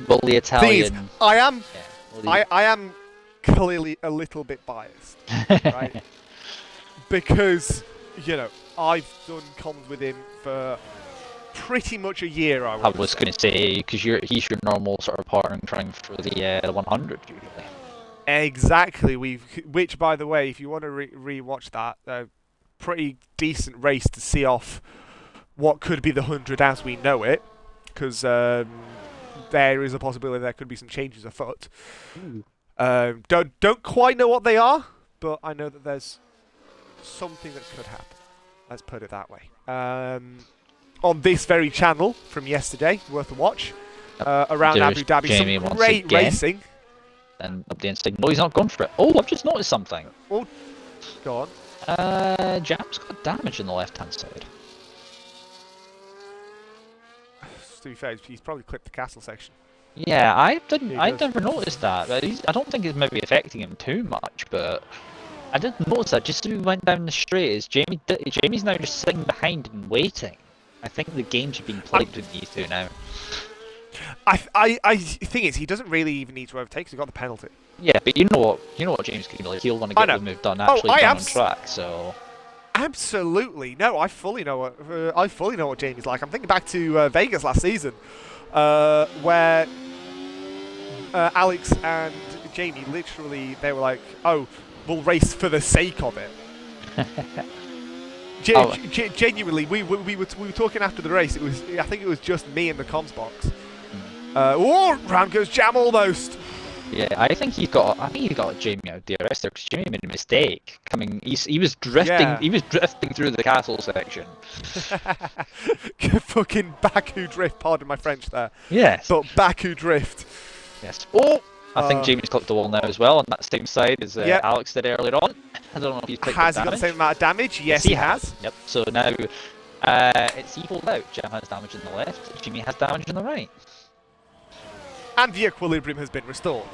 Well, the Italian... Please, I am clearly a little bit biased, right? Because, you know, I've done comms with him for pretty much a year, I was going to say, because he's your normal sort of partner trying for the 100 usually. Exactly. Which, by the way, if you want to re-watch that, pretty decent race to see off what could be the 100 as we know it, because there is a possibility there could be some changes afoot. Don't quite know what they are, but I know that there's something that could happen. Let's put it that way. On this very channel from yesterday, worth a watch. Around Abu Dhabi, Jamie some great racing. And up the instinct. No, he's not gone for it. Oh, I've just noticed something. Oh, go on. Jam's got damage on the left-hand side. To be fair, he's probably clipped the castle section. Yeah, I never noticed that. I don't think it's maybe affecting him too much, but I did notice that just as we went down the straight. Jamie's now just sitting behind and waiting. I think the games are being played between these two now. I think he doesn't really even need to overtake because he got the penalty. Yeah, but you know what James can be like. He'll want to get the move done done on track. So absolutely no, I fully know what Jamie's like. I'm thinking back to Vegas last season, where Alex and Jamie literally they were like, "Oh, we'll race for the sake of it." Genuinely, we were talking after the race. I think it was just me in the comms box. Round goes Jam almost. Yeah, I think he got Jamie out there because Jamie made a mistake coming. He was drifting. Yeah. He was drifting through the castle section. Fucking Baku drift, pardon my French there. Yes. But Baku drift. Yes. Oh, I think Jamie's clipped the wall now as well on that same side as Yep. Alex did earlier on. I don't know if he's picked Has up he got the damage. same amount of damage? Yes, he has. Yep. So now it's equalled out. Jam has damage on the left. Jimmy has damage on the right. And the equilibrium has been restored.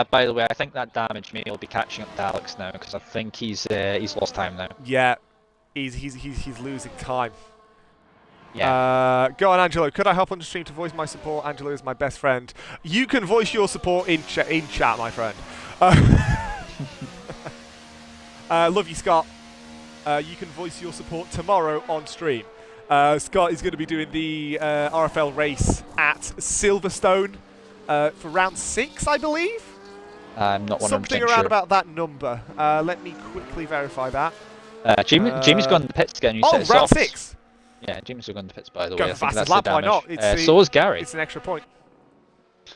By the way, I think that damage may will be catching up to Alex now because I think he's lost time now. Yeah, he's losing time. Yeah. Go on, Angelo. Could I hop on the stream to voice my support? Angelo is my best friend. You can voice your support in chat, my friend. Love you, Scott. You can voice your support tomorrow on stream. Scott is going to be doing the RFL race at Silverstone for round 6, I believe. I'm not 100% Something around about that number. Let me quickly verify that. Jamie's gone to the pits again. Oh, round 6. Yeah, Jamie's gone to the pits, by the Go way. for I think fastest that's lap, the why damage. not? So is Gary. It's an extra point.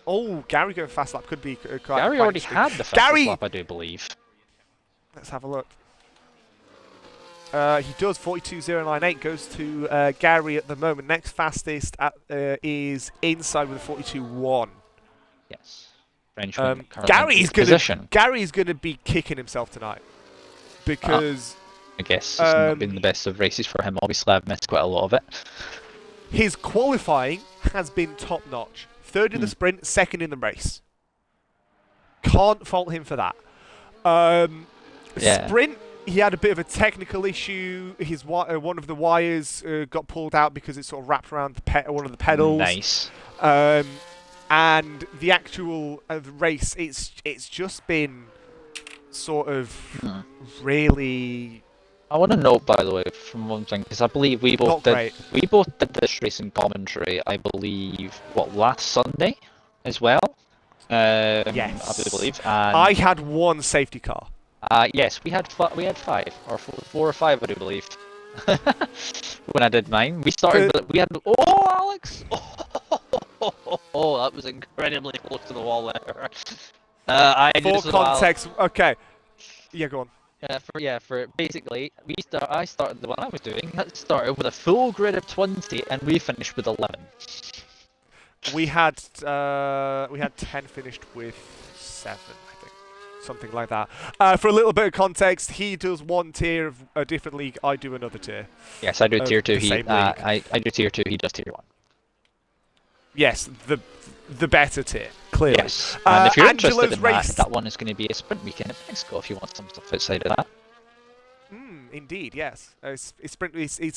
Oh, Gary going fast lap could be quite Gary already had the fastest lap, I do believe. Let's have a look. He does 42.098, goes to Gary at the moment. Next fastest is inside with a 42.1. Yes. Frenchman Gary's gonna be kicking himself tonight because I guess it's not been the best of races for him. Obviously, I've missed quite a lot of it. His qualifying has been top notch. Third in the sprint, second in the race. Can't fault him for that. Sprint, he had a bit of a technical issue. His one of the wires got pulled out because it sort of wrapped around one of the pedals. Nice. And the actual race, it's just been sort of really. I want to note, by the way, from one thing, because I believe we both did this racing commentary. I believe last Sunday as well. Yes, I believe. And I had one safety car. Yes, we had 5 or 4 or 5, I do believe. When I did mine, we started. We had Alex. Oh, that was incredibly close to the wall there. For context, okay. Yeah, go on. For basically, I started the one I was doing. That started with a full grid of 20, and we finished with 11. We had 10 finished with 7, I think, something like that. For a little bit of context, he does one tier of a different league. I do another tier. Yes, I do tier 2. I do tier 2. He does tier 1. Yes, the better tier, clearly. Yes, and if you're Angelo's interested in that one is going to be a sprint weekend in Mexico if you want some stuff outside of that. Indeed, yes. It's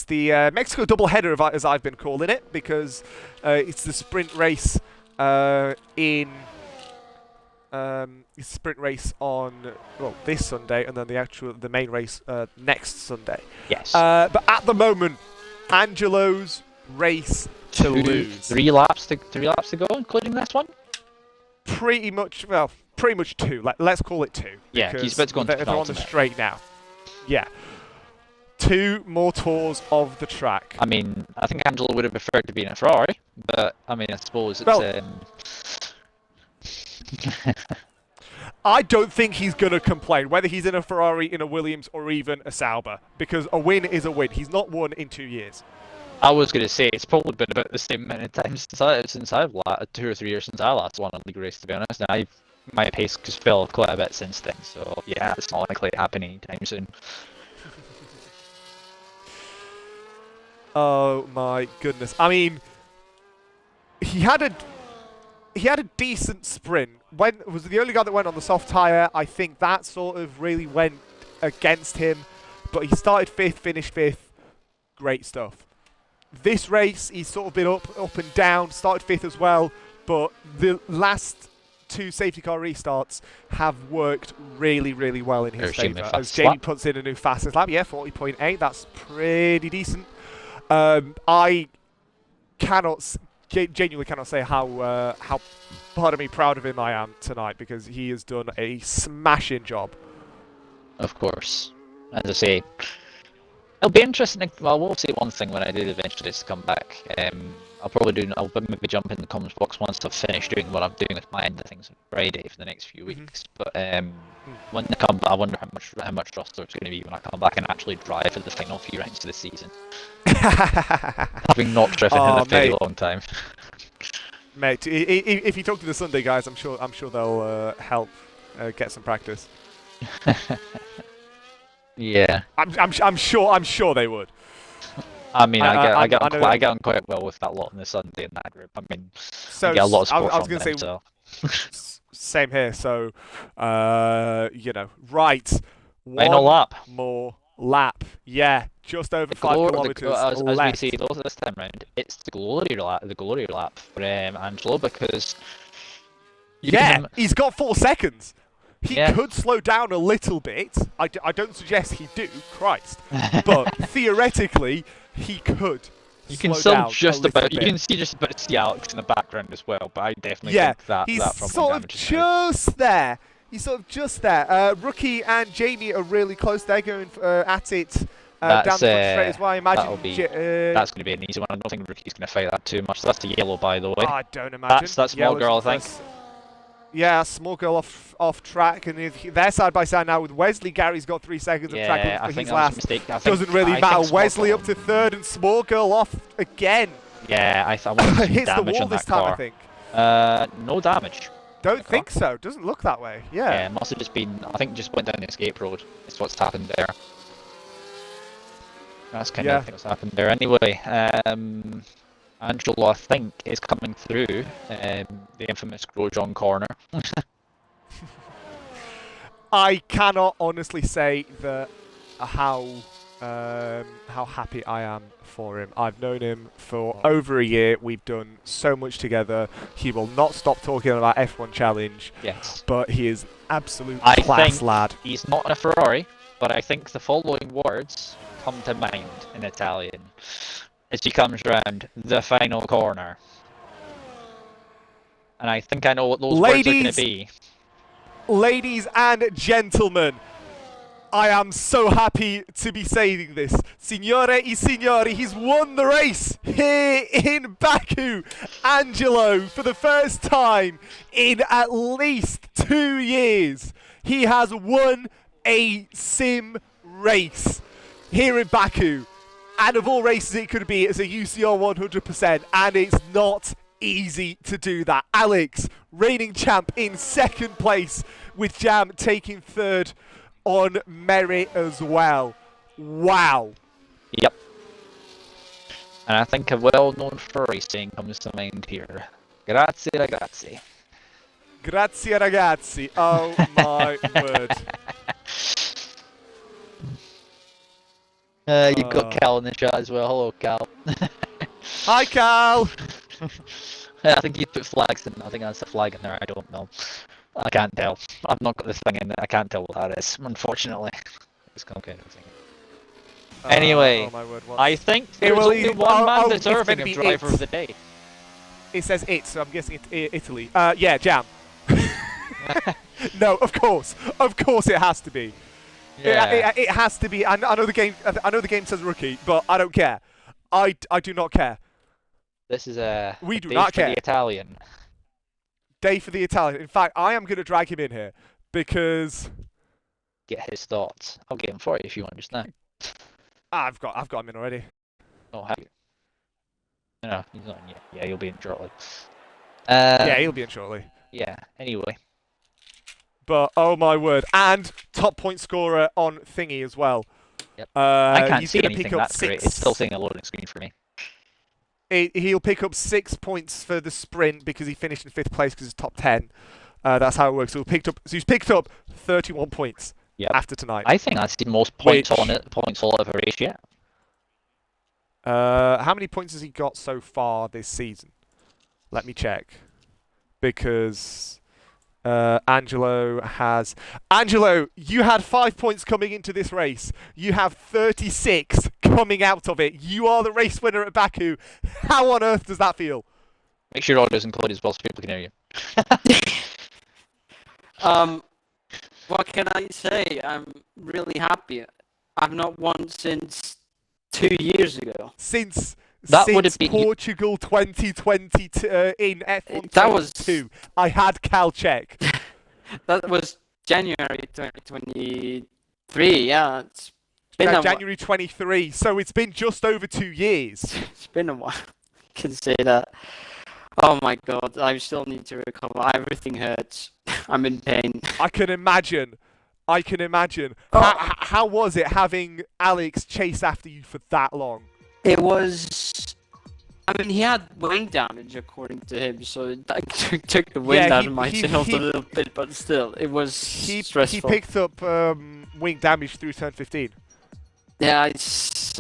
the Mexico double header, as I've been calling it, because it's the sprint race it's sprint race on this Sunday, and then the main race next Sunday. Yes. But at the moment, Angelo's race to lose. 3 laps to go, including this one. Pretty much 2. Let's call it 2. Yeah, he's about to go into they're on the straight now. Yeah. 2 more tours of the track. I mean, I think Angelo would have preferred to be in a Ferrari, but I mean, I suppose it's. I don't think he's going to complain, whether he's in a Ferrari, in a Williams, or even a Sauber, because a win is a win. He's not won in 2 years. I was going to say, it's probably been about the same amount of times since I've 2 or 3 years since I last won a league race, to be honest. And my pace has fell quite a bit since then, so yeah, it's not likely to happen anytime soon. Oh my goodness! I mean, he had a decent sprint. Was the only guy that went on the soft tyre. I think that sort of really went against him. But he started 5th, finished 5th. Great stuff. This race, he's sort of been up and down. Started 5th as well. But the last 2 safety car restarts have worked really, really well in his favour. As Jamie puts in a new fastest lap. Yeah, 40.8. That's pretty decent. I genuinely cannot say how proud of him I am tonight, because he has done a smashing job. Of course, as I say, It'll be interesting. Well, I will say one thing when I do eventually is to come back. I'll maybe jump in the comments box once I've finished doing what I'm doing with my end of things on Friday for the next few weeks. But when I come back, I wonder how much rust there's going to be when I come back and actually drive for the final few rounds of the season. Having not driven in a very long time. Mate, if you talk to the Sunday guys, I'm sure they'll help get some practice. Yeah. I'm sure they would. I mean, I get on quite well with that lot on the Sunday in that group. I mean, so I get a lot of support I was from going them. to say, So. Same here. So, right. Final lap. More lap. Yeah, just over 5 kilometers as left. we see this time round, it's the glory lap for Angelo, because he's got 4 seconds. He Yeah. could slow down a little bit. I don't suggest he do, Christ. But theoretically, he could. You can slow down just a little about bit. you can see Alex in the background as well, but I definitely Yeah, think that he's that front sort wing of damage is out. just there. He's sort of just there. Rookie and Jamie are really close. They're going at it down the front straight as well. I imagine that's going to be an easy one. I don't think Rookie's going to fight that too much. That's the yellow, by the way. I don't imagine. That's that small girl, I think. Yeah, small girl off track, and they're side by side now with Wesley. Gary's got 3 seconds of track I for think his that was a last. mistake. Doesn't really matter. Wesley up to 3rd, and small girl off again. Yeah, I want to see Hits the damage wall on this that time, car. I think. No damage. Don't think so. Doesn't look that way. Yeah. Yeah, it must have just been. I think just went down the escape road. That's what's happened there. That's kind of what's happened there. Anyway, Angelo, I think, is coming through the infamous Grosjean corner. I cannot honestly say that how happy I am for him. I've known him for over a year. We've done so much together. He will not stop talking about F1 Challenge. Yes. But he is absolute class lad. He's not in a Ferrari, but I think the following words come to mind in Italian as he comes round the final corner. And I think I know what those words are going to be. Ladies and gentlemen, I am so happy to be saying this. Signore e signori, he's won the race here in Baku. Angelo, for the first time in at least 2 years, he has won a sim race here in Baku. And of all races it could be, it's a UCR 100%, and it's not easy to do that. Alex, reigning champ, in 2nd place, with Jam taking 3rd on merit as well. Wow. Yep. And I think a well-known Ferrari saying comes to mind here. Grazie ragazzi. Grazie ragazzi. Oh my word. You've got Cal in the chat as well. Hello, Cal. Hi, Cal. I think you put flags in. I think that's a flag in there. I don't know. I can't tell. I've not got this thing in it. I can't tell what that is, unfortunately. It's kind of thing. Anyway, oh my word, I think there's only one man deserving of driver of the day. It says it, so I'm guessing it's Italy. Yeah, Jam. No, of course it has to be. Yeah. It has to be. I know the game. I know the game says rookie, but I don't care. I do not care. This is a we do day not for care. the Italian. Day for the Italian. In fact, I am going to drag him in here because get his thoughts. I'll get him for you if you want just now. I've got him in already. Oh, have you? No, he's not in yet. Yeah, he'll be in shortly. Yeah, he'll be in shortly. Yeah. Anyway. But oh my word, and top point scorer on thingy as well. Yep. I can't see gonna anything pick up that's great. It's still saying a loading screen for me. He'll pick up 6 points for the sprint because he finished in 5th place because he's top 10. That's how it works. So he's picked up 31 points after tonight. I think that's the most points on it. Points all of a race yet. How many points has he got so far this season? Let me check. Because Angelo, you had 5 points coming into this race. You have 36 coming out of it. You are the race winner at Baku. How on earth does that feel? Make sure your audio's included as well so people can hear you. What can I say? I'm really happy. I've not won since 2 years ago. Since That would have been- Portugal 2020 in F1 That was- 22, I had Cal check. That was January 2023. Yeah, it's been a while. January 23, so it's been just over 2 years. It's been a while. I can say that. Oh my god, I still need to recover. Everything hurts. I'm in pain. I can imagine. Oh. How was it having Alex chase after you for that long? It was. I mean, he had wing damage according to him, so it took the wind out of my sails a little bit, but still, it was stressful. He picked up wing damage through turn 15. Yeah, it's.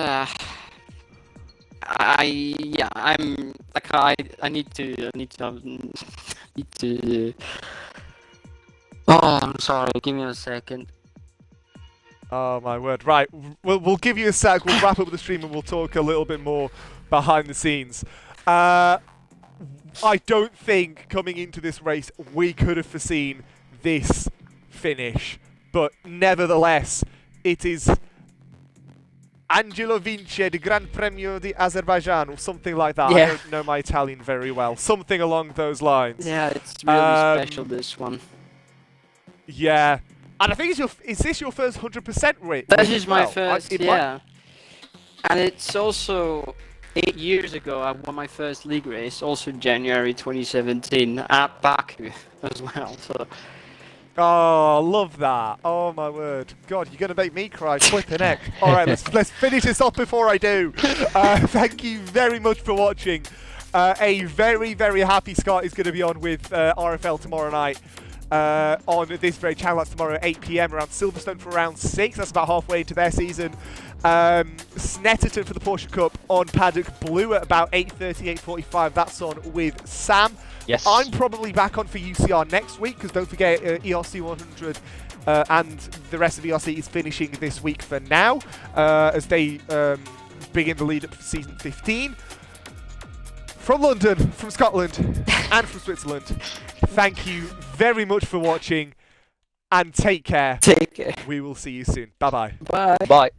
I'm like I need to. Oh, I'm sorry. Give me a second. Oh my word! Right, we'll give you a sec. We'll wrap up the stream and we'll talk a little bit more behind the scenes. I don't think coming into this race we could have foreseen this finish, but nevertheless, it is Angelo Vince the Gran Premio di Azerbaijan or something like that. Yeah. I don't know my Italian very well. Something along those lines. Yeah, it's really special, this one. Yeah. And I think is this your first 100% race? This is my first, yeah. And it's also 8 years ago I won my first league race, also January 2017 at Baku as well. So. Oh, love that. Oh my word. God, you're going to make me cry. Flipping heck. All right, let's finish this off before I do. Thank you very much for watching. A very, very happy Scott is going to be on with RFL tomorrow night. On this very channel. That's tomorrow at 8 PM around Silverstone for round 6. That's about halfway into their season. Snetterton for the Porsche Cup on Paddock Blue at about 8:30, 8:45. That's on with Sam. Yes. I'm probably back on for UCR next week because don't forget ERC 100 and the rest of ERC is finishing this week for now as they begin the lead up for season 15. From London, from Scotland, and from Switzerland, thank you very much for watching, and take care. Take care. We will see you soon. Bye-bye. Bye. Bye.